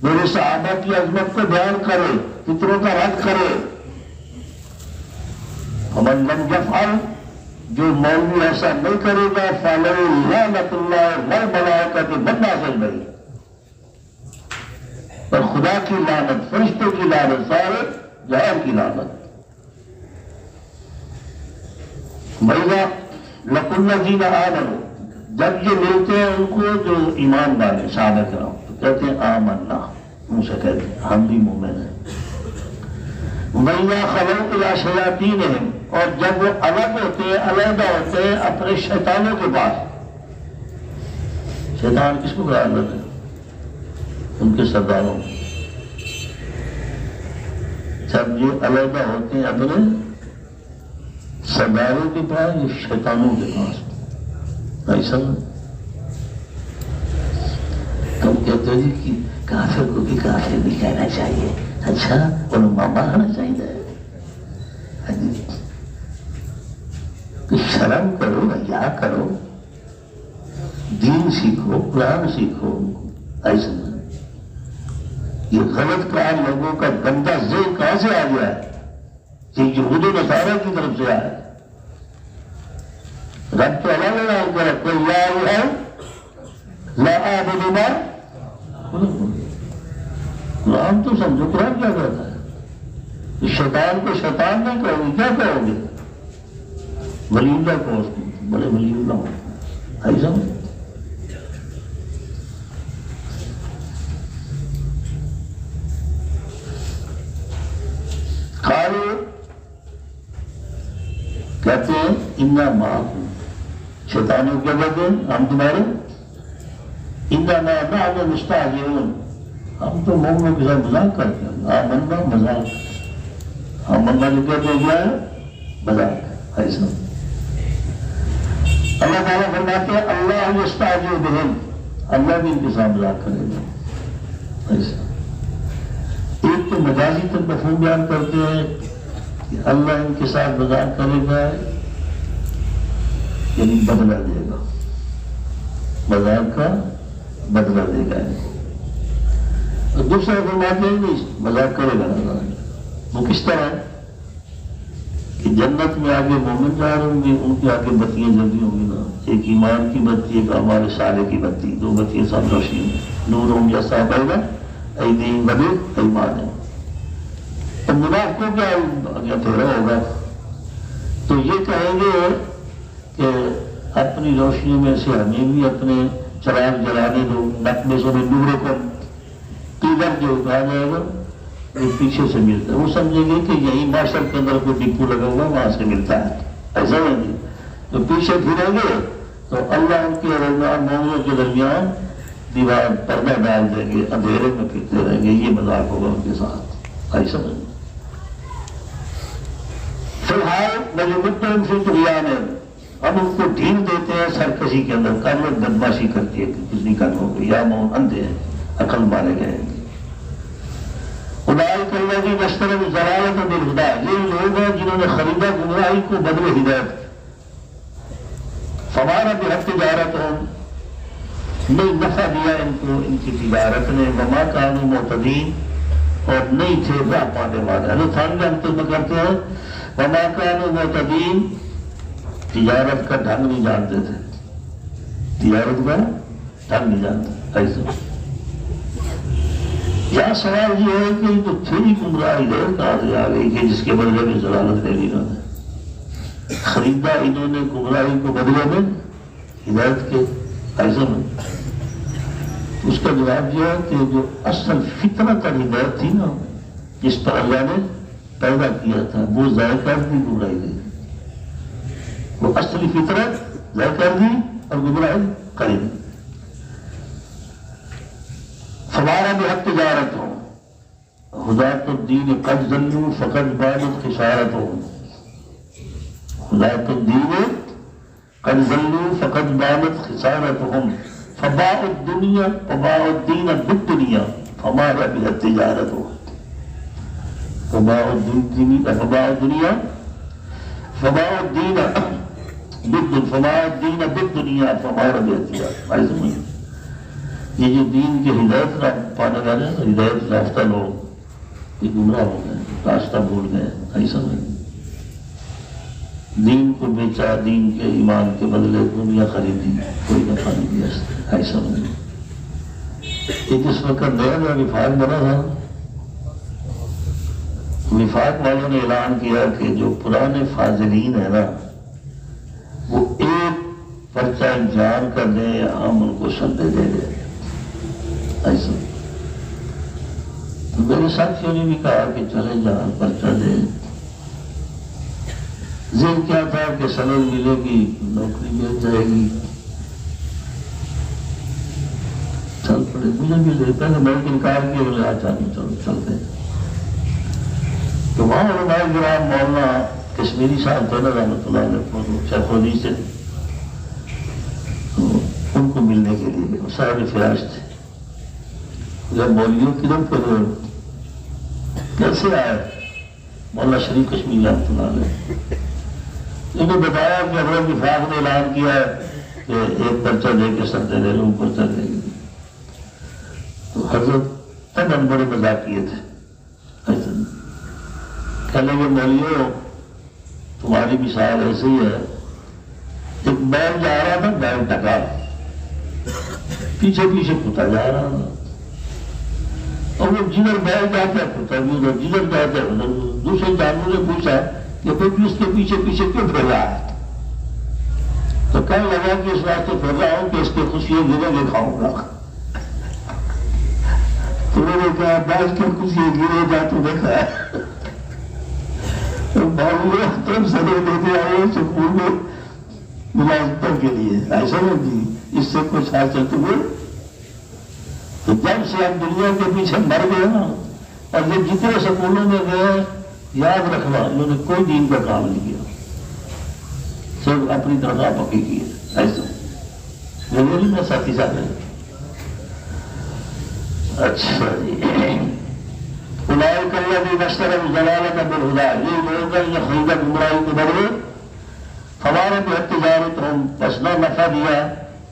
میرے صحابہ کی عظمت کو بیان کرے، فطروں کا رد کرے۔ وَمَن لَمْ يَفْعَلْ، جو مولوی ایسا نہیں کرے گا فَعَلَيْهِ لَعْنَةُ اللَّهِ وَالْمَلَائِكَةِ وَالنَّاسِ أَجْمَعِينَ، اور خدا کی لعنت، فرشتوں کی لعنت، سارے جہان کی لعنت۔ وَإِذَا لَقُوا الَّذِينَ آمَنُوا، جب یہ ملتے ہیں ان کو جو ایمان والے صحابہ کرام تو کہتے ہیں آمنا، ان سے کہتے ہیں ہم بھی مومن ہیں۔ وَإِذَا خَلَوْا إِلَىٰ شَيَاطِینِهِمْ، اور جب وہ الگ ہوتے ہیں، علیحدہ ہوتے ہیں اپنے شیطانوں کے پاس۔ شیطان کس کو قرار دیتے ہیں؟ ان کے سرداروں۔ جب یہ علیحدہ ہوتے ہیں اپنے سرداروں کے پاس یا شیطانوں کے پاس، ایسا تم کہتے ہو جی کہ کافر کو بھی کافر بھی کہنا چاہیے، اچھا علماء ماننا چاہیے، کہ شرم کرو، حیا کرو، دین سیکھو، قرآن سیکھو، ایسا یہ غلط کام لوگوں کا گندا ذہن کہاں سے آ گیا ہے؟ یہ یہود و نصارہ کی طرف سے آیا ہے۔ رب تو الگ الگ کرے، کوئی لا الہ لا اعبد ما، قرآن تو سمجھو قرآن کیا کہتا ہے؟ شیطان کو شیطان نہ کہو گے، کیا کہو گے؟ ولی اللہ کو، اس کو بڑے ولی اللہ ہو، ایسا قالوا، کہتے ہیں انا معکم، شیطانوں کیا کہتے ہیں ہم تمہارے، انما نحن مستہزئون، ہم تو مومنوں کے ساتھ مذاق کرتے ہیں، آمنا مذاق، آمنا جو کہتے ہیں کیا ہے؟ مذاق، ایسا۔ اللہ تعالیٰ فرماتے ہیں اللہ یستہزئ بہم، اللہ بھی ان کے ساتھ مذاق کرے گا، ایسا۔ ایک تو مجازی تک مفہوم بیان کرتے ہیں کہ اللہ ان کے ساتھ مذاق کرے گا، یعنی بدلہ دے گا، مذاق کا بدلہ دے گا۔ اور دوسرا فرماتے ہیں کہ مذاق کرے گا اللہ، وہ کس طرح ہے کہ جنت میں آگے مومن جا رہے ہوں گے، ان کے آگے بتیاں جلدی ہوں گی نا، ایک ایمان کی بتی، ایک اعمال صالح کی بتی، دو بتیاں ساتھ روشنی، نورہم یسعیٰ بین ایدیہم وبایمانہم۔ تو منافقوں کا اندھیرا ہوگا تو یہ کہیں گے کہ اپنی روشنی میں سے ہمیں بھی اپنے چراغ جلانے دو، نقمص من نورکم، پیلر جو کہا جائے گا وہ پیچھے سے ملتا ہے، وہ سمجھیں گے کہ یہی معاشر کے اندر کوئی ڈپو لگا ہوا وہاں سے ملتا ہے، ایسا نہیں۔ تو پیچھے پھریں گے تو اللہ ان کے درمیان، مومنوں کے درمیان دیوار پردہ ڈال دیں گے، اندھیرے میں پھرتے رہیں گے، یہ مذاق ہوگا ان کے ساتھ، ایسا نہیں۔ فی الحال نجمتہم فی طغیانہم، ہم ان کو ڈھیل دیتے ہیں سرکشی کے اندر، کل لوگ بدماشی کرتی ہے کہ کچھ نہیں کرنا ہوگا، یا مون اندھے ہیں، عقل مارے گئے ہیں۔ اولئک الذین اشتروا الضلالۃ بالہدی، یہ لوگ ہیں جنہوں نے خریدا گمراہی کو بدلے ہدایت۔ فما ربحت تجارتہم، نہیں نفع دیا ان کو ان کی تجارت نے، وما کانوا مہتدین، اور نہیں تھے راہ پانے والے۔ حضرت تھانوی ہم کرتے ہیں وما کانوا مہتدین، تجارت کا ڈھنگ نہیں جانتے تھے، تجارت کا ڈھنگ نہیں جانتے ایسے۔ یہاں سوال یہ ہے کہ جو تھوڑی گمراہی ہے کہاں سے آ گئی کہ جس کے بدلے میں ضلالت لے لی انہوں نے، خریدا انہوں نے گمراہی کو بدلے میں ہدایت کے، ایسا میں۔ اس کا جواب یہ ہے کہ جو اصل فطرت اور ہدایت تھی نا، جس پر اللہ نے پیدا کیا تھا، وہ ضائع کر دی گمراہی دی، وہ اصلی فطرت ضائع کر دی اور گمراہی کر دی۔ فمارا بحق تجارت ہو ہدایت الدین قد ضلوا فقد بانت خسارت ہو، ہدایت الدین قد ضلوا فقد بانت خسارتهم فباء الدنیا فباء الدین بالدنیا فما ربحت تجارتهم، فباء الدنیا فباء الدین بالدنیا فما ربحت تجارتهم۔ یہ جو دین کے ہدایت پانے والے ہیں، ہدایت یافتہ لوگ، یہ گمراہ ہو گئے، راستہ بھول گئے، ایسا نہیں۔ دین کو بیچا، دین کے ایمان کے بدلے دنیا خریدی، کوئی نفع نہیں دیا، ایسا نہیں۔ یہ جس وقت نیا نیا وفاق بنا تھا، وفاق والوں نے اعلان کیا کہ جو پرانے فاضلین ہیں نا، وہ ایک پرچہ جان کر دیں یا ہم ان کو سدے دے دیں، ایسا۔ تو میرے ساتھیوں نے بھی کہا کہ چلے جہاں پرچہ دے۔ ذہن کیا تھا کہ سند ملے گی، نوکری مل جائے گی، چل پڑے۔ مجھے بھی دیتا ہے میں انکار کیا، بولے آچا نہیں، چلو چلتے۔ تو وہاں علماء کرام مولانا کشمیری صاحب تھے نا رحمۃ اللہ علیہ، شیخ الحدیث تھے، ان کو ملنے کے لیے صاحب فراش تھے۔ جب مولویوں کی طرف پھر کیسے آئے مولانا شریف کشمیری رحمۃ اللہ علیہ، انہیں بتایا کہ حضرت وفاق نے اعلان کیا ہے کہ ایک پرچہ دے کے سدے دے لوں، پرچہ دے گی۔ تو حضرت تب بڑے مذاق کیے تھے، کہنے لگے مولیو تمہاری مثال ایسے ہی ہے، ایک بیل جا رہا تھا، بیل ٹکا، پیچھے پیچھے کتا جا رہا تھا، اور وہ جدھر بیل جاتا ہے کتا بھی ادھر، جدھر جاتا ہے ادھر۔ دوسرے جانوروں نے پوچھا کہ پھر بھی اس کے پیچھے پیچھے کیوں پھر رہا ہے؟ تو کہنے لگا کہ اس راستے پھر رہا ہوں کہ اس کے خوشیاں گرے گے کھاؤں گا۔ تو میں نے کہا بیل کے خوشیاں گرے جا تو دیکھا ہے، تم سدے دیتے آئے سکول میں ملازمتوں کے لیے، ایسا نہیں اس سے کچھ حاصل تمہیں۔ تو جب سے ہم دنیا کے پیچھے مر گئے نا، اور یہ جتنے سکولوں میں گئے، یاد رکھنا انہوں نے کوئی دین کا کام نہیں کیا، صرف اپنی تنخواہ پکی کی ہے، ایسا میرے میں ساتھی صاحب ہیں۔ اچھا جی، اولئک الذین اشتروا الضلالۃ بالہدی، یہ لوگ ہیں یہ خریدا گمراہی کے بدلے، فما ربحت تجارتہم، بس نہ نفع دیا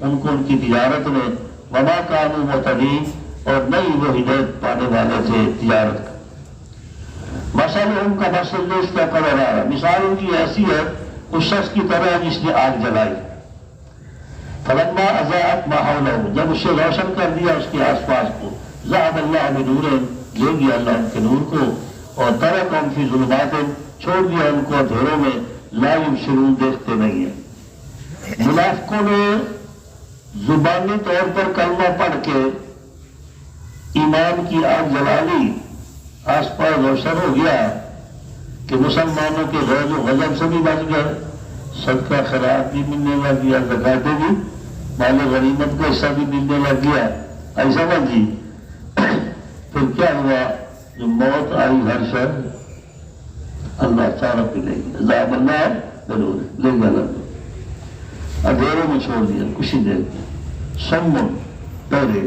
ان کو ان کی تجارت نے، وما کانوا مہتدین، اور نہیں وہ ہدایت پانے والے تھے تجارت کا۔ مثلہم کمثل الذی استوقد نارا، مثال ان کی ایسی ہے اس شخص کی طرح جس نے آگ جلائی، فلما اضاءت ما حولہ، جب اسے روشن کر دیا اس کے آس پاس کو، ذهب اللہ بنورہم، لے گیا اللہ ان کے نور کو، اور ترکہم فی ظلمات، چھوڑ دیا ان کو اندھیروں میں، لا یبصرون، دیکھتے نہیں ہیں۔ منافقوں نے زبانی طور پر کلمہ پڑھ کے ایمان کی آگ جلا لی، آس پاس روشن ہو گیا کہ مسلمانوں کے غیظ و غضب سے بھی بچ گئے، صدقہ خیرات بھی ملنے لگ گیا، زکاتیں بھی، مال غنیمت کا حصہ بھی ملنے لگ گیا، ایسا نہ جی۔ پھر کیا ہوا؟ جو موت آئی ہر شخص اللہ سارا پہ لے گیا، ذهب اللہ بنور، لے گیا اللہ۔ اندھیروں میں چھوڑ دیا کچھ ہی دیر کے. سمن بہرے،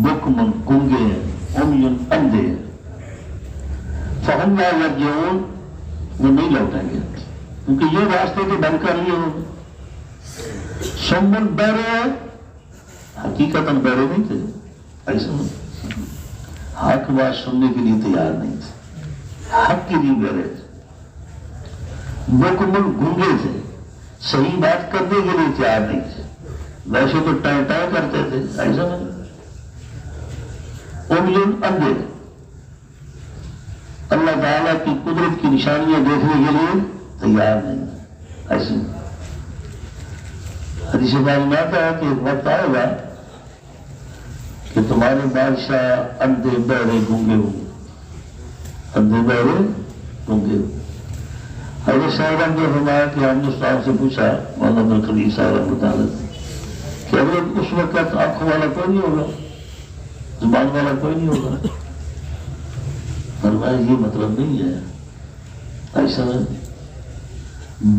بکمن گونگے ہیں، عمیٌ اندھے ہیں. فہم لا یرجعون، وہ نہیں لوٹیں گے کیونکہ یہ راستے کے بن کر لیے ہوں. سمن بہرے، حقیقتاً بہرے نہیں تھے، ایسا نہیں، حق بات سننے کے لیے تیار نہیں تھے، حق کے لیے بہرے تھے. بکمن گونگے تھے، صحیح بات کرنے کے لیے تیار نہیں تھے، ویسے تو ٹائم ٹائم کرتے تھے، ایسا نہیں. عمیٌ اندھے، اللہ تعالیٰ کی قدرت کی نشانیاں دیکھنے کے لیے تیار نہیں، ایسے. حدیث پاک میں آتا ہے کہ ایک وقت آئے گا کہ تمہارے بادشاہ اندھے بہرے گونگے ہوں گے، اندھے بہرے گونگے ہوں. حضرت صاحب نے فرمایا کہ ہم نے صاحب سے پوچھا، مولانا القدیر صاحب بتا دیتے کہ حضرت اس وقت آنکھوں والا کوئی نہیں ہوگا، زبان والا کوئی نہیں ہوگا. فرمایا یہ مطلب نہیں ہے، ایسا نہیں.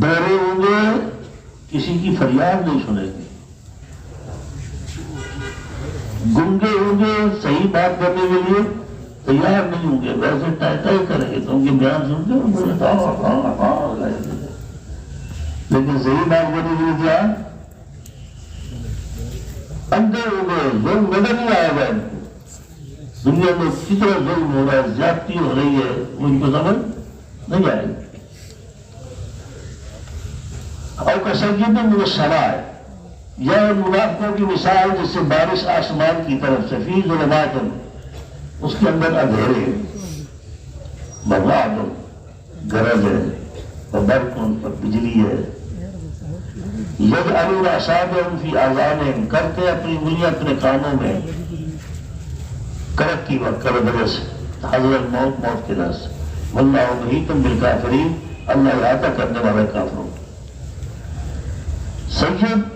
بہرے ہوں گے، کسی کی فریاد نہیں سنے گے. گنگے ہوں گے، صحیح بات کرنے کے لیے تیار نہیں ہوں گے، ویسے ٹائ کریں گے تو ان کے بیان سنتے ہیں لیکن صحیح بات کرنے کے لیے تیار. اندھے ہوں گے، ظلم نظر نہیں آئے گا ان کو. دنیا میں کتنا ظلم ہو رہا ہے، زیادتی ہو رہی ہے، وہ ان کو سمجھ نہیں آئے گی. اور کسجد من السماء، یہ منافقوں کی مثال جس سے بارش آسمان کی طرف سے، فی ظلمات، اس کے اندر اندھیرے، برعد، گرج ہے، اور برق، اور بجلی ہے. یجعلون اصابعهم فی آذانہم، کرتے اپنی انگلیاں اپنے کانوں میں، کرک کی وجہ سے، حضرت موت کے رس. واللہ محیط بالکافرین، اللہ احاطہ کرنے والا کافروں. سید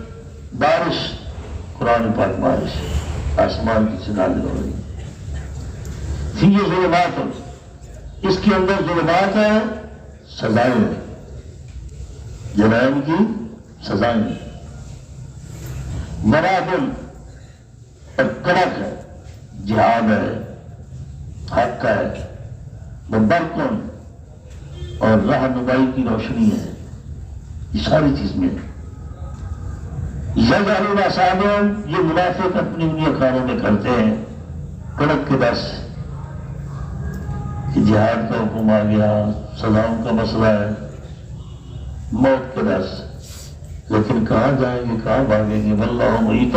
بارش، قرآن پاک بارش آسمان کی سے نازل ہو رہی. فی ظلمات، اس کے اندر ظلمات ہیں، سزائیں ہیں، جرائم کی سزائیں ہیں. مرابل، اور کڑک ہے، جہاد ہے، حق ہے. برقن، اور رہنمائی کی روشنی ہے. یہ ساری چیزیں. یجعلون اصابعهم، یہ منافق اپنی انگلیاں کانوں میں کرتے ہیں، کڑک کے دس کہ جہاد کا حکم آ گیا، سزاؤں کا مسئلہ ہے، موت کے دس. لیکن کہاں جائیں گے، کہاں بھاگیں گے. واللہ محیط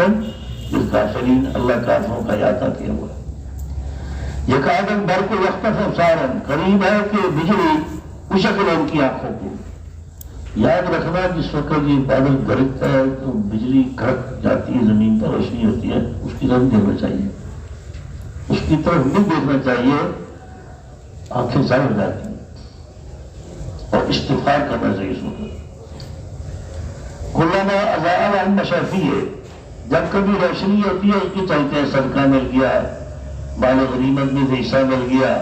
بالکافرین، اللہ کافروں کا احاطہ کیا ہوا. یکاد البرق یخطف ابصارهم، قریب ہے کہ بجلی اچک لے ان کی آنکھوں کو. یاد رکھنا جس وقت یہ بادل گرجتا ہے تو بجلی کڑک جاتی ہے، زمین پر روشنی ہوتی ہے، اس کی طرف دیکھنا چاہیے، اس کی طرف نہیں دیکھنا چاہیے، آنکھیں ضائع ہو جاتی ہیں. اور استغفار کرنا چاہیے اس وقت. کلما اضاء لهم مشوا فیہ، جب کبھی روشنی ہوتی ہے اس کی چلتے ہیں، صدقہ مل گیا، مال غنیمت میں سے حصہ مل گیا.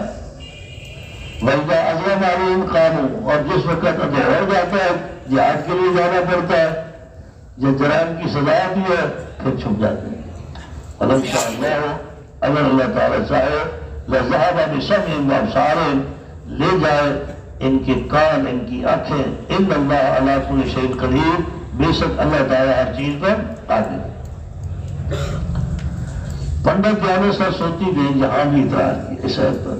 وَإِذَا أَظْلَمَ عَلَيْهِمْ قَامُوا، اور جس وقت اندھیرا ہو جاتا ہے، جہاد کے لیے جانا پڑتا ہے، جب جرائم کی سزا آتی ہے، پھر چھپ جاتے ہیں. وَلَوْ شَاءَ اللَّهُ، اگر اللہ تعالیٰ چاہے، لَذَهَبَ بِسَمْعِهِمْ وَأَبْصَارِهِمْ، لے جائے ان کے کان، ان کی آنکھیں. إِنَّ اللَّهَ عَلَىٰ كُلِّ شَيْءٍ قَدِيرٌ، بے شک اللہ تعالیٰ ہر چیز پر قادر ہے. پنڈت جانے سر سوتی گئی، جہاں بھی اعتراض کی اس آیت پر.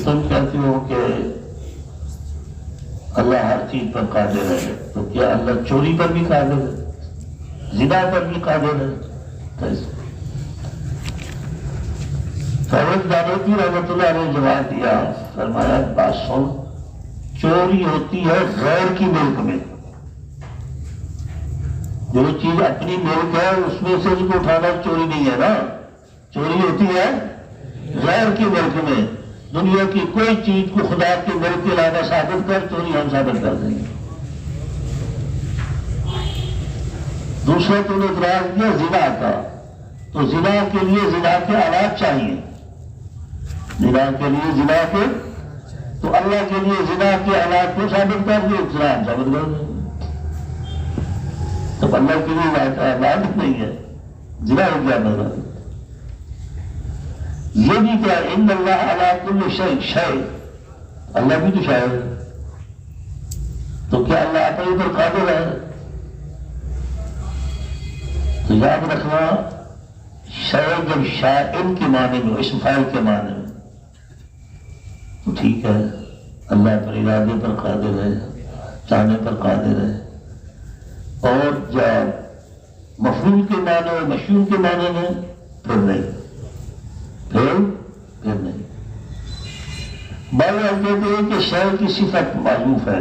تم کہتے ہو کہ اللہ ہر چیز پر قادر ہے، تو کیا اللہ چوری پر بھی قادر ہے، زنا پر بھی قادر ہے؟ فیض دانوتی رحمۃ اللہ نے جواب دیا، فرمایا بات سن، چوری ہوتی ہے غیر کی ملک میں. جو چیز اپنی ملک ہے اس میں سے اس کو اٹھانا چوری نہیں ہے نا. چوری ہوتی ہے غیر کی ملک میں. دنیا کی کوئی چیز کو خدا کے ملک کے علاوہ ثابت کر، چوری ہم ثابت کر دیں گے. دوسرا تو نے اعتراض کیا زنا کا، تو زنا کے لیے زنا کے آلات چاہیے. زنا کے لیے زنا کے، تو اللہ کے لیے زنا کے آلات کو ثابت کر دیں، زنا ہم ثابت کر دیں. تو اللہ کے لیے عبادت نہیں ہے، زنا ہو گیا میرا۔ یہ بھی کیا ان اللہ علی کل شیء شیء، اللہ بھی تو شاعر ہے، تو کیا اللہ اپنے اوپر قادر ہے؟ تو یاد رکھنا شاعر جب شائن کے معنی میں، اسم فاعل کے معنی میں، تو ٹھیک ہے، اللہ پر ارادے پر قادر ہے، چاہنے پر قادر ہے۔ اور جب مفعول کے معنی اور مشہور کے معنی میں پھر نہیں، پھر نہیں۔ بعض لوگ کہتے ہیں کہ شے کی صفت معروف ہے،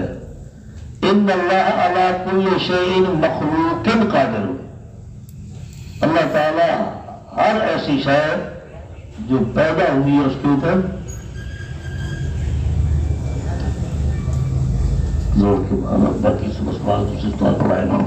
ان اللہ علی کل شیء مخلوق قادر، اللہ تعالی ہر ایسی شے جو پیدا ہوئی ہے اس کے اوپر زور کے معنی، باقی سب سوال دوسرے سوال پڑھائے گا۔